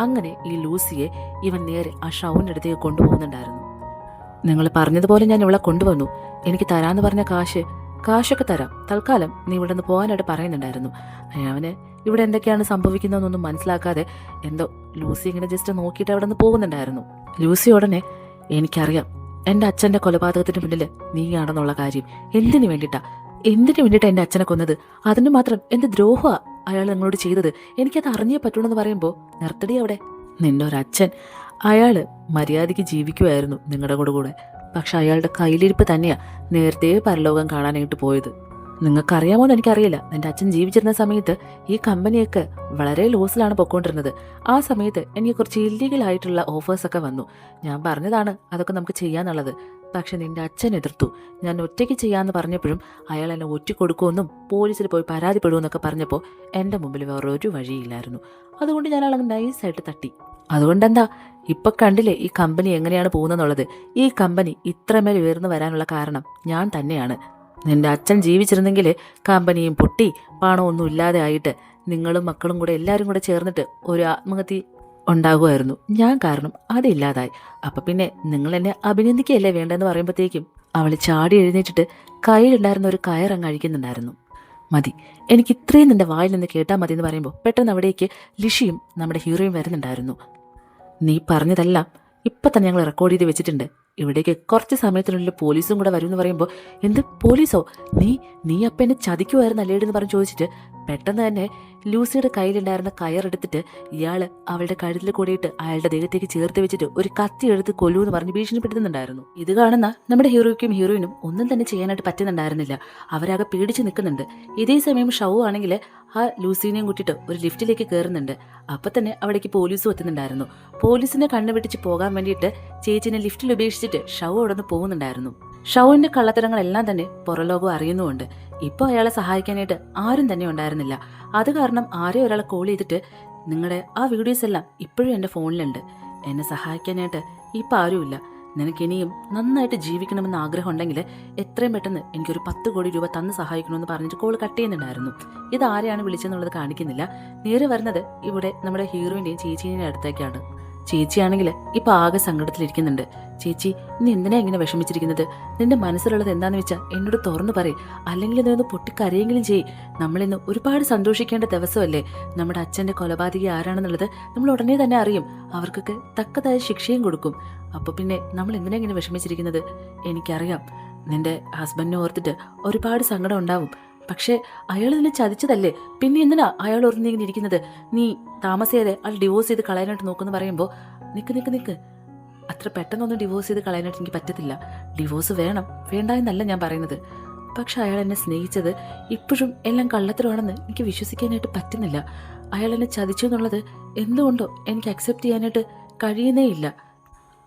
അങ്ങനെ ഈ ലൂസിയെ ഇവൻ നേരെ ആ ഷൗവിൻ്റെ അടുത്തേക്ക് കൊണ്ടുപോകുന്നുണ്ടായിരുന്നു. നിങ്ങൾ പറഞ്ഞതുപോലെ ഞാൻ ഇവളെ കൊണ്ടുവന്നു. എനിക്ക് തരാമെന്ന് പറഞ്ഞ കാശൊക്കെ തരാം. തൽക്കാലം നീ ഇവിടെ നിന്ന് പോകാനായിട്ട് പറയുന്നുണ്ടായിരുന്നു. അവന് ഇവിടെ എന്തൊക്കെയാണ് സംഭവിക്കുന്നതെന്നൊന്നും മനസ്സിലാക്കാതെ എന്തോ ലൂസി ഇങ്ങനെ ജസ്റ്റ് നോക്കിയിട്ട് അവിടെ നിന്ന് പോകുന്നുണ്ടായിരുന്നു. ലൂസി ഉടനെ എനിക്കറിയാം എൻ്റെ അച്ഛൻ്റെ കൊലപാതകത്തിന് പിന്നിൽ നീയാണെന്നുള്ള കാര്യം. എന്തിനു വേണ്ടിയിട്ടാ? എന്തിനു വേണ്ടിയിട്ട് എൻ്റെ അച്ഛനെ കൊന്നത്? അതിന് മാത്രം എന്ത് ദ്രോഹ അയാൾ നിങ്ങളോട് ചെയ്തത്? എനിക്കത് അറിഞ്ഞേ പറ്റുള്ളൂ എന്ന് പറയുമ്പോൾ നിർത്തടി അവിടെ. നിന്റെ ഒരച്ഛൻ, അയാള് മര്യാദയ്ക്ക് ജീവിക്കുമായിരുന്നു നിങ്ങളുടെ കൂടെ. പക്ഷെ അയാളുടെ കയ്യിലിരിപ്പ് തന്നെയാ നേരത്തെ പരലോകം കാണാനായിട്ട് പോയത്. നിങ്ങൾക്കറിയാമോ എന്ന് എനിക്കറിയില്ല. എൻ്റെ അച്ഛൻ ജീവിച്ചിരുന്ന സമയത്ത് ഈ കമ്പനിയൊക്കെ വളരെ ലോസിലാണ് പൊയ്ക്കൊണ്ടിരുന്നത്. ആ സമയത്ത് എനിക്ക് കുറച്ച് ഇല്ലീഗൽ ആയിട്ടുള്ള ഓഫേഴ്സൊക്കെ വന്നു. ഞാൻ പറഞ്ഞതാണ് അതൊക്കെ നമുക്ക് ചെയ്യാന്നുള്ളത്. പക്ഷെ നിന്റെ അച്ഛൻ എതിർത്തു. ഞാൻ ഒറ്റയ്ക്ക് ചെയ്യാമെന്ന് പറഞ്ഞപ്പോഴും അയാൾ എന്നെ ഒറ്റിക്കൊടുക്കുമെന്നും പോലീസിൽ പോയി പരാതിപ്പെടുമെന്നൊക്കെ പറഞ്ഞപ്പോൾ എൻ്റെ മുമ്പിൽ വേറൊരു വഴിയില്ലായിരുന്നു. അതുകൊണ്ട് ഞാൻ അയാളങ്ങ് നൈസായിട്ട് തട്ടി. അതുകൊണ്ടെന്താ, ഇപ്പം കണ്ടില്ലേ ഈ കമ്പനി എങ്ങനെയാണ് പോകുന്നതെന്നുള്ളത്. ഈ കമ്പനി ഇത്രമേൽ ഉയർന്നു വരാനുള്ള കാരണം ഞാൻ തന്നെയാണ്. നിന്റെ അച്ഛൻ ജീവിച്ചിരുന്നെങ്കിൽ കമ്പനിയും പൊട്ടി പണമൊന്നും ഇല്ലാതെ ആയിട്ട് നിങ്ങളും മക്കളും കൂടെ എല്ലാവരും കൂടെ ചേർന്നിട്ട് ഒരു ആത്മഹത്യ ഉണ്ടാകുമായിരുന്നു. ഞാൻ കാരണം അതില്ലാതായി. അപ്പം പിന്നെ നിങ്ങൾ എന്നെ അഭിനന്ദിക്കുകയല്ലേ വേണ്ടെന്ന് പറയുമ്പോഴത്തേക്കും അവൾ ചാടി എഴുന്നേറ്റിട്ട് കയ്യിലുണ്ടായിരുന്ന ഒരു കയറങ്ങ് അഴിക്കുന്നുണ്ടായിരുന്നു. മതി, എനിക്ക് ഇത്രയും നിന്റെ വായിൽ നിന്ന് കേട്ടാൽ മതി എന്ന് പറയുമ്പോൾ പെട്ടെന്ന് അവിടേക്ക് ലിഷിയും നമ്മുടെ ഹീറോയും വരുന്നുണ്ടായിരുന്നു. നീ പറഞ്ഞതെല്ലാം ഇപ്പം തന്നെ ഞങ്ങൾ റെക്കോർഡ് ചെയ്ത് വെച്ചിട്ടുണ്ട്. ഇവിടേക്ക് കുറച്ച് സമയത്തിനുള്ളിൽ പോലീസും കൂടെ വരും എന്ന് പറയുമ്പോൾ, എന്ത് പോലീസോ? നീ അപ്പം എന്നെ ചതിക്കുമായിരുന്നു അല്ലേടെന്ന് പറഞ്ഞ് ചോദിച്ചിട്ട് പെട്ടെന്ന് തന്നെ ലൂസിയുടെ കയ്യിലുണ്ടായിരുന്ന കയറെടുത്തിട്ട് ഇയാൾ അവളുടെ കഴുത്തിൽ കൂടിയിട്ട് അയാളുടെ ദേഹത്തേക്ക് ചേർത്ത് വെച്ചിട്ട് ഒരു കത്തി എടുത്ത് കൊല്ലൂന്ന് പറഞ്ഞ് ഭീഷണിപ്പെടുത്തുന്നുണ്ടായിരുന്നു. ഇത് കാണുന്ന നമ്മുടെ ഹീറോയ്ക്കും ഹീറോയിനും ഒന്നും തന്നെ ചെയ്യാനായിട്ട് പറ്റുന്നുണ്ടായിരുന്നില്ല. അവരാകെ പേടിച്ച് നിൽക്കുന്നുണ്ട്. ഇതേ സമയം ഷൗ ആണെങ്കിൽ ആ ലൂസിനെയും കൂട്ടിയിട്ട് ഒരു ലിഫ്റ്റിലേക്ക് കയറുന്നുണ്ട്. അപ്പം തന്നെ അവിടേക്ക് പോലീസും എത്തുന്നുണ്ടായിരുന്നു. പോലീസിനെ കണ്ണുവെട്ടിച്ച് പോകാൻ വേണ്ടിയിട്ട് ചേച്ചിനെ ലിഫ്റ്റിൽ ഉപേക്ഷിച്ചിട്ട് ഷൗ അവിടെ നിന്ന് പോകുന്നുണ്ടായിരുന്നു. ഷൗവിന്റെ കള്ളത്തരങ്ങളെല്ലാം തന്നെ പുറലോകം അറിയുന്നുമുണ്ട്. ഇപ്പോൾ അയാളെ സഹായിക്കാനായിട്ട് ആരും തന്നെ ഉണ്ടായിരുന്നില്ല. അത് കാരണം ആരെയും ഒരാളെ കോൾ ചെയ്തിട്ട്, നിങ്ങളുടെ ആ വീഡിയോസ് എല്ലാം ഇപ്പോഴും എൻ്റെ ഫോണിലുണ്ട്, എന്നെ സഹായിക്കാനായിട്ട് ഇപ്പം ആരുമില്ല, നിനക്കിനിയും നന്നായിട്ട് ജീവിക്കണമെന്ന് ആഗ്രഹം ഉണ്ടെങ്കിൽ എത്രയും പെട്ടെന്ന് എനിക്കൊരു 10 കോടി രൂപ തന്ന് സഹായിക്കണമെന്ന് പറഞ്ഞിട്ട് കോൾ കട്ട് ചെയ്യുന്നുണ്ടായിരുന്നു. ഇത് ആരെയാണ് വിളിച്ചെന്നുള്ളത് കാണിക്കുന്നില്ല. നേരെ വരുന്നത് ഇവിടെ നമ്മുടെ ഹീറോയിൻ്റെയും ചേച്ചീൻ്റെ അടുത്തേക്കാണ്. ചേച്ചിയാണെങ്കിൽ ഇപ്പം ആകെ സങ്കടത്തിലിരിക്കുന്നുണ്ട്. ചേച്ചി, നീ എന്തിനാ ഇങ്ങനെ വിഷമിച്ചിരിക്കുന്നത്? നിന്റെ മനസ്സിലുള്ളത് എന്താന്ന് വെച്ചാൽ എന്നോട് തുറന്നു പറയും, അല്ലെങ്കിൽ നീ പൊട്ടിക്കരയെങ്കിലും ചെയ്യ്. നമ്മളിന്ന് ഒരുപാട് സന്തോഷിക്കേണ്ട ദിവസമല്ലേ? നമ്മുടെ അച്ഛൻ്റെ കൊലപാതകി ആരാണെന്നുള്ളത് നമ്മൾ ഉടനെ തന്നെ അറിയും. അവർക്കൊക്കെ തക്കതായ ശിക്ഷയും കൊടുക്കും. അപ്പോൾ പിന്നെ നമ്മൾ എന്തിനാ ഇങ്ങനെ വിഷമിച്ചിരിക്കുന്നത്? എനിക്കറിയാം നിന്റെ ഹസ്ബൻഡിനെ ഓർത്തിട്ട് ഒരുപാട് സങ്കടം ഉണ്ടാവും. പക്ഷേ അയാൾ നിന്നെ ചതിച്ചതല്ലേ, പിന്നെ എന്തിനാ അയാൾ ഓർന്നിങ്ങനെ ഇരിക്കുന്നത്? നീ താമസിയാതെ അയാൾ ഡിവോഴ്സ് ചെയ്ത് കളയാനായിട്ട് നോക്കുമെന്ന് പറയുമ്പോൾ, നിക്ക് അത്ര പെട്ടെന്നൊന്നും ഡിവോഴ്സ് ചെയ്ത് കളയാനായിട്ട് എനിക്ക് പറ്റത്തില്ല. ഡിവോഴ്സ് വേണം, വേണ്ട എന്നല്ല ഞാൻ പറയുന്നത്. പക്ഷെ അയാൾ എന്നെ സ്നേഹിച്ചത് ഇപ്പോഴും എല്ലാം കള്ളത്തരമാണെന്ന് എനിക്ക് വിശ്വസിക്കാനായിട്ട് പറ്റുന്നില്ല. അയാൾ എന്നെ ചതിച്ചു എന്നുള്ളത് എന്തുകൊണ്ടോ എനിക്ക് അക്സെപ്റ്റ് ചെയ്യാനായിട്ട് കഴിയുന്നേ ഇല്ല.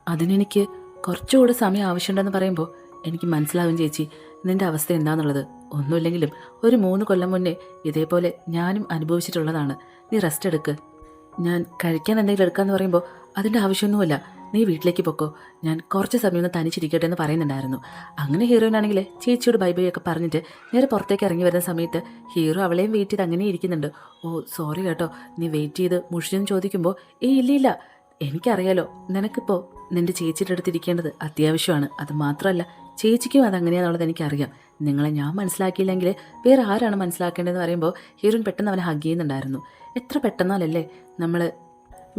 അതിനെനിക്ക് കുറച്ചുകൂടെ സമയം ആവശ്യമുണ്ടെന്ന് പറയുമ്പോൾ എനിക്ക് മനസ്സിലാവും ചേച്ചി നിന്റെ അവസ്ഥ എന്താണെന്നുള്ളത്. ഒന്നുമില്ലെങ്കിലും ഒരു 3 കൊല്ലം മുന്നേ ഇതേപോലെ ഞാനും അനുഭവിച്ചിട്ടുള്ളതാണ്. നീ റെസ്റ്റ് എടുക്ക്. ഞാൻ കഴിക്കാൻ എന്തെങ്കിലും എടുക്കാമെന്ന് പറയുമ്പോൾ അതിൻ്റെ ആവശ്യമൊന്നുമില്ല, നീ വീട്ടിലേക്ക് പൊക്കോ, ഞാൻ കുറച്ച് സമയം ഒന്ന് തനിച്ചിരിക്കട്ടെ എന്ന് പറയുന്നുണ്ടായിരുന്നു. അങ്ങനെ ഹീറോയിനാണെങ്കിൽ ചേച്ചിയോട് ബൈ ബൈ ഒക്കെ പറഞ്ഞിട്ട് നേരെ പുറത്തേക്ക് ഇറങ്ങി വരുന്ന സമയത്ത് ഹീറോ അവളെയും വെയിറ്റ് ചെയ്ത് അങ്ങനെ ഇരിക്കുന്നുണ്ട്. ഓ സോറി കേട്ടോ, നീ വെയിറ്റ് ചെയ്ത് മുഷിഞ്ഞെന്ന് ചോദിക്കുമ്പോൾ, ഇല്ല, എനിക്കറിയാലോ നിനക്കിപ്പോൾ നിന്റെ ചേച്ചിയുടെ അടുത്ത് ഇരിക്കേണ്ടത് അത്യാവശ്യമാണ്. അത് മാത്രമല്ല ചേച്ചിക്കും അതങ്ങനെയാണെന്നുള്ളത് എനിക്കറിയാം. നിങ്ങളെ ഞാൻ മനസ്സിലാക്കിയില്ലെങ്കിൽ വേറെ ആരാണ് മനസ്സിലാക്കേണ്ടതെന്ന് പറയുമ്പോൾ ഹീറോയിൻ പെട്ടെന്ന് അവനെ ഹഗ് ചെയ്യുന്നുണ്ടായിരുന്നു. എത്ര പെട്ടെന്നാലല്ലേ നമ്മൾ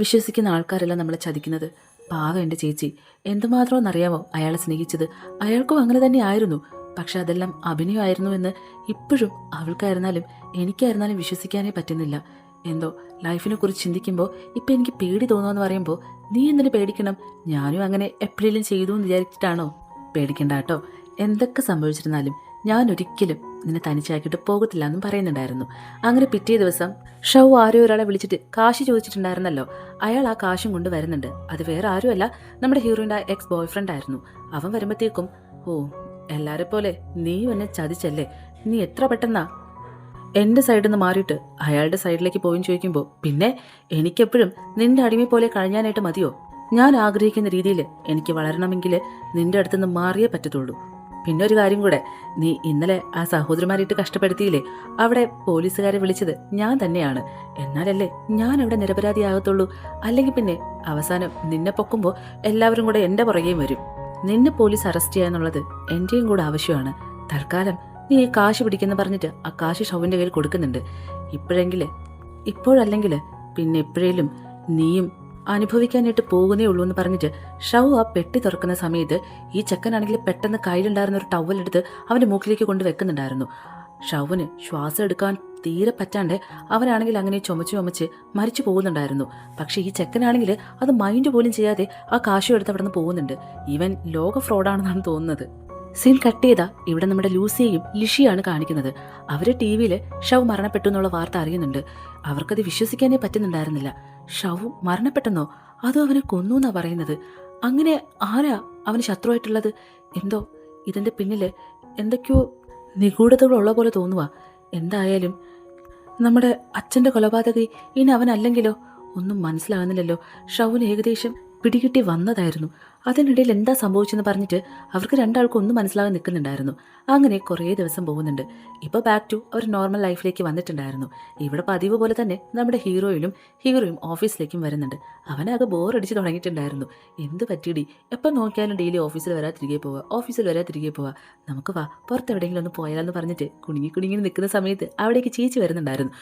വിശ്വസിക്കുന്ന ആൾക്കാരെല്ലാം നമ്മളെ ചതിക്കുന്നത്. പാവം എൻ്റെ ചേച്ചി, എന്തുമാത്രമെന്നറിയാമോ അയാളെ സ്നേഹിച്ചത്. അയാൾക്കും അങ്ങനെ തന്നെ ആയിരുന്നു. പക്ഷെ അതെല്ലാം അഭിനയമായിരുന്നു എന്ന് ഇപ്പോഴും അവൾക്കായിരുന്നാലും എനിക്കായിരുന്നാലും വിശ്വസിക്കാനേ പറ്റുന്നില്ല. എന്തോ ലൈഫിനെ കുറിച്ച് ചിന്തിക്കുമ്പോൾ ഇപ്പം എനിക്ക് പേടി തോന്നുമെന്ന് പറയുമ്പോൾ, നീ എന്തിനു പേടിക്കണം? ഞാനും അങ്ങനെ എപ്പോഴെങ്കിലും ചെയ്തു എന്ന് വിചാരിച്ചിട്ടാണോ? പേടിക്കണ്ട കേട്ടോ, എന്തൊക്കെ സംഭവിച്ചിരുന്നാലും ഞാൻ ഒരിക്കലും നിന്നെ തനിച്ചാക്കിയിട്ട് പോകത്തില്ല എന്നും പറയുന്നുണ്ടായിരുന്നു. അങ്ങനെ പിറ്റേ ദിവസം ഷൗ ആരോ ഒരാളെ വിളിച്ചിട്ട് കാശ് ചോദിച്ചിട്ടുണ്ടായിരുന്നല്ലോ, അയാൾ ആ കാശും കൊണ്ട് വരുന്നുണ്ട്. അത് വേറെ ആരുമല്ല, നമ്മുടെ ഹീറോയിൻ്റെ എക്സ് ബോയ് ഫ്രണ്ട് ആയിരുന്നു. അവൻ വരുമ്പോഴത്തേക്കും, ഓ എല്ലാവരെ പോലെ നീ എന്നെ ചതിച്ചല്ലേ, നീ എത്ര പെട്ടെന്നാ എൻ്റെ സൈഡിൽ നിന്ന് മാറിയിട്ട് അയാളുടെ സൈഡിലേക്ക് പോയി ചോദിക്കുമ്പോൾ, പിന്നെ എനിക്കെപ്പോഴും നിന്റെ അടിമയെ പോലെ കഴിഞ്ഞാനായിട്ട് മതിയോ? ഞാൻ ആഗ്രഹിക്കുന്ന രീതിയിൽ എനിക്ക് വളരണമെങ്കിൽ നിന്റെ അടുത്തുനിന്ന് മാറിയേ പറ്റത്തുള്ളൂ. പിന്നെ ഒരു കാര്യം കൂടെ, നീ ഇന്നലെ ആ സഹോദരിമാരിട്ട് കഷ്ടപ്പെടുത്തിയില്ലേ, അവിടെ പോലീസുകാരെ വിളിച്ചത് ഞാൻ തന്നെയാണ്. എന്നാലല്ലേ ഞാൻ അവിടെ നിരപരാധിയാകത്തുള്ളൂ. അല്ലെങ്കിൽ പിന്നെ അവസാനം നിന്നെ പൊക്കുമ്പോൾ എല്ലാവരും കൂടെ എൻ്റെ പുറകെയും വരും. നിന്നെ പോലീസ് അറസ്റ്റ് ചെയ്യാന്നുള്ളത് എൻ്റെയും കൂടെ ആവശ്യമാണ്. തൽക്കാലം നീ കാശ് പിടിക്കെന്ന് പറഞ്ഞിട്ട് ആ കാശ് ഷൗവിൻ്റെ കയ്യിൽ കൊടുക്കുന്നുണ്ട്. ഇപ്പോഴല്ലെങ്കിൽ പിന്നെ എപ്പോഴേലും നീയും അനുഭവിക്കാനായിട്ട് പോകുന്നേ ഉള്ളൂ എന്ന് പറഞ്ഞിട്ട് ഷൗ ആ പെട്ടി തുറക്കുന്ന സമയത്ത് ഈ ചെക്കനാണെങ്കിൽ പെട്ടെന്ന് കയ്യിലുണ്ടായിരുന്ന ഒരു ടവലെടുത്ത് അവൻ്റെ മൂക്കിലേക്ക് കൊണ്ട് വെക്കുന്നുണ്ടായിരുന്നു. ഷൗവിന് ശ്വാസം എടുക്കാൻ തീരെ പറ്റാണ്ട് അവനാണെങ്കിൽ അങ്ങനെ ചുമച്ച് മരിച്ചു പോകുന്നുണ്ടായിരുന്നു. പക്ഷേ ഈ ചെക്കനാണെങ്കിൽ അത് മൈൻഡ് പോലും ചെയ്യാതെ ആ കാശും എടുത്ത് അവിടെ നിന്ന് പോകുന്നുണ്ട്. ഇവൻ ലോക ഫ്രോഡാണെന്നാണ് തോന്നുന്നത്. സീൻ കട്ട് ചെയ്താ ഇവിടെ നമ്മുടെ ലൂസിയെയും ലിഷിയാണ് കാണിക്കുന്നത്. അവര് ടി വിയിൽ ഷൗ മരണപ്പെട്ടു എന്നുള്ള വാർത്ത അറിയുന്നുണ്ട്. അവർക്കത് വിശ്വസിക്കാനേ പറ്റുന്നുണ്ടായിരുന്നില്ല. ഷൗ മരണപ്പെട്ടെന്നോ അതോ അവനെ കൊന്നു എന്നാ പറയുന്നത്. അങ്ങനെ ആരാ അവന് ശത്രുവായിട്ടുള്ളത്? എന്തോ ഇതിന്റെ പിന്നില് എന്തൊക്കെയോ നിഗൂഢതകളുള്ള പോലെ തോന്നുക. എന്തായാലും നമ്മുടെ അച്ഛൻ്റെ കൊലപാതകി ഇനി അവനല്ലെങ്കിലോ? ഒന്നും മനസ്സിലാകുന്നില്ലല്ലോ. ഷൗവിന് ഏകദേശം പിടികിട്ടി വന്നതായിരുന്നു. അതിനിടയിൽ എന്താ സംഭവിച്ചെന്ന് പറഞ്ഞിട്ട് അവർക്ക് രണ്ടാൾക്കും ഒന്നും മനസ്സിലാകാൻ നിൽക്കുന്നുണ്ടായിരുന്നു. അങ്ങനെ കുറേ ദിവസം പോകുന്നുണ്ട്. ഇപ്പോൾ ബാക്ക് ടു അവർ നോർമൽ ലൈഫിലേക്ക് വന്നിട്ടുണ്ടായിരുന്നു. ഇവിടെ പതിവ് പോലെ തന്നെ നമ്മുടെ ഹീറോയും ഓഫീസിലേക്കും വരുന്നുണ്ട്. അവനാകെ ബോറടിച്ച് തുടങ്ങിയിട്ടുണ്ടായിരുന്നു. എന്ത് പറ്റിയിടി, എപ്പോൾ നോക്കിയാലും ഡെയിലി ഓഫീസിൽ വരാൻ തിരികെ പോവുക, നമുക്ക് വാ പുറത്തെവിടെയെങ്കിലും ഒന്ന് പോയാലെന്ന് പറഞ്ഞിട്ട് കുടുങ്ങി നിൽക്കുന്ന സമയത്ത് അവിടേക്ക് ചേച്ചി വരുന്നുണ്ടായിരുന്നു.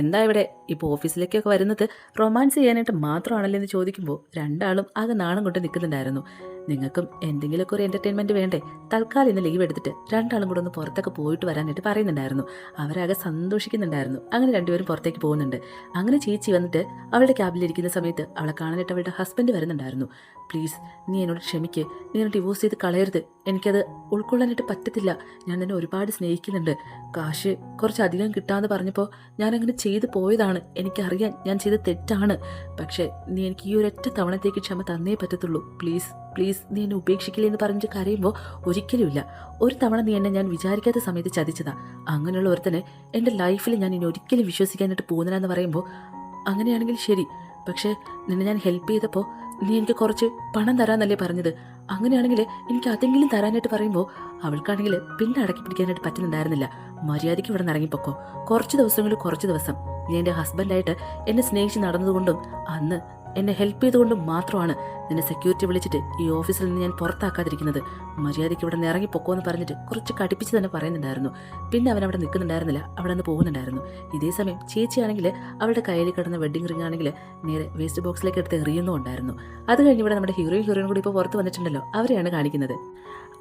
എന്താ ഇവിടെ ഇപ്പോൾ ഓഫീസിലേക്കൊക്കെ വരുന്നത് റൊമാൻസ് ചെയ്യാനായിട്ട് മാത്രമാണല്ലോ എന്ന് ചോദിക്കുമ്പോൾ രണ്ടാളും ആകെ നാണം കൊണ്ട് നിൽക്കുന്നുണ്ടായിരുന്നു. നിങ്ങൾക്കും എന്തെങ്കിലുമൊക്കെ ഒരു എൻ്റർടൈൻമെൻറ്റ് വേണ്ടേ? തൽക്കാലം ഇന്ന് ലീവ് എടുത്തിട്ട് രണ്ടാളും കൂടെ ഒന്ന് പുറത്തൊക്കെ പോയിട്ട് വരാനായിട്ട് പറയുന്നുണ്ടായിരുന്നു. അവരാകെ സന്തോഷിക്കുന്നുണ്ടായിരുന്നു. അങ്ങനെ രണ്ടുപേരും പുറത്തേക്ക് പോകുന്നുണ്ട്. അങ്ങനെ ചേച്ചി വന്നിട്ട് അവളുടെ ക്യാബിലിരിക്കുന്ന സമയത്ത് അവളെ കാണാനായിട്ട് അവളുടെ ഹസ്ബൻഡ് വരുന്നുണ്ടായിരുന്നു. പ്ലീസ് നീ എന്നോട് ക്ഷമിക്ക്, നീ എന്നെ ഡിവോഴ്സ് ചെയ്ത് കളയരുത്, എനിക്കത് ഉൾക്കൊള്ളാനായിട്ട് പറ്റത്തില്ല, ഞാൻ നിന്നെ ഒരുപാട് സ്നേഹിക്കുന്നുണ്ട്, കാശ് കുറച്ചധികം കിട്ടാമെന്ന് പറഞ്ഞപ്പോൾ ഞാനങ്ങനെ ചെയ്തു പോയതാണ്, എനിക്കറിയാം ഞാൻ ചെയ്ത തെറ്റാണ്, പക്ഷേ നീ എനിക്ക് ഈ ഒരൊറ്റ തവണത്തേക്ക് ക്ഷമ തന്നേ പറ്റത്തുള്ളൂ, പ്ലീസ് നീ എന്നെ ഉപേക്ഷിക്കില്ലേ എന്ന് പറഞ്ഞിട്ട് കരയുമ്പോൾ ഒരിക്കലുമില്ല, ഒരു തവണ നീ എന്നെ ഞാൻ വിചാരിക്കാത്ത സമയത്ത് ചതിച്ചതാ, അങ്ങനെയുള്ള ഒരുത്തനെ എൻ്റെ ലൈഫിൽ ഞാൻ ഇനി ഒരിക്കലും വിശ്വസിക്കാനായിട്ട് പോകുന്നില്ല എന്ന് പറയുമ്പോൾ അങ്ങനെയാണെങ്കിൽ ശരി, പക്ഷേ നിന്നെ ഞാൻ ഹെൽപ്പ് ചെയ്തപ്പോൾ നീ എനിക്ക് കുറച്ച് പണം തരാമെന്നല്ലേ പറഞ്ഞത്, അങ്ങനെയാണെങ്കിൽ എനിക്ക് അതെങ്കിലും തരാനായിട്ട് പറയുമ്പോൾ അവൾക്കാണെങ്കിൽ പിന്നെ അടക്കി പിടിക്കാനായിട്ട് പറ്റുന്നുണ്ടായിരുന്നില്ല. മര്യാദയ്ക്ക് ഇവിടെ നിന്ന് ഇറങ്ങിപ്പോക്കോ, കുറച്ച് ദിവസം നീ എൻ്റെ ഹസ്ബൻഡായിട്ട് എന്നെ സ്നേഹിച്ച് നടന്നതുകൊണ്ടും അന്ന് എന്നെ ഹെൽപ്പ് ചെയ്തുകൊണ്ടും മാത്രമാണ് നിന്നെ സെക്യൂരിറ്റി വിളിച്ചിട്ട് ഈ ഓഫീസിൽ നിന്ന് ഞാൻ പുറത്താക്കാതിരിക്കുന്നത്, മര്യാദയ്ക്ക് ഇവിടെ നിന്ന് ഇറങ്ങിപ്പോക്കോ എന്ന് പറഞ്ഞിട്ട് കുറച്ച് കടുപ്പിച്ച് തന്നെ പറയുന്നുണ്ടായിരുന്നു. പിന്നെ അവൻ അവിടെ നിൽക്കുന്നുണ്ടായിരുന്നില്ല, അവിടെ നിന്ന് പോകുന്നുണ്ടായിരുന്നു. ഇതേ സമയം ചേച്ചിയാണെങ്കിൽ അവളുടെ കയ്യിൽ കിടന്ന വെഡ്ഡിംഗ് റിംഗ് ആണെങ്കിൽ നേരെ വേസ്റ്റ് ബോക്സിലേക്ക് എടുത്ത് എറിയുന്നുണ്ടായിരുന്നു. അത് കഴിഞ്ഞ് ഇവിടെ നമ്മുടെ ഹീറോയും കൂടി ഇപ്പോൾ പുറത്ത് വന്നിട്ടുണ്ടല്ലോ, അവരെയാണ് കാണിക്കുന്നത്.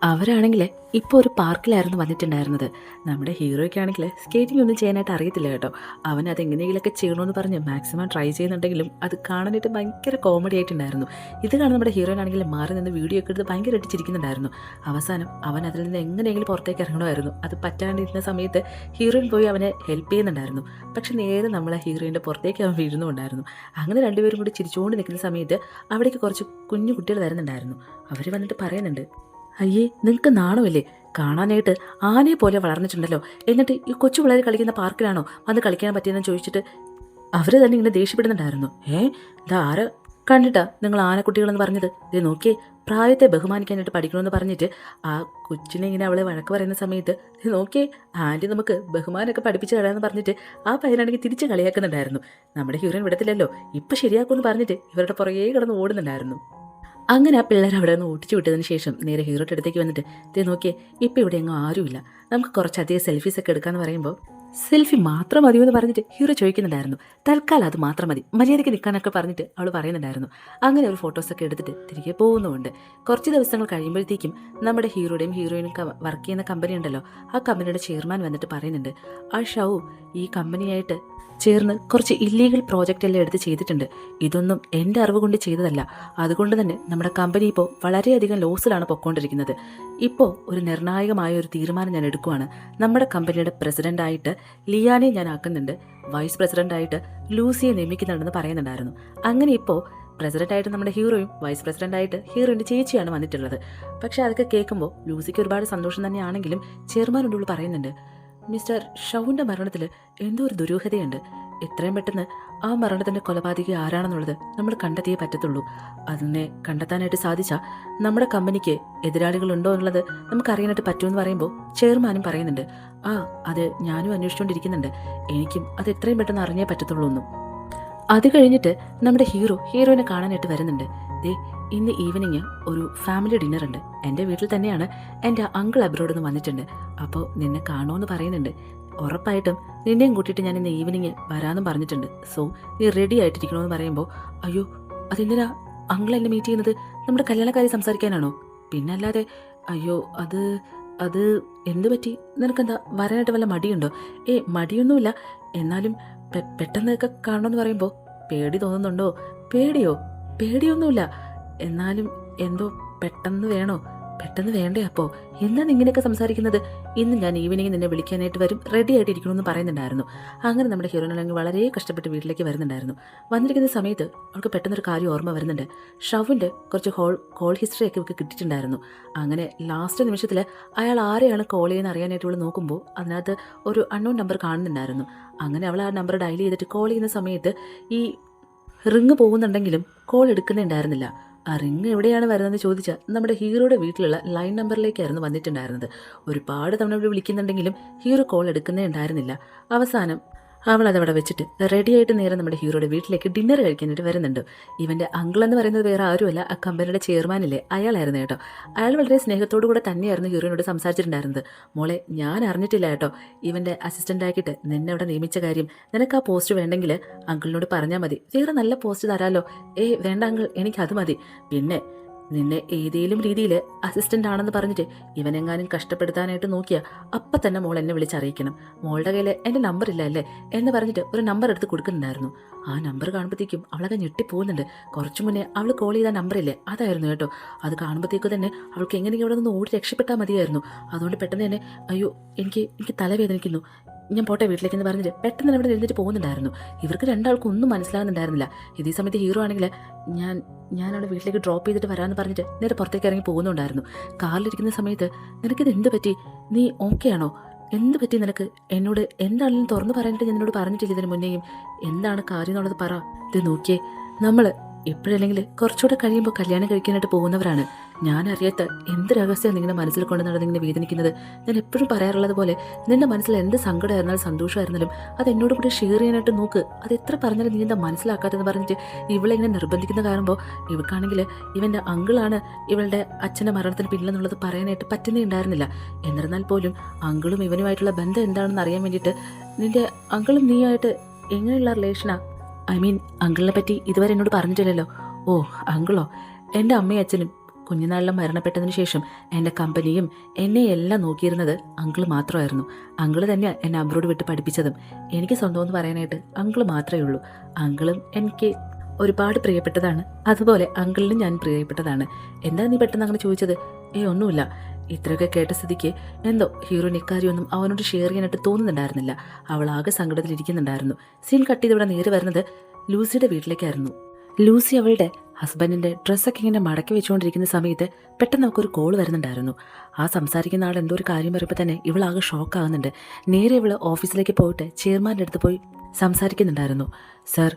അവരാണെങ്കിൽ ഇപ്പോൾ ഒരു പാർക്കിലായിരുന്നു വന്നിട്ടുണ്ടായിരുന്നത്. നമ്മുടെ ഹീറോയ്ക്കാണെങ്കിൽ സ്കേറ്റിംഗ് ഒന്നും ചെയ്യാനായിട്ട് അറിയത്തില്ല കേട്ടോ. അവൻ അതെങ്ങനെയെങ്കിലൊക്കെ ചെയ്യണമെന്ന് പറഞ്ഞ് മാക്സിമം ട്രൈ ചെയ്യുന്നുണ്ടെങ്കിലും അത് കാണാനായിട്ട് ഭയങ്കര കോമഡി ആയിട്ടുണ്ടായിരുന്നു. ഇത് കാണാൻ നമ്മുടെ ഹീറോയിനാണെങ്കിൽ മാറി നിന്ന് വീഡിയോ ഒക്കെ എടുത്ത് ഭയങ്കര അടിച്ചിരിക്കുന്നുണ്ടായിരുന്നു. അവസാനം അവൻ അതിൽ നിന്ന് എങ്ങനെയെങ്കിലും പുറത്തേക്ക് ഇറങ്ങണമായിരുന്നു. അത് പറ്റാണ്ടിരുന്ന സമയത്ത് ഹീറോയിൻ പോയി അവനെ ഹെൽപ്പ് ചെയ്യുന്നുണ്ടായിരുന്നു. പക്ഷെ നേരെ നമ്മളെ ഹീറോയിൻ്റെ പുറത്തേക്ക് അവൻ വീഴുന്നുണ്ടായിരുന്നു. അങ്ങനെ രണ്ടുപേരും കൂടി ചിരിച്ചുകൊണ്ട് നിൽക്കുന്ന സമയത്ത് അവിടേക്ക് കുറച്ച് കുഞ്ഞു കുട്ടികൾ വരുന്നുണ്ടായിരുന്നു. അവർ വന്നിട്ട് പറയുന്നുണ്ട്, അയ്യേ നിങ്ങൾക്ക് നാണമില്ലേ, കാണാനായിട്ട് ആനയെ പോലെ വളർന്നിട്ടുണ്ടല്ലോ, എന്നിട്ട് ഈ കൊച്ചു പിള്ളേർ കളിക്കുന്ന പാർക്കിലാണോ വന്ന് കളിക്കാൻ പറ്റിയെന്ന് ചോദിച്ചിട്ട് അവർ തന്നെ ഇങ്ങനെ ദേഷ്യപ്പെടുന്നുണ്ടായിരുന്നു. ആരെ കണ്ടിട്ടാ നിങ്ങൾ ആനക്കുട്ടികളെന്ന് പറഞ്ഞത്? ഇത് നോക്കിയേ, പ്രായത്തെ ബഹുമാനിക്കാനായിട്ട് പഠിക്കണമെന്ന് പറഞ്ഞിട്ട് ആ കൊച്ചിനെ ഇങ്ങനെ അവളെ വഴക്ക് പറയുന്ന സമയത്ത് ഇത് നോക്കിയേ ആൻറ്റി നമുക്ക് ബഹുമാനമൊക്കെ പഠിപ്പിച്ച് കളയാമെന്ന് പറഞ്ഞിട്ട് ആ പയ്യനാണെങ്കിൽ തിരിച്ച് കളിയാക്കുന്നുണ്ടായിരുന്നു. നമ്മുടെ ഹീറോയിൻ വിടത്തില്ലല്ലോ, ഇപ്പം ശരിയാക്കുമെന്ന് പറഞ്ഞിട്ട് ഇവരുടെ പുറകെ കിടന്ന് ഓടുന്നുണ്ടായിരുന്നു. അങ്ങനെ ആ പിള്ളേർ അവിടെ നിന്ന് ഓടിച്ചു വിട്ടതിന് ശേഷം നേരെ ഹീറോയുടെ അടുത്തേക്ക് വന്നിട്ട് ഇത് നോക്കിയേ, ഇപ്പം ഇവിടെ എങ്ങും ആരുമില്ല, നമുക്ക് കുറച്ചധികം സെൽഫീസൊക്കെ എടുക്കാമെന്ന് പറയുമ്പോൾ സെൽഫി മാത്രം മതിയോ എന്ന് പറഞ്ഞിട്ട് ഹീറോ ചോദിക്കുന്നുണ്ടായിരുന്നു. തൽക്കാലം അത് മാത്രം മതി, മര്യാദയ്ക്ക് നിൽക്കാനൊക്കെ പറഞ്ഞിട്ട് അവൾ പറയുന്നുണ്ടായിരുന്നു. അങ്ങനെ ഒരു ഫോട്ടോസൊക്കെ എടുത്തിട്ട് തിരികെ പോകുന്നുമുണ്ട്. കുറച്ച് ദിവസങ്ങൾ കഴിയുമ്പോഴത്തേക്കും നമ്മുടെ ഹീറോയുടെയും ഹീറോയിനും വർക്ക് ചെയ്യുന്ന കമ്പനി ഉണ്ടല്ലോ, ആ കമ്പനിയുടെ ചെയർമാൻ വന്നിട്ട് പറയുന്നുണ്ട്, ആ ഷൗ ഈ കമ്പനിയായിട്ട് ചേർന്ന് കുറച്ച് ഇല്ലീഗൽ പ്രോജക്റ്റ് എല്ലാം എടുത്ത് ചെയ്തിട്ടുണ്ട്, ഇതൊന്നും എൻ്റെ അറിവ് കൊണ്ട് ചെയ്തതല്ല, അതുകൊണ്ട് തന്നെ നമ്മുടെ കമ്പനി ഇപ്പോൾ വളരെയധികം ലോസിലാണ് പൊയ്ക്കൊണ്ടിരിക്കുന്നത്. ഇപ്പോൾ ഒരു നിർണായകമായ ഒരു തീരുമാനം ഞാൻ എടുക്കുവാണ്, നമ്മുടെ കമ്പനിയുടെ പ്രസിഡൻ്റായിട്ട് ലിയാനെ ഞാൻ ആക്കുന്നുണ്ട്, വൈസ് പ്രസിഡൻ്റായിട്ട് ലൂസിയെ നിയമിക്കുന്നുണ്ടെന്ന് പറയുന്നുണ്ടായിരുന്നു. അങ്ങനെ ഇപ്പോൾ പ്രസിഡൻ്റായിട്ട് നമ്മുടെ ഹീറോയും വൈസ് പ്രസിഡൻ്റായിട്ട് ഹീറോയിൻ്റെ ചേച്ചിയാണ് വന്നിട്ടുള്ളത്. പക്ഷേ അതൊക്കെ കേൾക്കുമ്പോൾ ലൂസിക്ക് ഒരുപാട് സന്തോഷം തന്നെയാണെങ്കിലും ചെയർമാനോട് പറയുന്നുണ്ട്, മിസ്റ്റർ ഷൗവിൻ്റെ മരണത്തിൽ എന്തോ ഒരു ദുരൂഹതയുണ്ട്, എത്രയും പെട്ടെന്ന് ആ മരണത്തിൻ്റെ കൊലപാതകി ആരാണെന്നുള്ളത് നമ്മൾ കണ്ടെത്തിയേ പറ്റത്തുള്ളൂ, അതിനെ കണ്ടെത്താനായിട്ട് സാധിച്ചാൽ നമ്മുടെ കമ്പനിക്ക് എതിരാളികളുണ്ടോ എന്നുള്ളത് നമുക്കറിയാനായിട്ട് പറ്റുമെന്ന് പറയുമ്പോൾ ചെയർമാനും പറയുന്നുണ്ട്, അത് ഞാനും അന്വേഷിച്ചുകൊണ്ടിരിക്കുന്നുണ്ട്, എനിക്കും അത് എത്രയും പെട്ടെന്ന് അറിഞ്ഞേ പറ്റത്തുള്ളൂ എന്നും. അത് കഴിഞ്ഞിട്ട് നമ്മുടെ ഹീറോയിനെ കാണാനായിട്ട് വരുന്നുണ്ട്. ഇന്ന് ഈവനിങ് ഒരു ഫാമിലി ഡിന്നർ ഉണ്ട്, എൻ്റെ വീട്ടിൽ തന്നെയാണ്, എൻ്റെ അങ്കിൾ അബ്രോഡ് നിന്ന് വന്നിട്ടുണ്ട്, അപ്പോൾ നിന്നെ കാണുമെന്ന് പറയുന്നുണ്ട്. ഉറപ്പായിട്ടും നിന്നെയും കൂട്ടിയിട്ട് ഞാൻ ഇന്ന് ഈവനിങ് വരാമെന്നും പറഞ്ഞിട്ടുണ്ട്. സോ നീ റെഡി ആയിട്ടിരിക്കണമെന്ന് പറയുമ്പോൾ, അയ്യോ അതെന്തിനാ അങ്കിൾ എന്നെ മീറ്റ് ചെയ്യുന്നത്? നമ്മുടെ കല്യാണക്കാരി സംസാരിക്കാനാണോ? പിന്നല്ലാതെ. അയ്യോ അത് അത് എന്ത് പറ്റി? നിനക്കെന്താ വരാനായിട്ട് വല്ല മടിയുണ്ടോ? മടിയൊന്നുമില്ല, എന്നാലും പെട്ടെന്നൊക്കെ കാണണമെന്ന് പറയുമ്പോൾ പേടി തോന്നുന്നുണ്ടോ? പേടിയോ? പേടിയൊന്നുമില്ല, എന്നാലും എന്തോ പെട്ടെന്ന് വേണോ? പെട്ടെന്ന് വേണ്ടേ? അപ്പോൾ എന്താണ് ഇങ്ങനെയൊക്കെ സംസാരിക്കുന്നത്? ഇന്ന് ഞാൻ ഈവനിങ് നിന്നെ വിളിക്കാനായിട്ട് വരും, റെഡി ആയിട്ടിരിക്കണമെന്ന് പറയുന്നുണ്ടായിരുന്നു. അങ്ങനെ നമ്മുടെ ഹീറോയിനാണെങ്കിൽ വളരെ കഷ്ടപ്പെട്ട് വീട്ടിലേക്ക് വരുന്നുണ്ടായിരുന്നു. വന്നിരിക്കുന്ന സമയത്ത് അവൾക്ക് പെട്ടെന്നൊരു കാര്യം ഓർമ്മ വരുന്നുണ്ട്. ഷവിൻ്റെ കുറച്ച് കോൾ ഹിസ്റ്ററിയൊക്കെ ഇവർക്ക് കിട്ടിയിട്ടുണ്ടായിരുന്നു. അങ്ങനെ ലാസ്റ്റ് നിമിഷത്തിൽ അയാൾ ആരെയാണ് കോൾ ചെയ്യുന്നത് അറിയാനായിട്ട് അവൾ നോക്കുമ്പോൾ അതിനകത്ത് ഒരു അൺനോൺ നമ്പർ കാണുന്നുണ്ടായിരുന്നു. അങ്ങനെ അവൾ ആ നമ്പർ ഡയൽ ചെയ്തിട്ട് കോൾ ചെയ്യുന്ന സമയത്ത് ഈ റിങ് പോകുന്നുണ്ടെങ്കിലും കോൾ എടുക്കുന്നുണ്ടായിരുന്നില്ല. ആ റിങ് എവിടെയാണ് വരുന്നതെന്ന് ചോദിച്ചാൽ നമ്മുടെ ഹീറോയുടെ വീട്ടിലുള്ള ലൈൻ നമ്പറിലേക്കായിരുന്നു വന്നിട്ടുണ്ടായിരുന്നത്. ഒരുപാട് തവണ ഇവിടെ വിളിക്കുന്നുണ്ടെങ്കിലും ഹീറോ കോൾ എടുക്കുന്നേ ഉണ്ടായിരുന്നില്ല. അവസാനം അവൾ അതവിടെ വെച്ചിട്ട് റെഡിയായിട്ട് നേരെ നമ്മുടെ ഹീറോയുടെ വീട്ടിലേക്ക് ഡിന്നർ കഴിക്കാനായിട്ട് വരുന്നുണ്ട്. ഇവൻ്റെ അങ്കിൾ എന്ന് പറയുന്നത് വേറെ ആരുമല്ല, ആ കമ്പനിയുടെ ചെയർമാനില്ലേ അയാളായിരുന്നു കേട്ടോ. അയാൾ വളരെ സ്നേഹത്തോടു കൂടെ തന്നെയായിരുന്നു ഹീറോയിനോട് സംസാരിച്ചിട്ടുണ്ടായിരുന്നത്. മോളെ, ഞാൻ അറിഞ്ഞിട്ടില്ല കേട്ടോ ഇവൻ്റെ അസിസ്റ്റൻ്റ് ആക്കിയിട്ട് നിന്നെ അവിടെ നിയമിച്ച കാര്യം. നിനക്ക് ആ പോസ്റ്റ് വേണ്ടെങ്കിൽ അങ്കിളിനോട് പറഞ്ഞാൽ മതി, വേറെ നല്ല പോസ്റ്റ് തരാമല്ലോ. വേണ്ട അങ്കിൾ, എനിക്കത് മതി. പിന്നെ നിന്നെ ഏതെങ്കിലും രീതിയിൽ അസിസ്റ്റൻ്റ് ആണെന്ന് പറഞ്ഞിട്ട് ഇവനെങ്ങാനും കഷ്ടപ്പെടുത്താനായിട്ട് നോക്കിയാൽ അപ്പം തന്നെ മോൾ എന്നെ വിളിച്ചറിയിക്കണം. മോളുടെ കയ്യിൽ എൻ്റെ നമ്പർ ഇല്ല അല്ലേ എന്ന് പറഞ്ഞിട്ട് ഒരു നമ്പർ എടുത്ത് കൊടുക്കുന്നുണ്ടായിരുന്നു. ആ നമ്പർ കാണുമ്പോഴത്തേക്കും അവളൊക്കെ ഞെട്ടിപ്പോകുന്നുണ്ട്. കുറച്ചു മുന്നേ അവൾ കോൾ ചെയ്ത നമ്പറില്ലേ അതായിരുന്നു കേട്ടോ. അത് കാണുമ്പോഴത്തേക്കും തന്നെ അവൾക്ക് എങ്ങനെയെങ്കിലും അവിടെ നിന്ന് ഓടി രക്ഷപ്പെട്ടാൽ മതിയായിരുന്നു. അതുകൊണ്ട് പെട്ടെന്ന് തന്നെ അയ്യോ എനിക്ക് തലവേദനിക്കുന്നു, ഞാൻ പോട്ടെ വീട്ടിലേക്കെന്ന് പറഞ്ഞിട്ട് പെട്ടെന്ന് അവിടെ എഴുന്നേറ്റ് പോകുന്നുണ്ടായിരുന്നു. ഇവർക്ക് രണ്ടാൾക്കും ഒന്നും മനസ്സിലാകുന്നുണ്ടായിരുന്നില്ല. ഇതേ സമയത്ത് ഹീറോ ആണെങ്കിൽ ഞാൻ അവിടെ വീട്ടിലേക്ക് ഡ്രോപ്പ് ചെയ്തിട്ട് വരാമെന്ന് പറഞ്ഞിട്ട് നേരെ പുറത്തേക്ക് ഇറങ്ങി പോകുന്നുണ്ടായിരുന്നു. കാറിലിരിക്കുന്ന സമയത്ത് നിനക്കിത് എന്ത് പറ്റി? നീ ഓക്കെ ആണോ? എന്ത് പറ്റി നിനക്ക്? എന്നോട് എന്താണെങ്കിലും തുറന്നു പറയാനായിട്ട് ഞാൻ എന്നോട് പറഞ്ഞിട്ടില്ല ഇതിന് മുന്നേയും. എന്താണ് കാര്യം എന്നുള്ളത് പറ. ഇത് നോക്കിയേ, നമ്മൾ ഇപ്പോഴല്ലെങ്കിൽ കുറച്ചുകൂടെ കഴിയുമ്പോൾ കല്യാണം കഴിക്കാനായിട്ട് പോകുന്നവരാണ്. ഞാൻ അറിയാത്ത എന്ത് രഹസ്യമാണ് നിങ്ങളുടെ മനസ്സിൽ കൊണ്ട് നടന്നിങ്ങനെ വേദനിക്കുന്നത്. ഞാൻ എപ്പോഴും പറയാറുള്ളത് പോലെ നിന്റെ മനസ്സിൽ എന്ത് സങ്കടമായിരുന്നാലും സന്തോഷമായിരുന്നാലും അത് എന്നോട് കൂടി ഷെയർ ചെയ്യാനായിട്ട് നോക്ക്. അത് എത്ര പറഞ്ഞാലും നീ എന്താ മനസ്സിലാക്കാത്തെന്ന് പറഞ്ഞിട്ട് ഇവളെ ഇങ്ങനെ നിർബന്ധിക്കുന്ന കാണുമ്പോൾ ഇവൾക്കാണെങ്കിൽ ഇവൻ്റെ അങ്കിളാണ് ഇവളുടെ അച്ഛൻ്റെ മരണത്തിന് പിന്നിലെന്നുള്ളത് പറയാനായിട്ട് പറ്റുന്നേ ഉണ്ടായിരുന്നില്ല. എന്നിരുന്നാൽ പോലും അങ്കിളും ഇവനുമായിട്ടുള്ള ബന്ധം എന്താണെന്ന് അറിയാൻ വേണ്ടിയിട്ട് നിന്റെ അങ്കിളും നീയായിട്ട് എങ്ങനെയുള്ള റിലേഷനാ? അങ്കിളിനെ പറ്റി ഇതുവരെ എന്നോട് പറഞ്ഞിട്ടില്ലല്ലോ. ഓ അങ്കിളോ? എൻ്റെ അമ്മയും അച്ഛനും കുഞ്ഞുനാളിലും മരണപ്പെട്ടതിന് ശേഷം എൻ്റെ കമ്പനിയും എന്നെ എല്ലാം നോക്കിയിരുന്നത് അങ്കിൾ മാത്രമായിരുന്നു. അങ്കിൾ തന്നെയാണ് എന്നെ അബ്രോഡ് വിട്ട് പഠിപ്പിച്ചതും. എനിക്ക് സ്വന്തമെന്ന് പറയാനായിട്ട് അങ്കിൾ മാത്രമേ ഉള്ളൂ. അങ്കിളും എനിക്ക് ഒരുപാട് പ്രിയപ്പെട്ടതാണ്, അതുപോലെ അങ്കിളിനും ഞാൻ പ്രിയപ്പെട്ടതാണ്. എന്താ നീ പെട്ടെന്ന് അങ്ങനെ ചോദിച്ചത്? ഒന്നുമില്ല. ഇത്രയൊക്കെ കേട്ട സ്ഥിതിക്ക് എന്തോ ഹീറോയിന് ഇക്കാര്യമൊന്നും അവനോട് ഷെയർ ചെയ്യാനായിട്ട് തോന്നുന്നുണ്ടായിരുന്നില്ല. അവൾ ആകെ സങ്കടത്തിലിരിക്കുന്നുണ്ടായിരുന്നു. സീൻ കട്ട് ചെയ്ത് ഇവിടെ നേരെ വരുന്നത് ലൂസിയുടെ വീട്ടിലേക്കായിരുന്നു. ലൂസി അവളുടെ ഹസ്ബൻഡിൻ്റെ ഡ്രസ്സൊക്കെ ഇങ്ങനെ മടക്കി വെച്ചുകൊണ്ടിരിക്കുന്ന സമയത്ത് പെട്ടെന്ന് നമുക്കൊരു കോൾ വരുന്നുണ്ടായിരുന്നു. ആ സംസാരിക്കുന്ന ആൾ എന്തോ ഒരു കാര്യം പറയുമ്പോൾ തന്നെ ഇവളാകെ ഷോക്കാകുന്നുണ്ട്. നേരെ ഇവൾ ഓഫീസിലേക്ക് പോയിട്ട് ചെയർമാൻ്റെ അടുത്ത് പോയി സംസാരിക്കുന്നുണ്ടായിരുന്നു. സർ,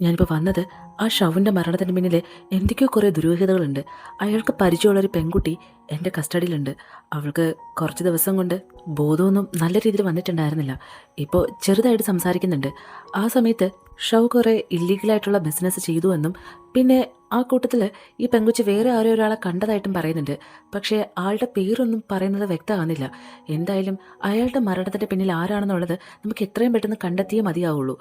ഞാനിപ്പോൾ വന്നത് ആ ഷവിൻ്റെ മരണത്തിന് പിന്നിൽ എന്തൊക്കെയോ കുറേ ദുരൂഹതകളുണ്ട്. അയാൾക്ക് പരിചയമുള്ളൊരു പെൺകുട്ടി എൻ്റെ കസ്റ്റഡിയിലുണ്ട്. അവൾക്ക് കുറച്ച് ദിവസം കൊണ്ട് ബോധമൊന്നും നല്ല രീതിയിൽ വന്നിട്ടുണ്ടായിരുന്നില്ല. ഇപ്പോൾ ചെറുതായിട്ട് സംസാരിക്കുന്നുണ്ട്. ആ സമയത്ത് ഷവ് കുറേ ഇല്ലീഗലായിട്ടുള്ള ബിസിനസ് ചെയ്തു എന്നും പിന്നെ ആ കൂട്ടത്തിൽ ഈ പെൺകുച്ചി വേറെ ആരോ ഒരാളെ കണ്ടതായിട്ടും പറയുന്നുണ്ട്. പക്ഷേ ആളുടെ പേരൊന്നും പറയുന്നത് വ്യക്തമാകുന്നില്ല. എന്തായാലും അയാളുടെ മരണത്തിൻ്റെ പിന്നിൽ ആരാണെന്നുള്ളത് നമുക്ക് എത്രയും പെട്ടെന്ന് കണ്ടെത്തിയേ മതിയാവുള്ളൂ.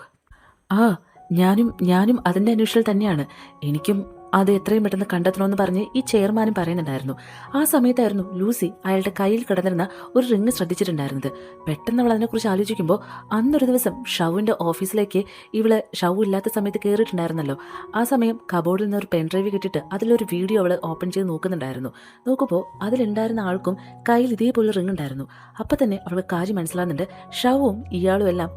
ഞാനും അതിൻ്റെ അന്വേഷണത്തിൽ തന്നെയാണ്. എനിക്കും അത് എത്രയും പെട്ടെന്ന് കണ്ടെത്തണമെന്ന് പറഞ്ഞ് ഈ ചെയർമാനും പറയുന്നുണ്ടായിരുന്നു. ആ സമയത്തായിരുന്നു ലൂസി അയാളുടെ കയ്യിൽ കിടന്നിരുന്ന ഒരു റിങ് ശ്രദ്ധിച്ചിട്ടുണ്ടായിരുന്നത്. പെട്ടെന്ന് അവൾ അതിനെക്കുറിച്ച് ആലോചിക്കുമ്പോൾ അന്നൊരു ദിവസം ഷവിൻ്റെ ഓഫീസിലേക്ക് ഇവള് ഷവ് ഇല്ലാത്ത സമയത്ത് കയറിയിട്ടുണ്ടായിരുന്നല്ലോ. ആ സമയം കബോർഡിൽ നിന്ന് ഒരു പെൻഡ്രൈവ് കിട്ടിയിട്ട് അതിലൊരു വീഡിയോ അവൾ ഓപ്പൺ ചെയ്ത് നോക്കുന്നുണ്ടായിരുന്നു. നോക്കുമ്പോൾ അതിലുണ്ടായിരുന്ന ആൾക്കും കയ്യിൽ ഇതേപോലെ റിങ് ഉണ്ടായിരുന്നു. അപ്പം തന്നെ അവൾക്ക് കാര്യം മനസ്സിലാകുന്നുണ്ട്, ഷവും ഇയാളും എല്ലാം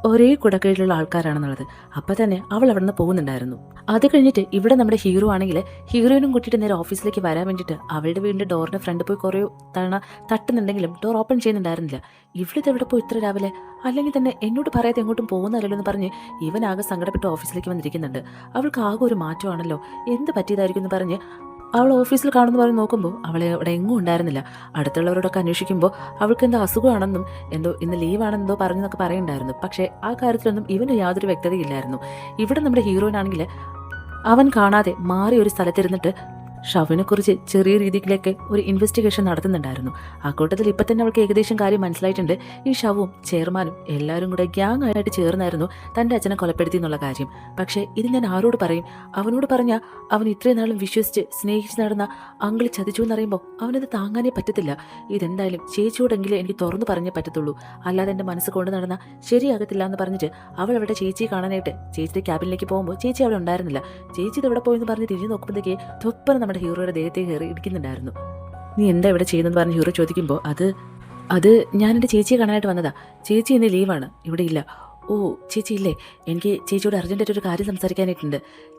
ഒരേ കുടക്കീഴിലുള്ള ആൾക്കാരാണെന്നുള്ളത്. അപ്പം തന്നെ അവൾ അവിടെ നിന്ന് പോകുന്നുണ്ടായിരുന്നു. അത് കഴിഞ്ഞിട്ട് ഇവിടെ നമ്മുടെ ഹീറോ ആണെങ്കിൽ ഹീറോയിനും കൂട്ടിയിട്ട് നേരെ ഓഫീസിലേക്ക് വരാൻ വേണ്ടിയിട്ട് അവളുടെ വീടിൻ്റെ ഡോറിൻ്റെ ഫ്രണ്ട് പോയി കുറേ തവണ തട്ടുന്നുണ്ടെങ്കിലും ഡോർ ഓപ്പൺ ചെയ്യുന്നുണ്ടായിരുന്നില്ല. ഇവിടുത്തെ എവിടെ പോയി ഇത്ര രാവിലെ? അല്ലെങ്കിൽ തന്നെ എന്നോട് പറയാതെ എങ്ങോട്ടും പോകുന്നല്ലോ എന്ന് പറഞ്ഞ് ഇവനാകെ സങ്കടപ്പെട്ട് ഓഫീസിലേക്ക് വന്നിരിക്കുന്നുണ്ട്. അവൾക്ക് ആകെ ഒരു മാറ്റമാണല്ലോ, എന്ത് പറ്റിയതായിരിക്കും എന്ന് പറഞ്ഞ് അവൾ ഓഫീസിൽ കാണുന്ന പറഞ്ഞ് നോക്കുമ്പോൾ അവളെ അവിടെ എങ്ങും ഉണ്ടായിരുന്നില്ല. അടുത്തുള്ളവരോടൊക്കെ അന്വേഷിക്കുമ്പോൾ അവൾക്ക് എന്തോ അസുഖമാണെന്നും എന്തോ ഇന്ന് ലീവാണെന്നോ പറഞ്ഞെന്നൊക്കെ പറയുന്നുണ്ടായിരുന്നു. പക്ഷേ ആ കാര്യത്തിലൊന്നും ഇവന് യാതൊരു വ്യക്തതയില്ലായിരുന്നു. ഇവിടെ നമ്മുടെ ഹീറോയിനാണെങ്കിൽ അവൻ കാണാതെ മാറി ഒരു സ്ഥലത്തിരുന്നിട്ട് ഷവിനെ കുറിച്ച് ചെറിയ രീതിയിലേക്ക് ഒരു ഇൻവെസ്റ്റിഗേഷൻ നടത്തുന്നുണ്ടായിരുന്നു. ആ കൂട്ടത്തിൽ ഇപ്പം തന്നെ അവൾക്ക് ഏകദേശം കാര്യം മനസ്സിലായിട്ടുണ്ട്. ഈ ഷവും ചെയർമാനും എല്ലാവരും കൂടെ ഗ്യാങ് ആയിട്ട് ചേർന്നായിരുന്നു തൻ്റെ അച്ഛനെ കൊലപ്പെടുത്തി എന്നുള്ള കാര്യം. പക്ഷേ ഇത് ഞാൻ ആരോട് പറയും? അവനോട് പറഞ്ഞാൽ അവൻ ഇത്രയും നാളും വിശ്വസിച്ച് സ്നേഹിച്ച് നടന്ന അങ്കിൾ ചതിച്ചു എന്നറിയുമ്പോൾ അവനത് താങ്ങാനേ പറ്റത്തില്ല. ഇതെന്തായാലും ചേച്ചിയോടെങ്കിലും എനിക്ക് തുറന്നു പറഞ്ഞേ പറ്റത്തുള്ളൂ. അല്ലാതെ എൻ്റെ മനസ്സ് കൊണ്ട് നടന്ന ശരിയാകത്തില്ല എന്ന് പറഞ്ഞിട്ട് അവൾ അവിടെ ചേച്ചിയെ കാണാനായിട്ട് ചേച്ചിയുടെ ക്യാബിനിലേക്ക് പോകുമ്പോൾ ചേച്ചി അവിടെ ഉണ്ടായിരുന്നില്ല. ചേച്ചി ഇത് എവിടെ പോയെന്ന് പറഞ്ഞ് തിരിഞ്ഞു നോക്കുമ്പോഴത്തേക്ക് തൊപ്പന നമ്മുടെ ഹീറോയുടെ ദേഹത്തെ കയറി ഇടിക്കുന്നുണ്ടായിരുന്നു. നീ എന്താ ഇവിടെ ചെയ്യുന്നതെന്ന് പറഞ്ഞ് ഹീറോ ചോദിക്കുമ്പോൾ അത് ഞാൻ എൻ്റെ ചേച്ചിയെ കാണാനായിട്ട് വന്നതാ. ചേച്ചി ഇന്ന് ലീവാണ്, ഇവിടെ ഇല്ല. ഓ ചേച്ചി ഇല്ലേ? എനിക്ക് ചേച്ചിയോട് അർജൻറ്റായിട്ടൊരു കാര്യം സംസാരിക്കാനായിട്ടുണ്ട്.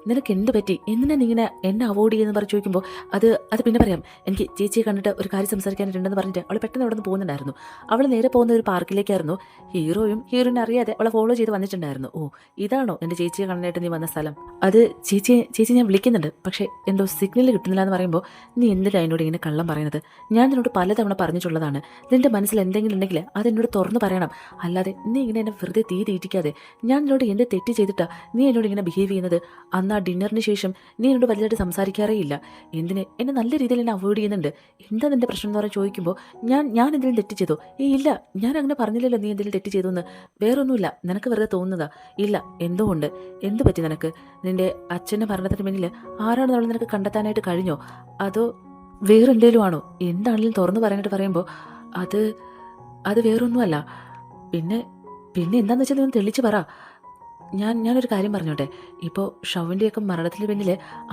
നിനക്ക് എന്ത് പറ്റി? എന്തിനാ നീ ഇങ്ങനെ എന്നെ അവോയ്ഡ് ചെയ്യുമെന്ന് പറഞ്ഞ് ചോദിക്കുമ്പോൾ അത് പിന്നെ പറയാം. എനിക്ക് ചേച്ചിയെ കണ്ടിട്ട് ഒരു കാര്യം സംസാരിക്കാനായിട്ടുണ്ടെന്ന് പറഞ്ഞിട്ട് അവൾ പെട്ടെന്ന് അവിടെ നിന്ന് പോകുന്നുണ്ടായിരുന്നു. അവൾ നേരെ പോകുന്ന ഒരു പാർക്കിലേക്കായിരുന്നു. ഹീറോയിനെ അറിയാതെ അവളെ ഫോളോ ചെയ്ത് വന്നിട്ടുണ്ടായിരുന്നു. ഓ ഇതാണോ എൻ്റെ ചേച്ചിയെ കാണാനായിട്ട് നീ വന്ന സ്ഥലം? അത് ചേച്ചി ഞാൻ വിളിക്കുന്നുണ്ട്, പക്ഷേ എന്തോ സിഗ്നൽ കിട്ടുന്നില്ല എന്ന് പറയുമ്പോൾ നീ എന്തിനാ എന്നോട് ഇങ്ങനെ കള്ളം പറയുന്നത്? ഞാൻ നിന്നോട് പലതവണ പറഞ്ഞിട്ടുള്ളതാണ്. നിൻ്റെ മനസ്സിൽ എന്തെങ്കിലും ഉണ്ടെങ്കിൽ അതെന്നോട് തുറന്നു പറയണം. അല്ലാതെ നീ ഇങ്ങനെ എന്നെ വെറുതെ തീ തീറ്റിക്കാതെ. ഞാൻ നിന്നോട് എന്ത് തെറ്റ് ചെയ്തിട്ടാ നീ എന്നോട് ഇങ്ങനെ ബിഹേവ് ചെയ്യുന്നത്? അന്ന് ആ ഡിന്നറിന് ശേഷം നീ എന്നോട് വലുതായിട്ട് സംസാരിക്കാറേ ഇല്ല. എന്തിന് എന്നെ നല്ല രീതിയിൽ എന്നെ അവോയ്ഡ് ചെയ്യുന്നുണ്ട്? എന്താ നിൻ്റെ പ്രശ്നം എന്ന് പറഞ്ഞ് ചോദിക്കുമ്പോൾ ഞാൻ എന്തെങ്കിലും തെറ്റ് ചെയ്തോ? ഇല്ല, ഞാൻ അങ്ങനെ പറഞ്ഞില്ലല്ലോ നീ എന്തെങ്കിലും തെറ്റ് ചെയ്തു എന്ന്. വേറൊന്നുമില്ല, നിനക്ക് വെറുതെ തോന്നുന്നതാ. ഇല്ല, എന്തോ ഉണ്ട്. എന്ത് പറ്റി നിനക്ക്? നിൻ്റെ അച്ഛൻ്റെ മരണത്തിന് പിന്നിൽ ആരാണെന്നുള്ളത് നിനക്ക് കണ്ടെത്താനായിട്ട് കഴിഞ്ഞോ? അതോ വേറെന്തേലും ആണോ? എന്താണെങ്കിലും തുറന്നു പറയാനായിട്ട് പറയുമ്പോൾ അത് വേറൊന്നുമല്ല. പിന്നെ എന്താണെന്ന് വെച്ചാൽ നീ തെളിച്ച് പറ. ഞാനൊരു കാര്യം പറഞ്ഞോട്ടെ. ഇപ്പോൾ ഷവിൻ്റെയൊക്കെ മരണത്തിന് പിന്നിൽ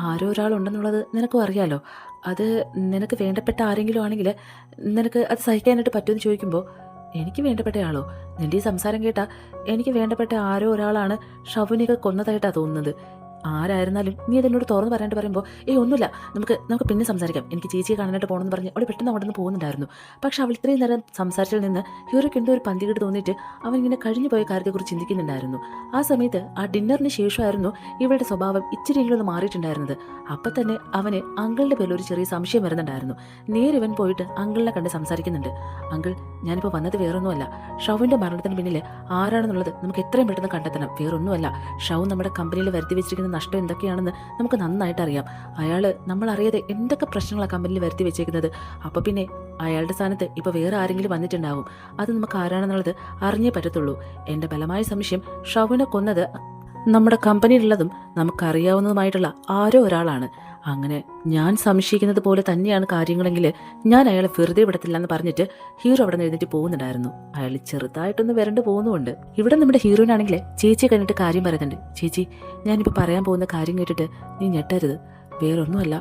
ആരോ ഒരാളുണ്ടെന്നുള്ളത് നിനക്കും അറിയാലോ. അത് നിനക്ക് വേണ്ടപ്പെട്ട ആരെങ്കിലും ആണെങ്കിൽ നിനക്ക് അത് സഹിക്കാനായിട്ട് പറ്റുമെന്ന് ചോദിക്കുമ്പോൾ എനിക്ക് വേണ്ടപ്പെട്ട ആളോ? നിൻ്റെ ഈ സംസാരം കേട്ടാൽ എനിക്ക് വേണ്ടപ്പെട്ട ആരോ ഒരാളാണ് ഷവിനെയൊക്കെ കൊന്നതായിട്ടാണ് തോന്നുന്നത്. ആരായിരുന്നാലും നീ അതെന്നോട് തുറന്ന് പറയാനായിട്ട് പറയുമ്പോൾ ഒന്നുമില്ല, നമുക്ക് പിന്നെ സംസാരിക്കാം, എനിക്ക് ചേച്ചിയെ കാണാനായിട്ട് പോകണമെന്ന് പറഞ്ഞ് അവൾ പെട്ടെന്ന് അവിടെ നിന്ന് പോകുന്നുണ്ടായിരുന്നു. പക്ഷെ അവൾ ഇത്രയും നേരം സംസാരിച്ചതിൽ നിന്ന് ഹീറോയ്ക്ക് എന്തോ ഒരു പന്തികേട് തോന്നിയിട്ട് അവൻ ഇങ്ങനെ കഴിഞ്ഞു പോയ കാര്യത്തെക്കുറിച്ച് ചിന്തിക്കുന്നുണ്ടായിരുന്നു. ആ സമയത്ത് ആ ഡിന്നറിന് ശേഷമായിരുന്നു ഇവളുടെ സ്വഭാവം ഇച്ചിരിയെങ്കിലും ഒന്ന് മാറിയിട്ടുണ്ടായിരുന്നത്. അപ്പം തന്നെ അവന് അങ്കിളിൻ്റെ പേരിൽ ഒരു ചെറിയ സംശയം വരുന്നുണ്ടായിരുന്നു. നേരെ ഇവൻ പോയിട്ട് അങ്കിളിനെ കണ്ട് സംസാരിക്കുന്നുണ്ട്. അങ്കിൾ, ഞാനിപ്പോൾ വന്നത് വേറൊന്നുമല്ല. ഷവിൻ്റെ മരണത്തിന് പിന്നിൽ ആരാണെന്നുള്ളത് നമുക്ക് എത്രയും പെട്ടെന്ന് കണ്ടെത്തണം. വേറൊന്നുമല്ല, ഷവ് നമ്മുടെ കമ്പനിയിൽ വരുത്തി വെച്ചിരിക്കുന്ന നഷ്ടം എന്തൊക്കെയാണെന്ന് നമുക്ക് നന്നായിട്ട് അറിയാം. അയാൾ നമ്മളറിയാതെ എന്തൊക്കെ പ്രശ്നങ്ങളാണ് കമ്പനിയിൽ വരുത്തി വെച്ചേക്കുന്നത്. അപ്പോൾ പിന്നെ അയാളുടെ സ്ഥാനത്ത് ഇപ്പോൾ വേറെ ആരെങ്കിലും വന്നിട്ടുണ്ടാവും. അത് നമുക്ക് ആരാണെന്നുള്ളത് അറിഞ്ഞേ പറ്റത്തുള്ളൂ. എൻ്റെ ബലമായ സംശയം ഷവിനെ കൊന്നത് നമ്മുടെ കമ്പനിയിലുള്ളതും നമുക്കറിയാവുന്നതുമായിട്ടുള്ള ആരോ ഒരാളാണ്. അങ്ങനെ ഞാൻ സംശയിക്കുന്നത് പോലെ തന്നെയാണ് കാര്യങ്ങളെങ്കിൽ ഞാൻ അയാളെ വെറുതെ വിടത്തില്ല എന്ന് പറഞ്ഞിട്ട് ഹീറോ അവിടെ നിന്ന് എഴുന്നേറ്റ് പോകുന്നുണ്ടായിരുന്നു. അയാൾ ചെറുതായിട്ടൊന്ന് വരണ്ട് പോകുന്നുമുണ്ട്. ഇവിടെ നമ്മുടെ ഹീറോയിനാണെങ്കിൽ ചേച്ചിയെ കണ്ടിട്ട് കാര്യം പറയുന്നുണ്ട്. ചേച്ചി, ഞാനിപ്പോൾ പറയാൻ പോകുന്ന കാര്യം കേട്ടിട്ട് നീ ഞെട്ടരുത്. വേറൊന്നുമല്ല,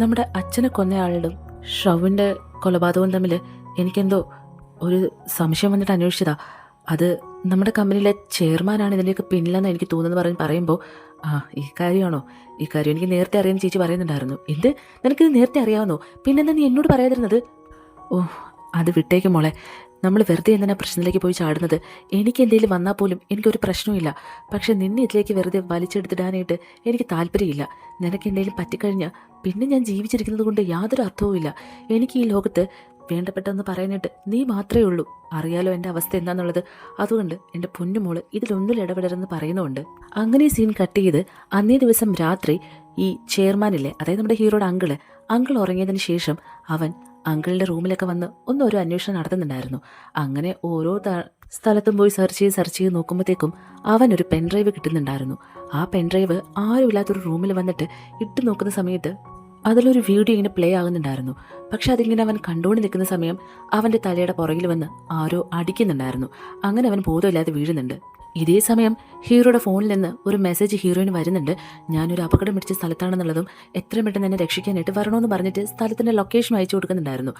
നമ്മുടെ അച്ഛനെ കൊന്നയാളുടെ ഷവിൻ്റെ കൊലപാതകവും തമ്മിൽ എനിക്കെന്തോ ഒരു സംശയം വന്നിട്ട് അന്വേഷിച്ചതാ. അത് നമ്മുടെ കമ്പനിയിലെ ചെയർമാനാണ് ഇതിൻ്റെയൊക്കെ പിന്നിലെന്ന് എനിക്ക് തോന്നുന്നു പറയുമ്പോൾ ഈ കാര്യമാണോ? ഈ കാര്യം എനിക്ക് നേരത്തെ അറിയാമെന്ന് ചേച്ചി പറയുന്നുണ്ടായിരുന്നു. എന്ത്, നിനക്കിത് നേരത്തെ അറിയാവുന്നോ? പിന്നെന്താ നീ എന്നോട് പറയാതിരുന്നത്? ഓ അത് വിട്ടേക്കും മോളെ. നമ്മൾ വെറുതെ എന്തിനാ പ്രശ്നത്തിലേക്ക് പോയി ചാടുന്നത്? എനിക്ക് എന്തെങ്കിലും വന്നാൽ പോലും എനിക്കൊരു പ്രശ്നവുമില്ല. പക്ഷെ നിന്നെ ഇതിലേക്ക് വെറുതെ വലിച്ചെടുത്തിടാനായിട്ട് എനിക്ക് താല്പര്യമില്ല. നിനക്ക് എന്തെങ്കിലും പറ്റിക്കഴിഞ്ഞാൽ പിന്നെ ഞാൻ ജീവിച്ചിരിക്കുന്നത് കൊണ്ട് യാതൊരു അർത്ഥവുമില്ല. എനിക്ക് ഈ ലോകത്ത് വേണ്ടപ്പെട്ടെന്ന് പറയാനായിട്ട് നീ മാത്രമേ ഉള്ളൂ. അറിയാലോ എൻ്റെ അവസ്ഥ എന്താണെന്നുള്ളത്. അതുകൊണ്ട് എൻ്റെ പൊന്നുമോള് ഇതിലൊന്നിൽ ഇടപെടരുതെന്ന് പറയുന്നുണ്ട്. അങ്ങനെ സീൻ കട്ട് ചെയ്ത് അന്നേ ദിവസം രാത്രി ഈ ചെയർമാനില്ലേ, അതായത് നമ്മുടെ ഹീറോയുടെ അങ്കിൾ ഉറങ്ങിയതിന് ശേഷം അവൻ അങ്കിളിൻ്റെ റൂമിലൊക്കെ വന്ന് ഒരു അന്വേഷണം നടത്തുന്നുണ്ടായിരുന്നു. അങ്ങനെ ഓരോ സ്ഥലത്തും പോയി സെർച്ച് ചെയ്ത് നോക്കുമ്പോഴത്തേക്കും അവനൊരു പെൻഡ്രൈവ് കിട്ടുന്നുണ്ടായിരുന്നു. ആ പെൻഡ്രൈവ് ആരുമില്ലാത്തൊരു റൂമിൽ വന്നിട്ട് ഇട്ട് നോക്കുന്ന സമയത്ത് അതിലൊരു വീഡിയോ ഇങ്ങനെ പ്ലേ ആകുന്നുണ്ടായിരുന്നു. പക്ഷെ അതിങ്ങനെ അവൻ കണ്ടുകൊണ്ട് നിൽക്കുന്ന സമയം അവൻ്റെ തലയുടെ പുറകിൽ വന്ന് ആരോ അടിക്കുന്നുണ്ടായിരുന്നു. അങ്ങനെ അവൻ ബോധമില്ലാതെ വീഴുന്നുണ്ട്. ഇതേ സമയം ഹീറോയുടെ ഫോണിൽ നിന്ന് ഒരു മെസ്സേജ് ഹീറോയിന് വരുന്നുണ്ട്. ഞാനൊരു അപകടം പിടിച്ച സ്ഥലത്താണെന്നുള്ളതും എത്രയും പെട്ടെന്ന് എന്നെ രക്ഷിക്കാനായിട്ട് വരണമെന്ന് പറഞ്ഞിട്ട് സ്ഥലത്തിൻ്റെ ലൊക്കേഷൻ അയച്ചു കൊടുക്കുന്നുണ്ടായിരുന്നു.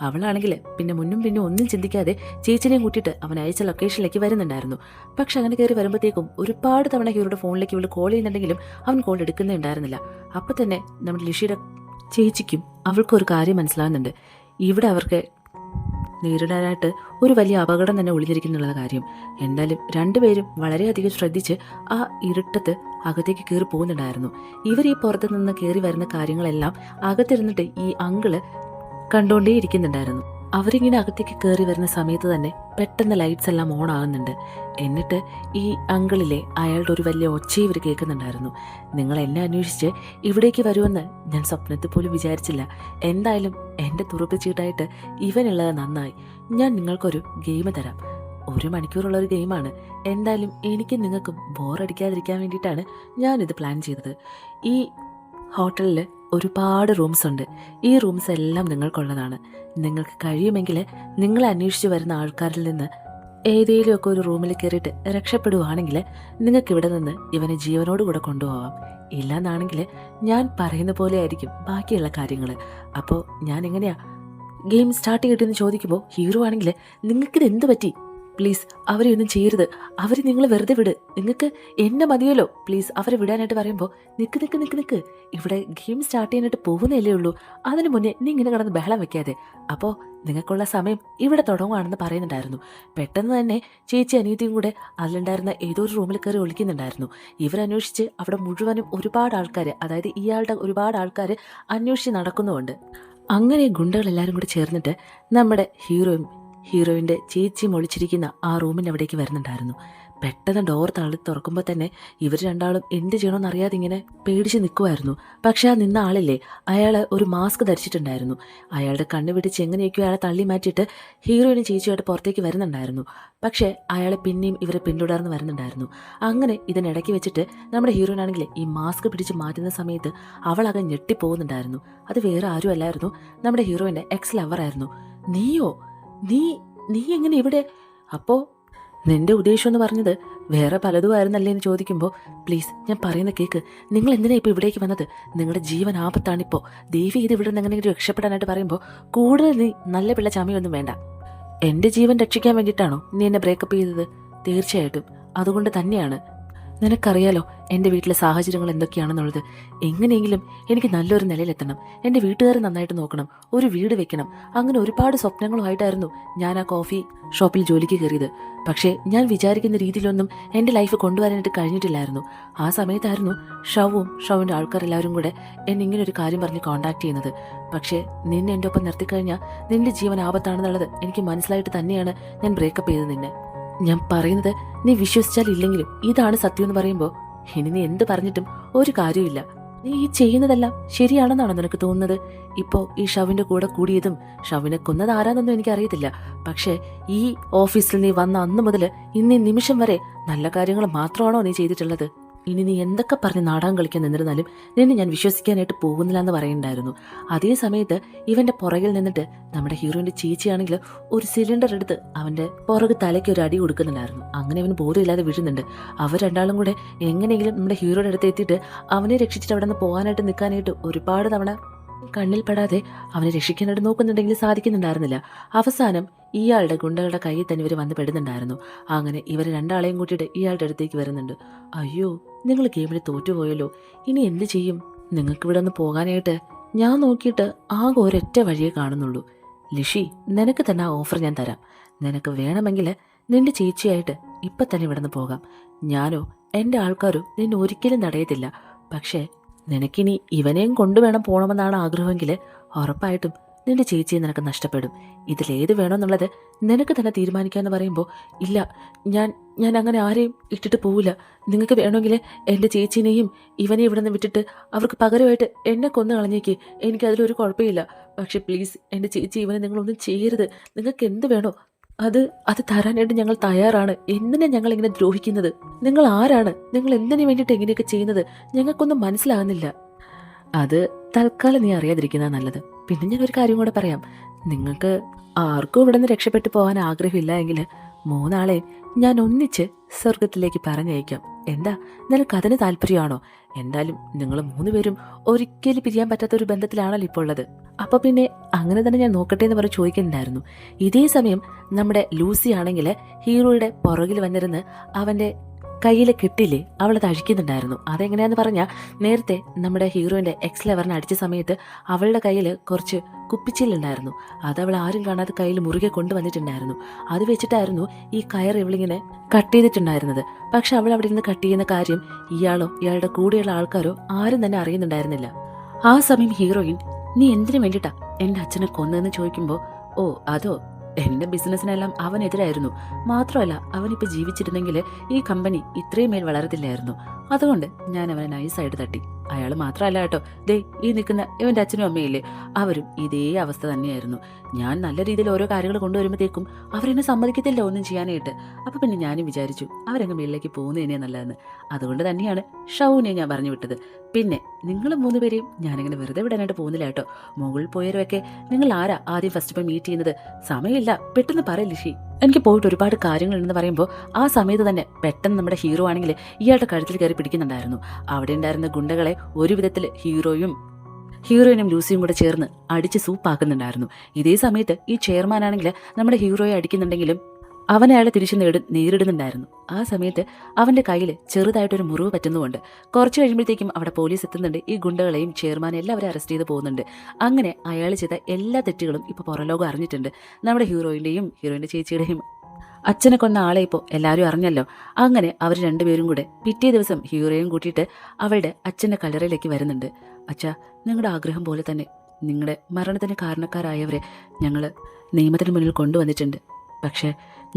അവളാണെങ്കിൽ പിന്നെ മുന്നും ഒന്നും ചിന്തിക്കാതെ ചേച്ചിനെയും കൂട്ടിയിട്ട് അവൻ അയച്ച ലൊക്കേഷനിലേക്ക് വരുന്നുണ്ടായിരുന്നു. പക്ഷെ അങ്ങനെ കയറി വരുമ്പോഴത്തേക്കും ഒരുപാട് തവണ ഹീറോയുടെ ഫോണിലേക്ക് ഇവൾ കോൾ ചെയ്യുന്നുണ്ടെങ്കിലും അവൻ കോൾ എടുക്കുന്നേ ഉണ്ടായിരുന്നില്ല. അപ്പം തന്നെ നമ്മുടെ ലിഷിയുടെ ചേച്ചിക്കും അവൾക്കൊരു കാര്യം മനസ്സിലാകുന്നുണ്ട്. ഇവിടെ അവർക്ക് നേരിടാനായിട്ട് ഒരു വലിയ അപകടം തന്നെ ഒളിഞ്ഞിരിക്കുന്നുള്ള കാര്യം. എന്തായാലും രണ്ടുപേരും വളരെയധികം ശ്രദ്ധിച്ച് ആ ഇരുട്ടത്ത് അകത്തേക്ക് കയറി പോകുന്നുണ്ടായിരുന്നു. ഇവർ ഈ പുറത്തു നിന്ന് കയറി വരുന്ന കാര്യങ്ങളെല്ലാം അകത്തിരുന്നിട്ട് ഈ അങ്കിള് കണ്ടുകൊണ്ടേ ഇരിക്കുന്നുണ്ടായിരുന്നു. അവരിങ്ങനെ അകത്തേക്ക് കയറി വരുന്ന സമയത്ത് തന്നെ പെട്ടെന്ന് ലൈറ്റ്സ് എല്ലാം ഓൺ ആകുന്നുണ്ട്. എന്നിട്ട് ഈ അങ്കിളിലെ അയാളുടെ ഒരു വലിയ ഒച്ചയും ഇവർ കേൾക്കുന്നുണ്ടായിരുന്നു. നിങ്ങൾ എന്നെ അന്വേഷിച്ച് ഇവിടേക്ക് വരുമെന്ന് ഞാൻ സ്വപ്നത്തിൽ പോലും വിചാരിച്ചില്ല. എന്തായാലും എൻ്റെ തുറപ്പിച്ചീട്ടായിട്ട് ഇവനുള്ളത് നന്നായി. ഞാൻ നിങ്ങൾക്കൊരു ഗെയിം തരാം. 1 മണിക്കൂറുള്ളൊരു ഗെയിമാണ്. എന്തായാലും എനിക്ക് നിങ്ങൾക്കും ബോറടിക്കാതിരിക്കാൻ വേണ്ടിയിട്ടാണ് ഞാനിത് പ്ലാൻ ചെയ്തത്. ഈ ഹോട്ടലിൽ ഒരുപാട് റൂംസ് ഉണ്ട്. ഈ റൂംസ് എല്ലാം നിങ്ങൾക്കുള്ളതാണ്. നിങ്ങൾക്ക് കഴിയുമെങ്കിൽ നിങ്ങളെ അന്വേഷിച്ച് വരുന്ന ആൾക്കാരിൽ നിന്ന് ഏതെങ്കിലുമൊക്കെ ഒരു റൂമിൽ കയറിയിട്ട് രക്ഷപ്പെടുവാണെങ്കിൽ നിങ്ങൾക്ക് ഇവിടെ നിന്ന് ഇവനെ ജീവനോടുകൂടെ കൊണ്ടുപോകാം. ഇല്ലാന്നാണെങ്കിൽ ഞാൻ പറയുന്ന പോലെ ആയിരിക്കും ബാക്കിയുള്ള കാര്യങ്ങൾ. അപ്പോൾ ഞാൻ എങ്ങനെയാ ഗെയിം സ്റ്റാർട്ട് ചെയ്തിട്ടെന്ന് ചോദിക്കുമ്പോൾ ഹീറോ ആണെങ്കിൽ നിങ്ങൾക്കിത് എന്ത് പറ്റി? പ്ലീസ് അവരെ ഒന്നും ചെയ്യരുത്. അവർ നിങ്ങൾ വെറുതെ വിട്. നിങ്ങൾക്ക് എന്നെ മതിയല്ലോ. പ്ലീസ് അവരെ വിടാനായിട്ട് പറയുമ്പോൾ നിക്ക് ഇവിടെ ഗെയിം സ്റ്റാർട്ട് ചെയ്യാനായിട്ട് പോകുന്നതല്ലേ ഉള്ളൂ. അതിന് മുന്നേ നീ ഇങ്ങനെ കിടന്ന് ബഹളം വെക്കാതെ. അപ്പോൾ നിങ്ങൾക്കുള്ള സമയം ഇവിടെ തുടങ്ങുകയാണെന്ന് പറയുന്നുണ്ടായിരുന്നു. പെട്ടെന്ന് തന്നെ ചേച്ചി അനിയത്തിയും കൂടെ അതിലുണ്ടായിരുന്ന ഏതോ ഒരു റൂമിൽ കയറി ഒളിക്കുന്നുണ്ടായിരുന്നു. ഇവരന്വേഷിച്ച് അവിടെ മുഴുവനും ഒരുപാട് ആൾക്കാർ, അതായത് ഇയാളുടെ ഒരുപാട് ആൾക്കാർ അന്വേഷിച്ച് നടക്കുന്നുമുണ്ട്. അങ്ങനെ ഗുണ്ടകളെല്ലാവരും കൂടി ചേർന്നിട്ട് നമ്മുടെ ഹീറോയിൻ്റെ ചേച്ചിയും ഒളിച്ചിരിക്കുന്ന ആ റൂമിൻ്റെ അവിടേക്ക് വരുന്നുണ്ടായിരുന്നു. പെട്ടെന്ന് ഡോർ തള്ളി തുറക്കുമ്പോൾ തന്നെ ഇവർ രണ്ടാളും എന്ത് ചെയ്യണമെന്ന് അറിയാതെ ഇങ്ങനെ പേടിച്ച് നിൽക്കുമായിരുന്നു. പക്ഷെ ആ നിന്ന ആളില്ലേ, അയാൾ ഒരു മാസ്ക് ധരിച്ചിട്ടുണ്ടായിരുന്നു. അയാളുടെ കണ്ണ് പിടിച്ച് എങ്ങനെയൊക്കെയോ അയാളെ തള്ളി മാറ്റിയിട്ട് ഹീറോയിനും ചേച്ചിയായിട്ട് പുറത്തേക്ക് വരുന്നുണ്ടായിരുന്നു. പക്ഷേ അയാളെ പിന്നെയും ഇവരെ പിന്തുടർന്ന് വരുന്നുണ്ടായിരുന്നു. അങ്ങനെ ഇതിനിടയ്ക്ക് വെച്ചിട്ട് നമ്മുടെ ഹീറോയിനാണെങ്കിൽ ഈ മാസ്ക് പിടിച്ച് മാറ്റുന്ന സമയത്ത് അവളകെ ഞെട്ടിപ്പോകുന്നുണ്ടായിരുന്നു. അത് വേറെ ആരും അല്ലായിരുന്നു, നമ്മുടെ ഹീറോയിൻ്റെ എക്സ് ലവറായിരുന്നു. നീയോ? നീ എങ്ങനെ ഇവിടെ? അപ്പോൾ നിന്റെ ഉദ്ദേശം എന്ന് പറഞ്ഞത് വേറെ പലതുമായിരുന്നല്ലേ എന്ന് ചോദിക്കുമ്പോൾ പ്ലീസ് ഞാൻ പറയുന്ന കേക്ക്. നിങ്ങൾ എന്തിനാ ഇപ്പോൾ ഇവിടേക്ക് വന്നത്? നിങ്ങളുടെ ജീവൻ ആപത്താണിപ്പോൾ. ദേവി ഇത് ഇവിടെ നിന്ന് എങ്ങനെയെങ്കിലും രക്ഷപ്പെടാനായിട്ട് പറയുമ്പോൾ കൂടുതൽ നീ നല്ല പിള്ള ചമയൊന്നും വേണ്ട. എൻ്റെ ജീവൻ രക്ഷിക്കാൻ വേണ്ടിയിട്ടാണോ നീ എന്നെ ബ്രേക്കപ്പ് ചെയ്തത്? തീർച്ചയായിട്ടും അതുകൊണ്ട് തന്നെയാണ്. നിനക്കറിയാലോ എൻ്റെ വീട്ടിലെ സാഹചര്യങ്ങൾ എന്തൊക്കെയാണെന്നുള്ളത്. എങ്ങനെയെങ്കിലും എനിക്ക് നല്ലൊരു നിലയിലെത്തണം. എൻ്റെ വീട്ടുകാരെ നന്നായിട്ട് നോക്കണം, ഒരു വീട് വെക്കണം. അങ്ങനെ ഒരുപാട് സ്വപ്നങ്ങളുമായിട്ടായിരുന്നു ഞാൻ ആ കോഫി ഷോപ്പിൽ ജോലിക്ക് കയറിയത്. പക്ഷേ ഞാൻ വിചാരിക്കുന്ന രീതിയിലൊന്നും എൻ്റെ ലൈഫ് കൊണ്ടുവരാനായിട്ട് കഴിഞ്ഞിട്ടില്ലായിരുന്നു. ആ സമയത്തായിരുന്നു ഷൗവിൻ്റെ ആൾക്കാരെല്ലാവരും കൂടെ എന്നെ ഇങ്ങനെ ഒരു കാര്യം പറഞ്ഞ് കോൺടാക്ട് ചെയ്യുന്നത്. പക്ഷേ നിന്നെ എൻ്റെ ഒപ്പം നിർത്തിക്കഴിഞ്ഞാൽ നിൻ്റെ ജീവൻ ആപത്താണെന്നുള്ളത് എനിക്ക് മനസ്സിലായിട്ട് തന്നെയാണ് ഞാൻ ബ്രേക്കപ്പ് ചെയ്തത് നിന്നെ. ഞാൻ പറയുന്നത് നീ വിശ്വസിച്ചാൽ ഇല്ലെങ്കിലും ഇതാണ് സത്യം എന്ന് പറയുമ്പോൾ ഇനി നീ എന്ത് പറഞ്ഞിട്ടും ഒരു കാര്യമില്ല. നീ ഈ ചെയ്യുന്നതെല്ലാം ശരിയാണെന്നാണോ നിനക്ക് തോന്നുന്നത്? ഇപ്പോൾ ഈ ഷവിൻ്റെ കൂടെ കൂടിയതും ഷവിനെ കൊന്നത് ആരാന്നൊന്നും എനിക്കറിയത്തില്ല. പക്ഷേ ഈ ഓഫീസിൽ നീ വന്ന അന്ന് മുതൽ ഇന്നീ നിമിഷം വരെ നല്ല കാര്യങ്ങൾ മാത്രമാണോ നീ ചെയ്തിട്ടുള്ളത്? ഇനി നീ എന്തൊക്കെ പറഞ്ഞ് നാടകം കളിക്കാൻ നിന്നിരുന്നാലും നിന്നെ ഞാൻ വിശ്വസിക്കാനായിട്ട് പോകുന്നില്ല എന്ന് പറയുന്നുണ്ടായിരുന്നു. അതേ സമയത്ത് ഇവൻ്റെ പുറകിൽ നിന്നിട്ട് നമ്മുടെ ഹീറോയിൻ്റെ ചേച്ചിയാണെങ്കിൽ ഒരു സിലിണ്ടർ എടുത്ത് അവൻ്റെ പുറക് തലയ്ക്ക് ഒരു അടി കൊടുക്കുന്നുണ്ടായിരുന്നു. അങ്ങനെ അവന് ബോധമില്ലാതെ വീഴുന്നുണ്ട്. അവർ രണ്ടാളും കൂടെ എങ്ങനെയെങ്കിലും നമ്മുടെ ഹീറോയുടെ അടുത്ത് എത്തിയിട്ട് അവനെ രക്ഷിച്ചിട്ട് അവിടെ നിന്ന് പോകാനായിട്ട് നിൽക്കാനായിട്ട് ഒരുപാട് തവണ കണ്ണിൽ പെടാതെ അവനെ രക്ഷിക്കാനായിട്ട് നോക്കുന്നുണ്ടെങ്കിൽ സാധിക്കുന്നുണ്ടായിരുന്നില്ല. അവസാനം ഇയാളുടെ ഗുണ്ടകളുടെ കയ്യിൽ തന്നെ ഇവർ വന്ന് പെടുന്നുണ്ടായിരുന്നു. അങ്ങനെ ഇവർ രണ്ടാളെയും കൂട്ടിയിട്ട് ഇയാളുടെ അടുത്തേക്ക് വരുന്നുണ്ട്. അയ്യോ, നിങ്ങൾ ഗെയിമിൽ തോറ്റുപോയല്ലോ, ഇനി എന്ത് ചെയ്യും? നിങ്ങൾക്ക് ഇവിടെ നിന്ന് പോകാനായിട്ട് ഞാൻ നോക്കിയിട്ട് ആകെ ഒരൊറ്റ വഴിയേ കാണുന്നുള്ളൂ. ലിഷി, നിനക്ക് തന്നെ ആ ഓഫർ ഞാൻ തരാം. നിനക്ക് വേണമെങ്കിൽ നിന്റെ ചേച്ചിയായിട്ട് ഇപ്പം തന്നെ ഇവിടെ നിന്ന് പോകാം. ഞാനോ എൻ്റെ ആൾക്കാരോ നിന്നെ ഒരിക്കലും തടയത്തില്ല. പക്ഷേ നിനക്കിനി ഇവനെയും കൊണ്ടുവേണം പോകണമെന്നാണ് ആഗ്രഹമെങ്കിൽ ഉറപ്പായിട്ടും നിന്റെ ചേച്ചിയെ നിനക്ക് നഷ്ടപ്പെടും. ഇതിലേത് വേണമെന്നുള്ളത് നിനക്ക് തന്നെ തീരുമാനിക്കാമെന്ന് പറയുമ്പോൾ ഇല്ല, ഞാൻ അങ്ങനെ ആരെയും ഇട്ടിട്ട് പോവില്ല. നിങ്ങൾക്ക് വേണമെങ്കിൽ എൻ്റെ ചേച്ചീനെയും ഇവനെ ഇവിടെ നിന്ന് വിട്ടിട്ട് അവർക്ക് പകരമായിട്ട് എന്നെ കൊന്നു കളഞ്ഞേക്ക്, എനിക്കതിലൊരു കുഴപ്പമില്ല. പക്ഷെ പ്ലീസ് എൻ്റെ ചേച്ചി ഇവനെ നിങ്ങളൊന്നും ചെയ്യരുത്. നിങ്ങൾക്ക് എന്ത് വേണോ അത് തരാനായിട്ട് ഞങ്ങൾ തയ്യാറാണ്. എന്തിനാ ഞങ്ങൾ ഇങ്ങനെ ദ്രോഹിക്കുന്നത്? നിങ്ങൾ ആരാണ്? നിങ്ങൾ എന്തിനു വേണ്ടിയിട്ട് എങ്ങനെയൊക്കെ ചെയ്യുന്നത്? ഞങ്ങൾക്കൊന്നും മനസ്സിലാകുന്നില്ല. അത് തൽക്കാലം നീ അറിയാതിരിക്കുന്ന നല്ലത്. പിന്നെ ഞാനൊരു കാര്യം കൂടെ പറയാം. നിങ്ങൾക്ക് ആർക്കും ഇവിടെ നിന്ന് രക്ഷപ്പെട്ടു പോകാൻ ആഗ്രഹമില്ല എങ്കിൽ 3 ആളെയും ഞാൻ ഒന്നിച്ച് സ്വർഗത്തിലേക്ക് പറഞ്ഞയക്കാം. എന്താ, നിനക്കതിന് താല്പര്യമാണോ? എന്തായാലും നിങ്ങൾ 3 പേരും ഒരിക്കലും പിരിയാൻ പറ്റാത്തൊരു ബന്ധത്തിലാണല്ലോ ഇപ്പോൾ ഉള്ളത്. അപ്പോൾ പിന്നെ അങ്ങനെ തന്നെ ഞാൻ നോക്കട്ടെ എന്ന് പറഞ്ഞ് ചോദിക്കുന്നുണ്ടായിരുന്നു. ഇതേ സമയം നമ്മുടെ ലൂസി ആണെങ്കിൽ ഹീറോയുടെ പുറകിൽ വന്നിരുന്ന് അവൻ്റെ കയ്യിലെ കെട്ടില്ലേ അവളത് അഴിക്കുന്നുണ്ടായിരുന്നു. അതെങ്ങനെയാന്ന് പറഞ്ഞാൽ നേരത്തെ നമ്മുടെ ഹീറോയിൻ്റെ എക്സ് ലവറിനെ അടിച്ച സമയത്ത് അവളുടെ കയ്യിൽ കുറച്ച് കുപ്പിച്ചില്ലുണ്ടായിരുന്നു. അതവൾ ആരും കാണാതെ കയ്യിൽ മുറുകെ കൊണ്ടുവന്നിട്ടുണ്ടായിരുന്നു. അത് വെച്ചിട്ടായിരുന്നു ഈ കയർ ഇവളിങ്ങനെ കട്ട് ചെയ്തിട്ടുണ്ടായിരുന്നത്. പക്ഷെ അവൾ അവിടെ നിന്ന് കട്ട് ചെയ്യുന്ന കാര്യം ഇയാളോ ഇയാളുടെ കൂടെയുള്ള ആൾക്കാരോ ആരും തന്നെ അറിയുന്നുണ്ടായിരുന്നില്ല. ആ സമയം ഹീറോയിൻ, നീ എന്തിനു വേണ്ടിയിട്ടാ എൻ്റെ അച്ഛനെ കൊന്നതെന്ന് ചോദിക്കുമ്പോൾ ഓ അതോ, എന്റെ ബിസിനസ്സിനെല്ലാം അവനെതിരായിരുന്നു. മാത്രമല്ല അവനിപ്പോൾ ജീവിച്ചിരുന്നെങ്കിൽ ഈ കമ്പനി ഇത്രയും മേൽ വളരത്തില്ലായിരുന്നു. അതുകൊണ്ട് ഞാൻ അവനെ നൈസായിട്ട് തട്ടി. അയാൾ മാത്രമല്ല കേട്ടോ, ദേ ഈ നിൽക്കുന്ന ഇവന്റെ അച്ഛനും അമ്മയില്ലേ, അവരും ഇതേ അവസ്ഥ തന്നെയായിരുന്നു. ഞാൻ നല്ല രീതിയിൽ ഓരോ കാര്യങ്ങൾ കൊണ്ടുവരുമ്പോഴത്തേക്കും അവരെന്നെ സമ്മതിക്കത്തില്ല ഒന്നും ചെയ്യാനായിട്ട്. അപ്പൊ പിന്നെ ഞാനും വിചാരിച്ചു അവരങ്ങ് മേളിലേക്ക് പോകുന്നതന്നെ നല്ലതെന്ന്. അതുകൊണ്ട് തന്നെയാണ് ഷൗവിനെ ഞാൻ പറഞ്ഞു വിട്ടത്. പിന്നെ നിങ്ങൾ 3 പേരെയും ഞാനിങ്ങനെ വെറുതെ വിടാനായിട്ട് പോകുന്നില്ല കേട്ടോ. മുകളിൽ പോയവരൊക്കെ നിങ്ങൾ ആരാ ആദ്യം ഫസ്റ്റ് പോയി മീറ്റ് ചെയ്യുന്നത്? സമയമില്ല, പെട്ടെന്ന് പറയില്ല ഷീ. എനിക്ക് പോയിട്ട് ഒരുപാട് കാര്യങ്ങളുണ്ടെന്ന് പറയുമ്പോൾ ആ സമയത്ത് തന്നെ പെട്ടെന്ന് നമ്മുടെ ഹീറോ ആണെങ്കിൽ ഇയാളുടെ കഴുത്തിൽ കയറി പിടിക്കുന്നുണ്ടായിരുന്നു. അവിടെ ഉണ്ടായിരുന്ന ഗുണ്ടകളെ ഒരു വിധത്തിൽ ഹീറോയിനും ലൂസിയും കൂടെ ചേർന്ന് അടിച്ച് സൂപ്പാക്കുന്നുണ്ടായിരുന്നു. ഇതേ സമയത്ത് ഈ ചെയർമാൻ ആണെങ്കിൽ നമ്മുടെ ഹീറോയെ അടിക്കുന്നുണ്ടെങ്കിലും അവനെ അയാളെ തിരിച്ചു നേരിടുന്നുണ്ടായിരുന്നു. ആ സമയത്ത് അവന്റെ കയ്യിൽ ചെറുതായിട്ടൊരു മുറിവ് പറ്റുന്നുമുണ്ട്. കുറച്ച് കഴിയുമ്പോഴത്തേക്കും അവിടെ പോലീസ് എത്തുന്നുണ്ട്. ഈ ഗുണ്ടകളെയും ചെയർമാൻ എല്ലാവരും അറസ്റ്റ് ചെയ്ത് പോകുന്നുണ്ട്. അങ്ങനെ അയാൾ ചെയ്ത എല്ലാ തെറ്റുകളും ഇപ്പോൾ പുറലോകം അറിഞ്ഞിട്ടുണ്ട്. നമ്മുടെ ഹീറോയിൻ്റെ ചേച്ചിയുടെയും അച്ഛനെ കൊന്ന ആളെ ഇപ്പോൾ എല്ലാവരും അറിഞ്ഞല്ലോ. അങ്ങനെ അവർ രണ്ടുപേരും കൂടെ പിറ്റേ ദിവസം ഹീറോയും കൂട്ടിയിട്ട് അവളുടെ അച്ഛൻ്റെ കല്ലറയിലേക്ക് വരുന്നുണ്ട്. അച്ഛാ, നിങ്ങളുടെ ആഗ്രഹം പോലെ തന്നെ നിങ്ങളുടെ മരണത്തിന് കാരണക്കാരായവരെ ഞങ്ങൾ നിയമത്തിന് മുന്നിൽ കൊണ്ടുവന്നിട്ടുണ്ട്. പക്ഷേ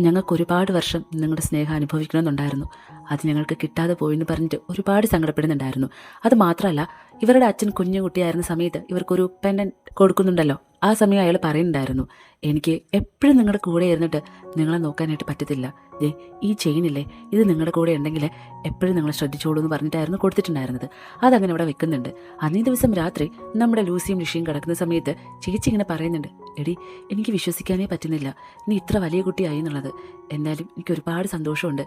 ഞങ്ങൾക്ക് ഒരുപാട് വർഷം നിങ്ങളുടെ സ്നേഹം അനുഭവിക്കണമെന്നുണ്ടായിരുന്നു. അത് ഞങ്ങൾക്ക് കിട്ടാതെ പോയെന്ന് പറഞ്ഞിട്ട് ഒരുപാട് സങ്കടപ്പെടുന്നുണ്ടായിരുന്നു. അത് മാത്രമല്ല, ഇവരുടെ അച്ഛൻ കുഞ്ഞു കുട്ടിയായിരുന്ന സമയത്ത് ഇവർക്കൊരു പെൻഡൻ കൊടുക്കുന്നുണ്ടല്ലോ. ആ സമയം അയാൾ പറയുന്നുണ്ടായിരുന്നു, എനിക്ക് എപ്പോഴും നിങ്ങളുടെ കൂടെ ഇരുന്നിട്ട് നിങ്ങളെ നോക്കാനായിട്ട് പറ്റത്തില്ല. ഈ ചെയിനില്ലേ, ഇത് നിങ്ങളുടെ കൂടെ ഉണ്ടെങ്കിൽ എപ്പോഴും നിങ്ങളെ ശ്രദ്ധിച്ചോളൂ എന്ന് പറഞ്ഞിട്ടായിരുന്നു കൊടുത്തിട്ടുണ്ടായിരുന്നത്. അതങ്ങനെ അവിടെ വെക്കുന്നുണ്ട്. അന്നേ ദിവസം രാത്രി നമ്മുടെ ലൂസിയും ലിഷിയും കിടക്കുന്ന സമയത്ത് ചേച്ചി ഇങ്ങനെ പറയുന്നുണ്ട്, എടി എനിക്ക് വിശ്വസിക്കാനേ പറ്റുന്നില്ല നീ ഇത്ര വലിയ കുട്ടിയായി എന്നുള്ളത്. എന്നാലും എനിക്ക് ഒരുപാട് സന്തോഷമുണ്ട്.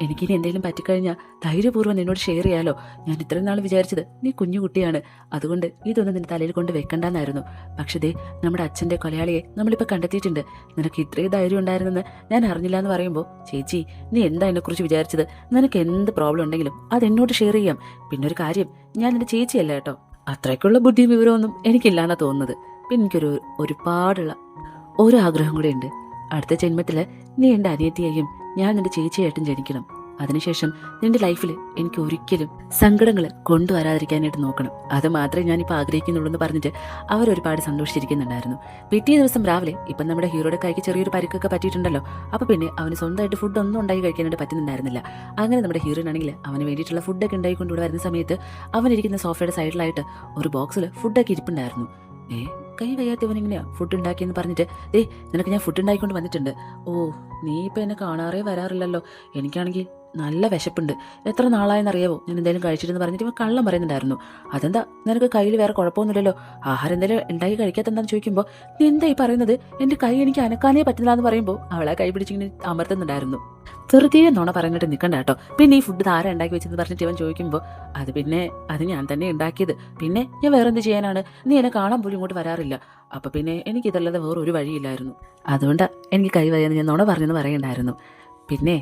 എനിക്കിനി എന്തെങ്കിലും പറ്റിക്കഴിഞ്ഞാൽ ധൈര്യപൂർവ്വം നിന്നോട് ഷെയർ ചെയ്യാലോ. ഞാൻ ഇത്രയും നാൾ വിചാരിച്ചത് നീ കുഞ്ഞു കുട്ടിയാണ്, അതുകൊണ്ട് ഇതൊന്നും നിന്റെ തലയിൽ കൊണ്ട് വെക്കണ്ടെന്നായിരുന്നു. പക്ഷേ ദേ നമ്മുടെ അച്ഛൻ്റെ കൊലയാളിയെ നമ്മളിപ്പോൾ കണ്ടെത്തിയിട്ടുണ്ട്. നിനക്ക് ഇത്രയും ധൈര്യം ഉണ്ടായിരുന്നെന്ന് ഞാൻ അറിഞ്ഞില്ല എന്ന് പറയുമ്പോൾ, ചേച്ചി നീ എന്താ എന്നെക്കുറിച്ച് വിചാരിച്ചത്? നിനക്ക് എന്ത് പ്രോബ്ലം ഉണ്ടെങ്കിലും അതെന്നോട് ഷെയർ ചെയ്യാം. പിന്നെ ഒരു കാര്യം, ഞാൻ എൻ്റെ ചേച്ചിയല്ല കേട്ടോ. അത്രയ്ക്കുള്ള ബുദ്ധിയും വിവരമൊന്നും എനിക്കില്ലാന്നാണ് തോന്നുന്നത്. പിന്നെ എനിക്കൊരു ഒരുപാടുള്ള ഒരു ആഗ്രഹം കൂടെ ഉണ്ട്. അടുത്ത ജന്മത്തിൽ നീ എൻ്റെ അനിയത്തിയെയും ഞാൻ നിന്റെ ചേച്ചിയായിട്ടും ജനിക്കണം. അതിനുശേഷം നിന്റെ ലൈഫിൽ എനിക്ക് ഒരിക്കലും സങ്കടങ്ങൾ കൊണ്ടുവരാതിരിക്കാനായിട്ട് നോക്കണം. അത് മാത്രമേ ഞാനിപ്പോൾ ആഗ്രഹിക്കുന്നുള്ളൂ എന്ന് പറഞ്ഞിട്ട് അവരൊരുപാട് സന്തോഷിച്ചിരിക്കുന്നുണ്ടായിരുന്നു. പിറ്റേ ദിവസം രാവിലെ ഇപ്പം നമ്മുടെ ഹീറോയുടെ കൈക്ക് ചെറിയൊരു പരിക്കൊക്കെ പറ്റിയിട്ടുണ്ടല്ലോ. അപ്പോൾ പിന്നെ അവന് സ്വന്തമായിട്ട് ഫുഡൊന്നും ഉണ്ടാക്കി കഴിക്കാനായിട്ട് പറ്റുന്നുണ്ടായിരുന്നില്ല. അങ്ങനെ നമ്മുടെ ഹീറോയിനാണെങ്കിൽ അവന് വേണ്ടിയിട്ടുള്ള ഫുഡൊക്കെ ഉണ്ടാക്കി കൊണ്ടുവിടെ വരുന്ന സമയത്ത് അവനിരിക്കുന്ന സോഫയുടെ സൈഡിലായിട്ട് ഒരു ബോക്സിൽ ഫുഡൊക്കെ ഇരിപ്പുണ്ടായിരുന്നു. കൈ വയ്യാത്തവനെങ്ങനെയാ ഫുഡ് ഉണ്ടാക്കിയെന്ന് പറഞ്ഞിട്ട്, നിനക്ക് ഞാൻ ഫുഡ് ഉണ്ടാക്കിക്കൊണ്ട് വന്നിട്ടുണ്ട്. ഓ, നീ ഇപ്പം എന്നെ കാണാറേ വരാറില്ലല്ലോ. എനിക്കാണെങ്കിൽ നല്ല വിശപ്പുണ്ട്. എത്ര നാളായെന്നറിയാവോ ഞാൻ എന്തെങ്കിലും കഴിച്ചിട്ടെന്ന് പറഞ്ഞിട്ട് ഇവൻ കള്ളം പറയുന്നുണ്ടായിരുന്നു. അതെന്താ, നിനക്ക് കയ്യിൽ വേറെ കുഴപ്പമൊന്നുമില്ലല്ലോ, ആഹാരം എന്തെങ്കിലും ഉണ്ടാക്കി കഴിക്കാത്തെന്താന്ന് ചോദിക്കുമ്പോൾ, നീ എന്താ ഈ പറയുന്നത്? എൻ്റെ കൈ എനിക്ക് അനക്കാനേ പറ്റില്ല എന്ന് പറയുമ്പോൾ അവളെ കൈ പിടിച്ചിങ്ങനെ അമർത്തുന്നുണ്ടായിരുന്നു. വെറുതെ നോണ പറഞ്ഞിട്ട് നിൽക്കണ്ട കേട്ടോ. പിന്നെ ഈ ഫുഡ് ആരാ ഉണ്ടാക്കി വെച്ചെന്ന് പറഞ്ഞിട്ട് ഇവൻ ചോദിക്കുമ്പോൾ, അത് ഞാൻ തന്നെ ഉണ്ടാക്കിയത്. പിന്നെ ഞാൻ വേറെ എന്ത് ചെയ്യാനാണ്? നീ എന്നെ കാണാൻ പോലും ഇങ്ങോട്ട് വരാറില്ല. അപ്പം പിന്നെ എനിക്കിതല്ലാതെ വേറൊരു വഴിയില്ലായിരുന്നു. അതുകൊണ്ടാണ് എനിക്ക് കൈ വയ്യാന്ന് ഞാൻ നോണ പറഞ്ഞെന്ന് പറയണ്ടായിരുന്നു. പിന്നെ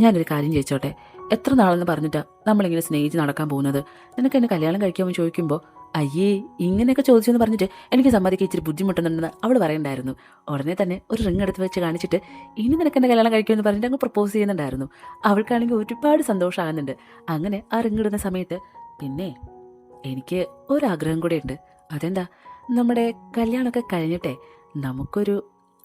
ഞാനൊരു കാര്യം ചോദിച്ചോട്ടെ, എത്ര നാളെന്ന് പറഞ്ഞിട്ടാണ് നമ്മളിങ്ങനെ സ്നേഹിച്ച് നടക്കാൻ പോകുന്നത്? നിനക്ക് എന്നെ കല്യാണം കഴിക്കാമെന്ന് ചോദിക്കുമ്പോൾ, അയ്യേ ഇങ്ങനെയൊക്കെ ചോദിച്ചെന്ന് പറഞ്ഞിട്ട് എനിക്ക് സമ്മതിക്കാൻ ഇച്ചിരി ബുദ്ധിമുട്ടുന്നുണ്ടെന്ന് അവൾ പറയണ്ടായിരുന്നു. ഉടനെ തന്നെ ഒരു റിങ് എടുത്ത് വെച്ച് കാണിച്ചിട്ട്, ഇനി നിനക്ക് എന്നെ കല്യാണം കഴിക്കുമെന്ന് പറഞ്ഞിട്ട് അങ്ങ് പ്രപ്പോസ് ചെയ്യുന്നുണ്ടായിരുന്നു. അവൾക്കാണെങ്കിൽ ഒരുപാട് സന്തോഷമാകുന്നുണ്ട്. അങ്ങനെ ആ റിങ് ഇടുന്ന സമയത്ത്, പിന്നെ എനിക്ക് ഒരാഗ്രഹം കൂടെ ഉണ്ട്. അതെന്താ, നമ്മുടെ കല്യാണമൊക്കെ കഴിഞ്ഞിട്ടേ നമുക്കൊരു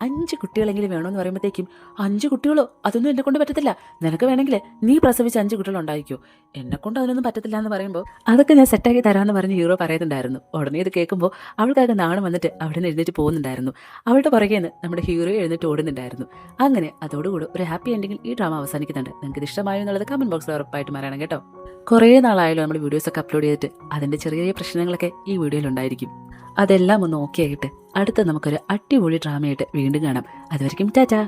5 കുട്ടികളെങ്കിലും വേണമെന്ന് പറയുമ്പോഴത്തേക്കും, 5 കുട്ടികളോ? അതൊന്നും എന്നെ കൊണ്ട് പറ്റത്തില്ല. നിനക്ക് വേണമെങ്കിൽ നീ പ്രസവിച്ച് 5 കുട്ടികളുണ്ടായിരിക്കോ, എന്നെ കൊണ്ട് അതിനൊന്നും പറ്റത്തില്ല എന്ന് പറയുമ്പോൾ, അതൊക്കെ ഞാൻ സെറ്റാക്കി തരാമെന്ന് പറഞ്ഞ് ഹീറോ പറയുന്നുണ്ടായിരുന്നു. ഉടനെ ഇത് കേൾക്കുമ്പോൾ അവൾക്കാകെ നാണം വന്നിട്ട് അവിടെ നിന്ന് എഴുന്നേറ്റ് പോകുന്നുണ്ടായിരുന്നു. അവളുടെ പുറകെ നിന്ന് നമ്മുടെ ഹീറോ എഴുന്നേറ്റ് ഓടുന്നുണ്ടായിരുന്നു. അങ്ങനെ അതോടുകൂടി ഒരു ഹാപ്പി എൻഡിങ്ങിൽ ഈ ഡ്രാമ അവസാനിക്കുന്നുണ്ട്. നിങ്ങൾക്ക് ഇത് ഇഷ്ടമായോ എന്നുള്ളത് കമന്റ് ബോക്സിൽ ഉറപ്പായിട്ട് പറയണം കേട്ടോ. കുറേ നാളായാലും നമ്മൾ വീഡിയോസൊക്കെ അപ്ലോഡ് ചെയ്തിട്ട് അതിൻ്റെ ചെറിയ പ്രശ്നങ്ങളൊക്കെ ഈ വീഡിയോയിൽ ഉണ്ടായിരിക്കും. അതെല്ലാം ഒന്ന് ഓക്കെ ആയിട്ട് അടുത്ത നമുക്കൊരു അടിപൊളി ഡ്രാമയായിട്ട് വീണ്ടും കാണാം. അതുവരെയും ടാറ്റാ.